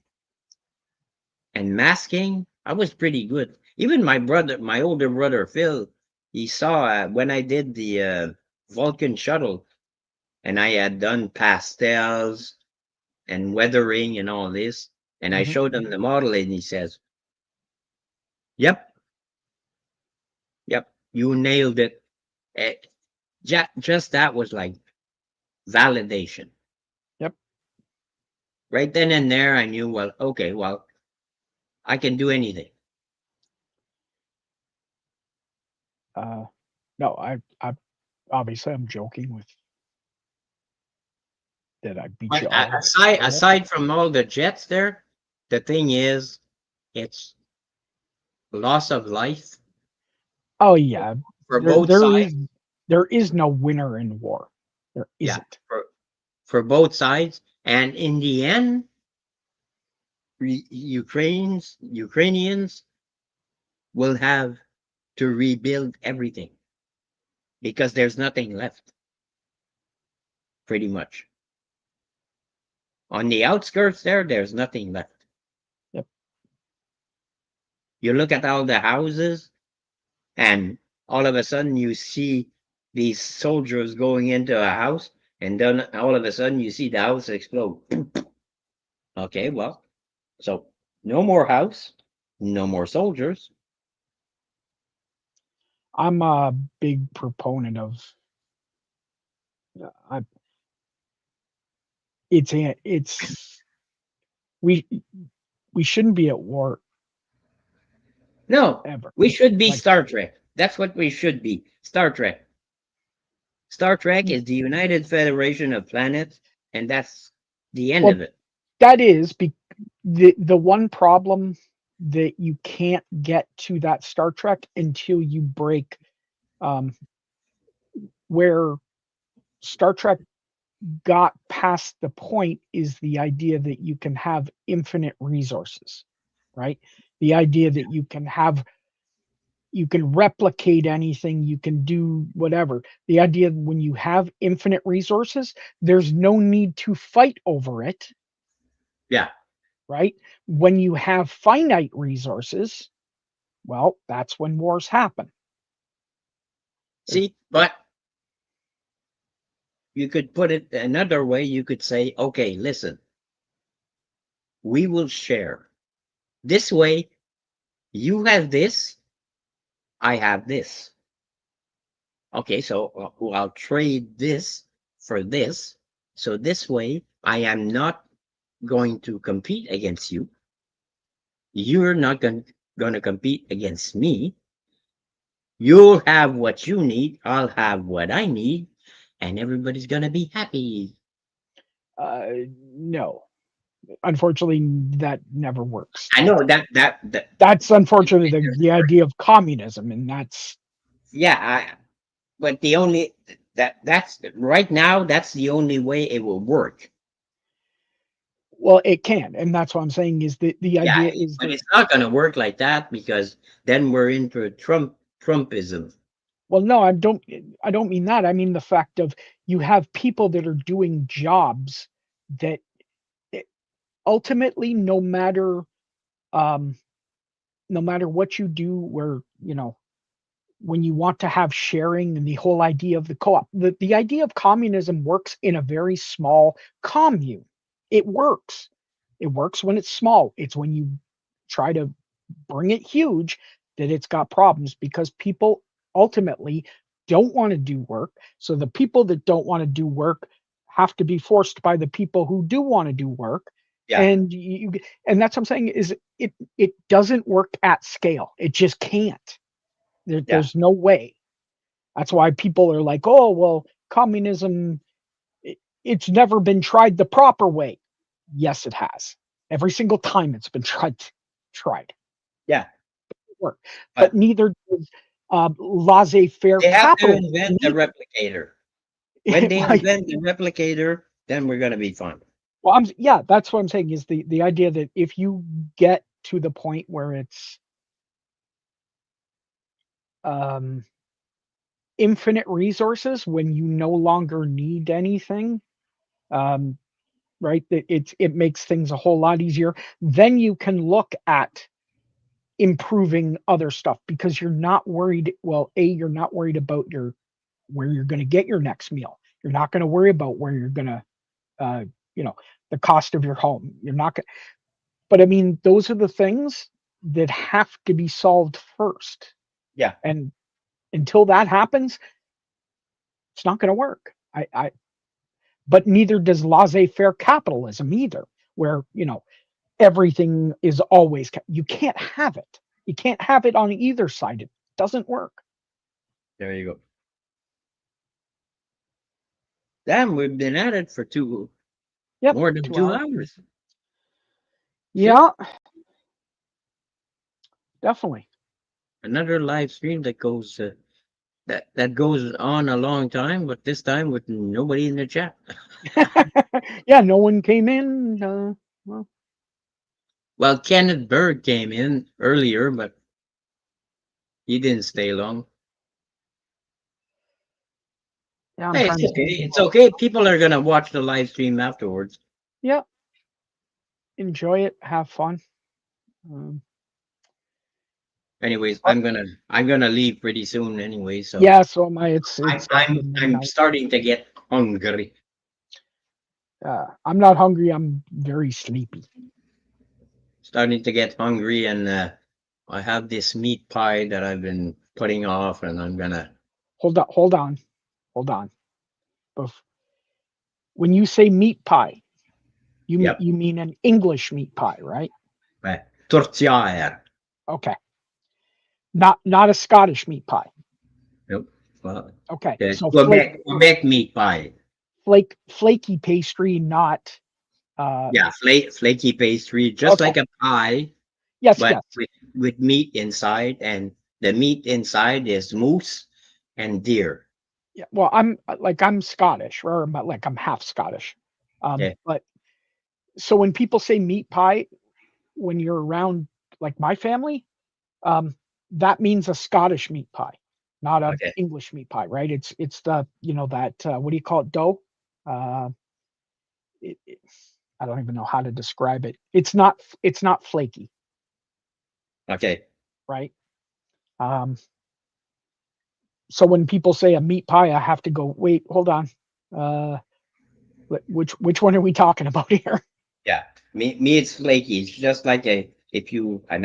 and masking. I was pretty good. Even my older brother Phil, he saw when I did the Vulcan shuttle, and I had done pastels and weathering and all this, and I Hmm. showed him the model, and he says, "Yep, yep, you nailed it." Eh, just that was like validation. Yep. Right then and there, I knew, well, okay, well, I can do anything. Uh, no, I obviously I'm joking with that. I beat But you all with Airwolf. aside from all the jets there, the thing is, it's loss of life Oh yeah, for there both there sides. is there is no winner in war. There Yeah, isn't. for both sides. And in the end, Ukrainians will have to rebuild everything because there's nothing left, pretty much. On the outskirts there's nothing left. Yep. You look at all the houses, and all of a sudden you see these soldiers going into a house, and then all of a sudden you see the house explode. Okay, well, so no more house, no more soldiers. I'm a big proponent of. I, it's we we shouldn't be at war No, ever. we should be Like, Star Trek. That's what we should be. Star Trek. Star Trek is the United Federation of Planets, and that's the end well, of it. that is the one problem that you can't get to that Star Trek until you break um, where Star Trek got past the point is the idea that you can have infinite resources, right? The idea that you can have you can replicate anything, you can do whatever. The idea when you have infinite resources, there's no need to fight over it, Yeah. right? When you have finite resources, well, that's when wars happen. See, but you could put it another way. You could say, okay, listen, we will share. This way, you have this, I have this. Okay, so I'll trade this for this. So this way, I am not going to compete against you. You're not going to compete against me. You'll have what you need. I'll have what I need, and everybody's going to be happy. No, unfortunately, that never works. I know that That's unfortunately the idea of communism, and that's yeah. But the only that's right now. That's the only way it will work. well, it can, and that's what I'm saying is the Yeah, idea is but that it's not going to work like that because then we're into Trumpism. well, no, I don't mean that. I mean the fact of you have people that are doing jobs that eh, ultimately, um, no matter what you do, where when you want to have sharing and the whole idea of the co-op, the idea of communism works in a very small commune. It works. It works when it's small. It's when you try to bring it huge that it's got problems because people ultimately don't want to do work. So the people that don't want to do work have to be forced by the people who do want to do work. Yeah, And and that's what I'm saying is it doesn't work at scale. It just can't. yeah, There's no way. That's why people are like, oh well, communism. It's never been tried the proper way. Yes, it has. Every single time it's been tried yeah. work. But But neither does laissez-faire they have to capitalism invent the either. replicator. When they invent the replicator, then we're going to be fine. Well, yeah, that's what I'm saying is the idea that if you get to the point where it's um, infinite resources, when you no longer need anything, um, right? That it makes things a whole lot easier. Then you can look at improving other stuff because you're not worried. Well, you're not worried about where you're going to get your next meal. You're not going to worry about where you're going to, uh, you know, the cost of your home. You're not going. But I mean, those are the things that have to be solved first. Yeah, And until that happens, it's not going to work. But neither does laissez-faire capitalism either, where everything is always. You can't have it. You can't have it on either side. It doesn't work. there you go. Damn, we've been at it for Yep, more than 2 hours. 2 hours. Shit. Yeah, definitely. Another live stream that goes that goes on a long time, but this time with nobody in the chat. Yeah, no one came in. Well, Well, Kenneth Berg came in earlier, but he didn't stay long. yeah, I'm Hey, trying it's to okay. think. It's okay. People are gonna watch the live stream afterwards. Yeah, enjoy it, have fun. Um, Anyways, but I'm gonna leave pretty soon anyway, so yeah, so my I'm it's I'm I'm midnight. starting to get hungry. I'm not hungry. I'm very sleepy. Starting to get hungry, and I have this meat pie that I've been putting off, and I'm gonna. Hold on, hold on, hold on. Bef- When you say meat pie, Yep. you mean an English meat pie, right? Tortilla. Okay, not a Scottish meat pie. Nope. Well, Okay, the so Quebec meat pie. flaky pastry, not Yeah, flaky pastry, just okay. like a pie, Yes, but yes. with meat inside, and the meat inside is moose and deer. Yeah. Well, I'm Scottish, or but like I'm half Scottish. Yeah. But so when people say meat pie, when you're around like my family, um, that means a Scottish meat pie, not a Okay. English meat pie, right? It's the that what do you call it, dough? Uh, it, I don't even know how to describe it. It's not flaky, Okay. right? Um, so when people say a meat pie, I have to go, wait, hold on. Uh, which one are we talking about here? Yeah. Me, it's flaky. It's just like an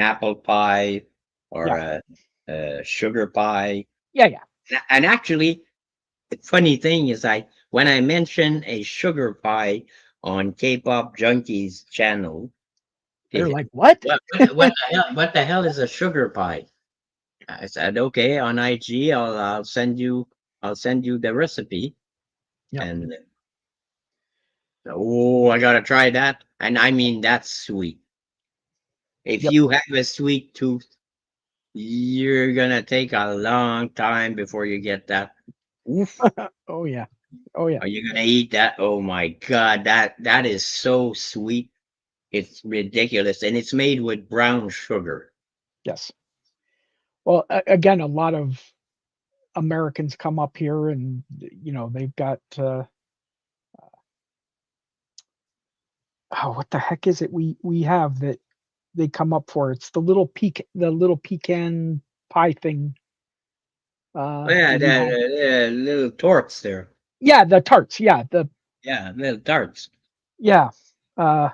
apple pie or Yeah, a sugar pie. yeah, yeah. And actually, the funny thing is, when I mention a sugar pie on K-pop Junkies channel, They're they, like, what? what the hell is a sugar pie? I said, okay, on IG, I'll send you the recipe, Yeah, and oh, I gotta try that. And I mean, that's sweet. If yep. you have a sweet tooth, you're gonna take a long time before you get that. Oof. Oh yeah, oh yeah. Are you gonna eat that? Oh my god, that is so sweet. It's ridiculous, and it's made with brown sugar. Yes. Well, again, a lot of Americans come up here, and they've got oh, what the heck is it we have that they come up for? It's the little pecan pie thing. Oh yeah, That we have. the little torts there. Yeah, the tarts. Yeah, Yeah, little tarts. yeah. Uh,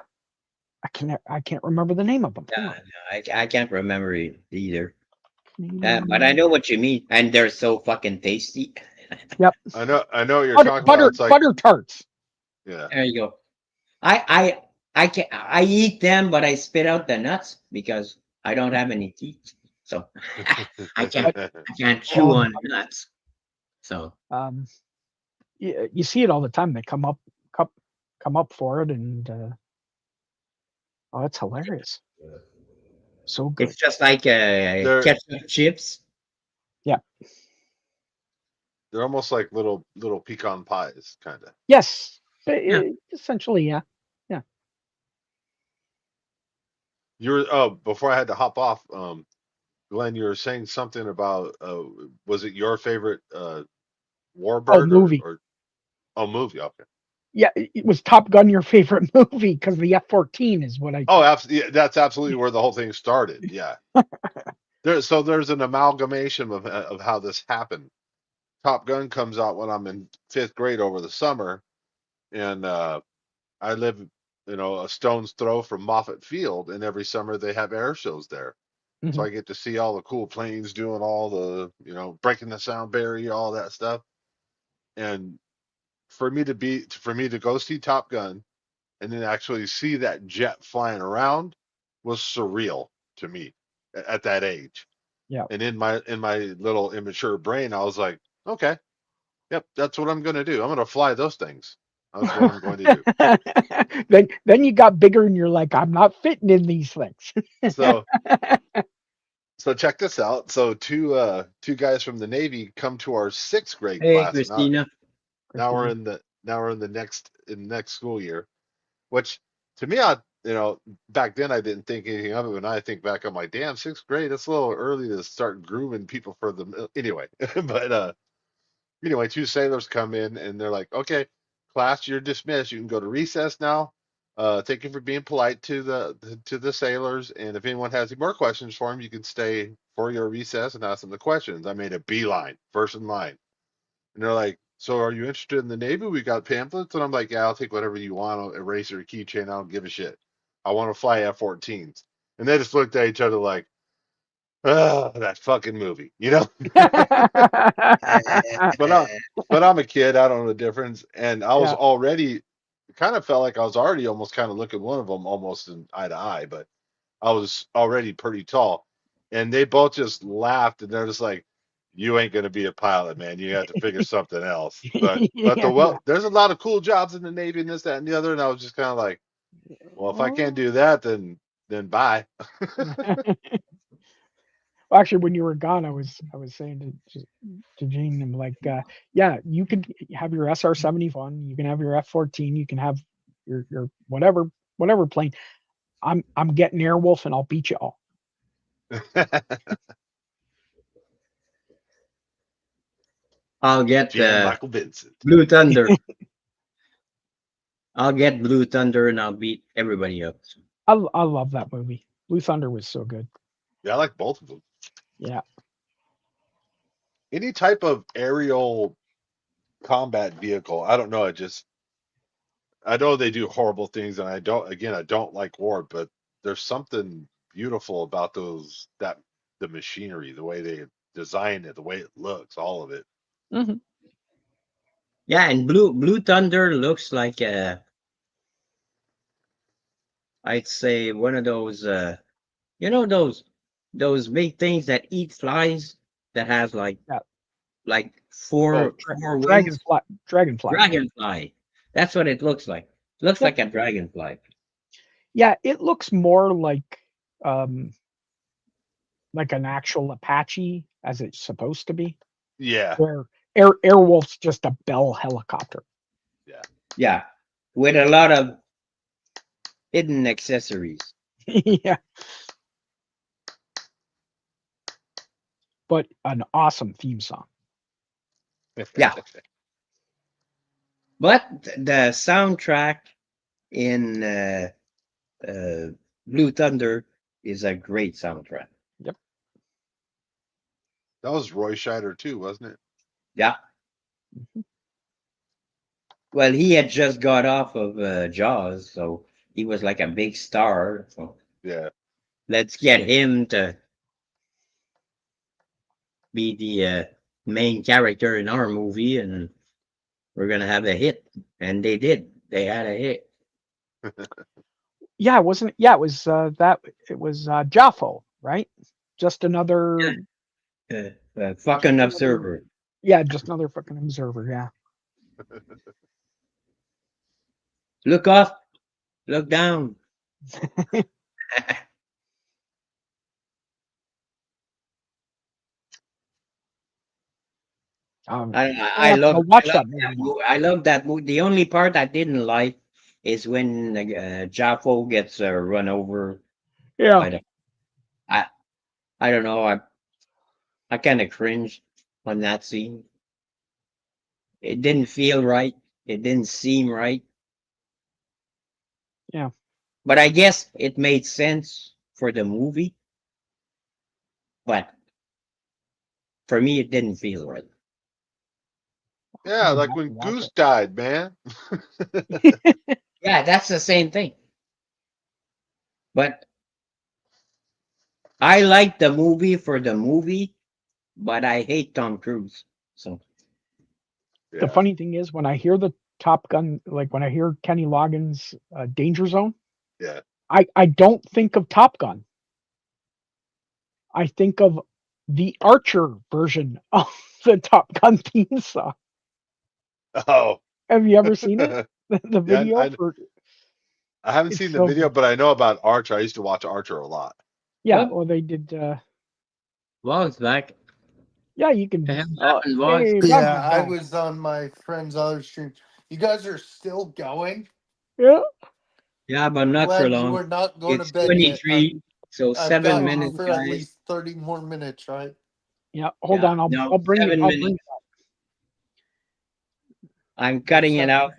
I can't remember the name of them. Hang Yeah, on. no, I can't remember it either. But I Canadian. know what you mean, and they're so fucking tasty. Yep. I know what you're Butter talking about. butter It's like, butter tarts. yeah. There you go. I eat them, but I spit out the nuts because I don't have any teeth. So I can't But I can't chew oh, on nuts. So um, you see it all the time. They come up for it, and oh, it's hilarious. So it's good. just like they're ketchup chips. Yeah. they're almost like little pecan pies, kind of. Yes. Yeah. Essentially, yeah. Yeah. You were oh before I had to hop off. Glenn, you were saying something about was it your favorite Oh, Warbird movie. or oh movie? Okay. Yeah, it was Top Gun your favorite movie because the F-14 is what I. Oh, absolutely. Yeah, that's absolutely where the whole thing started. Yeah. There's an amalgamation of how this happened. Top Gun comes out when I'm in fifth grade over the summer, and I live, a stone's throw from Moffett Field, and every summer they have air shows there. So Mhm. I get to see all the cool planes doing all the, breaking the sound barrier, all that stuff. And for me to go see Top Gun and then actually see that jet flying around was surreal to me at that age. Yeah. And in my little immature brain, I was like, okay, yep, that's what I'm gonna do. I'm gonna fly those things. That's what I'm going to do. Then you got bigger and you're like, I'm not fitting in these things. So so check this out. So two guys from the Navy come to our sixth grade Hey, class, and Christina. now we're Christina. in the next school year. Which to me, back then I didn't think anything of it. When I think back, I'm like, damn, sixth grade, that's a little early to start grooming people for the anyway. But anyway, two sailors come in and they're like, okay, class, you're dismissed. You can go to recess now. Thank you for being polite to the sailors. And if anyone has any more questions for them, you can stay for your recess and ask them the questions. I made a beeline, first in line. And they're like, so are you interested in the Navy? We got pamphlets. And I'm like, yeah, I'll take whatever you want. I'll erase your keychain. I don't give a shit. I want to fly F-14s. And they just looked at each other like, oh, that fucking movie, But I'm a kid. I don't know the difference. And I was Yeah. already kind of felt like I was already almost kind of looking one of them almost in eye to eye, but I was already pretty tall. And they both just laughed and they're just like, you ain't gonna be a pilot, man. You have to figure something else. But Yeah. Yeah. there's a lot of cool jobs in the Navy and this, that, and the other. And I was just kind of like, well, if I can't Oh. do that, then bye. Well, actually, when you were gone, I was saying to Gene, I'm like, yeah, you can have your SR-71, you can have your F-14, you can have your whatever plane. I'm getting Airwolf, and I'll beat you all. I'll get Jan Michael Vincent. Blue Thunder. I'll get Blue Thunder and I'll beat everybody else. I love that movie. Blue Thunder was so good. Yeah, I like both of them. Yeah. Any type of aerial combat vehicle. I don't know. I know they do horrible things, and I don't like war, but there's something beautiful about the machinery, the way they design it, the way it looks, all of it. Hmm. Yeah, and Blue Thunder looks like I'd say one of those you know those big things that eat flies that has Yeah. like Oh, four wings. Dragonfly. Dragonfly. Dragonfly. That's what it looks like. Looks Yep. like a dragonfly. Yeah, it looks more um like an actual Apache as it's supposed to be. yeah, Where Airwolf's just a Bell helicopter. yeah. Yeah. With a lot of hidden accessories. Yeah. But an awesome theme song. Yeah. But the soundtrack in Blue Thunder is a great soundtrack. Yep. That was Roy Scheider too, wasn't it? Yeah. Mhm. Well, he had just got off of Jaws, so he was like a big star. So Yeah. let's get him to be the main character in our movie, and we're gonna have a hit. And they did. They had a hit. Yeah, wasn't it? Yeah, it was it was Jaffo, right? Just another Fucking another observer. yeah, just another fucking observer, yeah. Look up. Look down. I I'll love watch that movie now. I love that movie. The only part I didn't like is when Jaffo gets run over Yeah. by the. I I don't know. I kind of cringed on that scene. It didn't feel right. It didn't seem right. Yeah. But I guess it made sense for the movie. But for me, it didn't feel right. Yeah, I'm gonna like have to when watch Goose died, man. it. Yeah, that's the same thing. But I like the movie for the movie, but I hate Tom Cruise. So The Yeah. funny thing is when I hear the Top Gun, like when I hear Kenny Loggins' Danger Zone, Yeah. I don't think of Top Gun. I think of the Archer version of the Top Gun theme song. Oh. Have you ever seen it? The Yeah, video for I haven't it's seen the so video, good. but I know about Archer. I used to watch Archer a lot. Yeah, what? well they did Vlog's back. yeah, you The can hell happened, Vlogs? hey, Vlogs Yeah, is I back. was on my friend's other stream. You guys are still going? Yeah. Yeah, but not for Glad you long. were not going to It's bed yet. 23, so I've seven got Oh, you minutes, for at guys. least 30 more minutes, right? yeah, hold Yeah, on, no, I'll bring it 7 minutes. up. I'm What's cutting it that? out.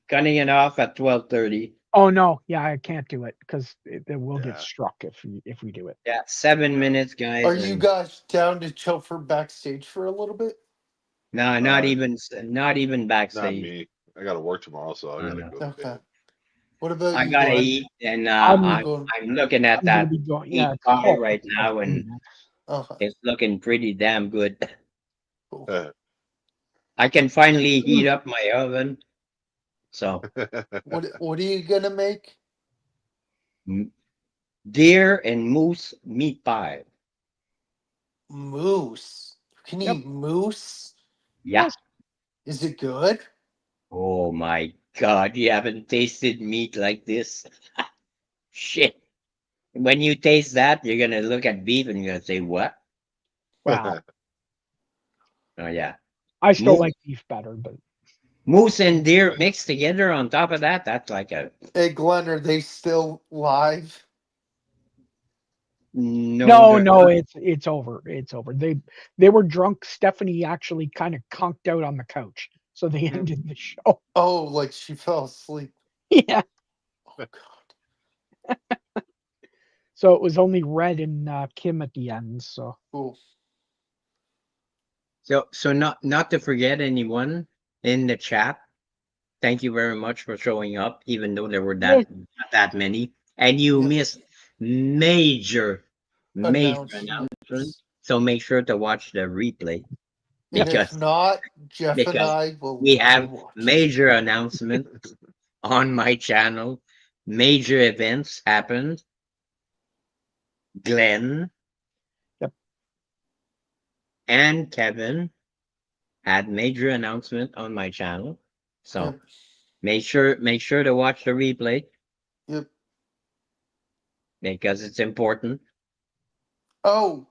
Cutting it off at 12:30. Oh no, yeah, I can't do it because it will get Yeah. struck if we do it. Yeah, 7 minutes, guys, Are you and guys down to chill for backstage for a little bit? no, Uh, not even Not backstage. me. I got to work tomorrow, so I got to No. go to Okay. bed. What about I you, gotta Glenn? eat, and You I'm going? I'm looking at I'm gonna that be going meat yeah, pie right it's now, and man. Okay. it's looking pretty damn good. Cool. I can finally heat up my oven. So What are you gonna make? m- deer and moose meat pie. Moose. You can Yep. eat moose? Yeah. Yes. Is it good? Oh my God, you haven't tasted meat like this? Shit. When you taste that, you're gonna look at beef and you're gonna say, "What?" Wow. Oh yeah, I still moose, like beef better, but moose and deer mixed together. On top of that, that's like a Hey, Glenn, are they still live? No, No, it's over. It's over. They were drunk. Stephanie actually kind of conked out on the couch, so they Hmm. ended the show. Oh, like she fell asleep. Yeah. Oh God. So it was only Red and Kim at the end. So Cool. So not to forget anyone in the chat. Thank you very much for showing up, even though there were yeah, not that many, and you Yeah. missed major announcements. Announcements. So make sure to watch the replay And if because not, Jeff and because I will we have watch it. major announcements on my channel. Major events happened. Glenn Yep. and Kevin had major announcement on my channel. So Yep. make sure to watch the replay Yep. because it's important. Oh,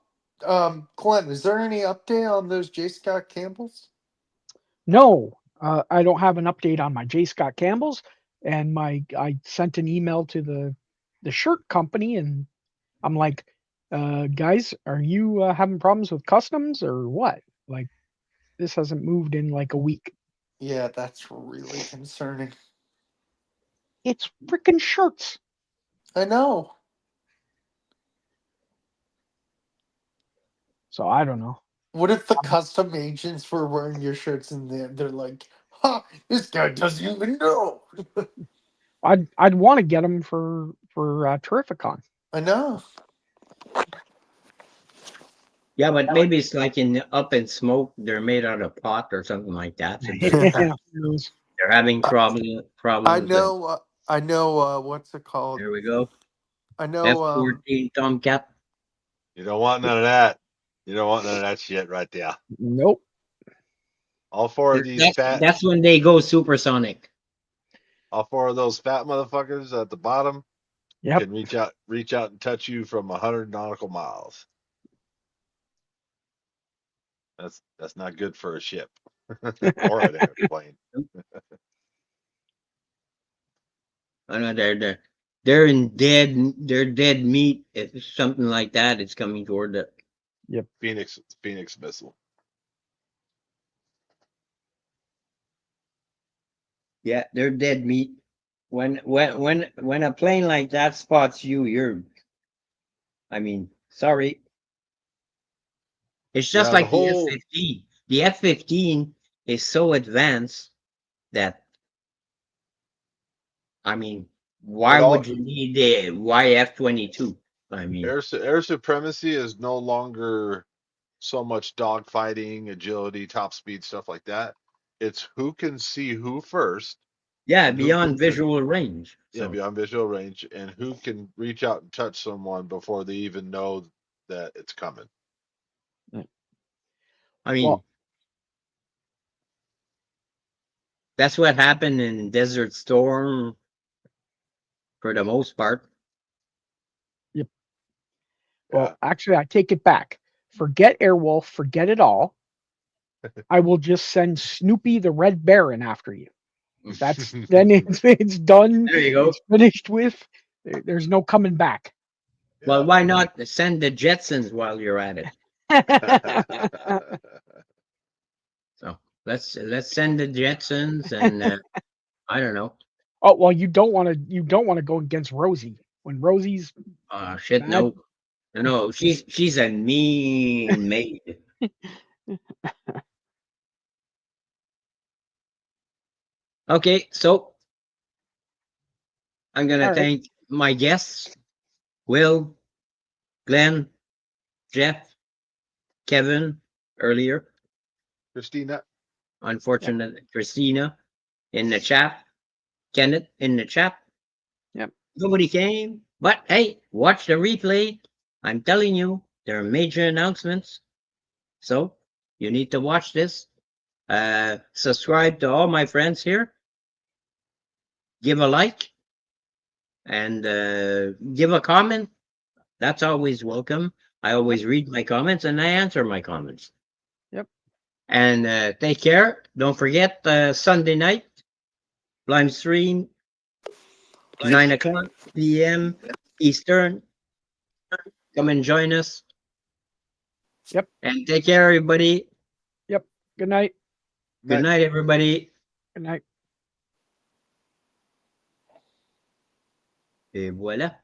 Glenn, is there any update on those J. Scott Campbells? no, I don't have an update on my J. Scott Campbell's, and I sent an email to the shirt company, and I'm like, guys, are you having problems with customs or what? Like, this hasn't moved in like a week. Yeah, that's really concerning. It's freaking shirts. I know. So I don't know. What if the custom agents were wearing your shirts and they're like, "Ha, this guy doesn't even know." I'd want to get them for Terrificon. I know. Yeah, but maybe it's like in Up in Smoke. They're made out of pot or something like that. So Yeah, who knows? they're having I problems. And know. I know. What's it called? there we go. I know. F-14 Tomcat. You don't want none of that. You don't want none of that shit right there. Nope. All four of these fat, That's when they go supersonic. all four of those fat motherfuckers at the bottom Yep. can reach out and touch you from 100 nautical miles. That's not good for a ship or an airplane. I know they're dead meat. If it's something like that, it's coming toward it. Phoenix missile. Yeah, they're dead meat. When a plane like that spots you, I mean, sorry. It's just Yeah, the like the whole F-15. The F-15 is so advanced that I mean, it why all would you need the YF-22? I mean, air supremacy is no longer so much dogfighting, agility, top speed, stuff like that. It's who can see who first yeah, and who beyond visual range. yeah, So beyond visual range, and who can reach out and touch someone before they even know that it's coming. I mean, Well, that's what happened in Desert Storm for the most part. yep. Yeah. Well, actually, I take it back. Forget Airwolf. Forget it all. I will just send Snoopy the Red Baron after you. That's then it's done. There you go. It's finished with. There's no coming back. Well, why not send the Jetsons while you're at it? So let's send the Jetsons, and I don't know. Oh well, you don't want to go against Rosie when Rosie's Shit, bad. no, she's a mean maid. Okay, so I'm gonna All right. thank my guests, Will, Glenn, Jeff, Kevin earlier. Christina. Yep. Unfortunate Christina in the chat. Kenneth in the chat. Yep. Nobody came. But hey, watch the replay. I'm telling you, there are major announcements. So you need to watch this. Subscribe to all my friends here. Give a like and give a comment. That's always welcome. I always read my comments and I answer my comments. Yep. And take care. Don't forget Sunday night, live stream, 9 o'clock p.m. Eastern. Come and join us. Yep. And take care, everybody. Good night. Good night, everybody. Good night. Et voilà.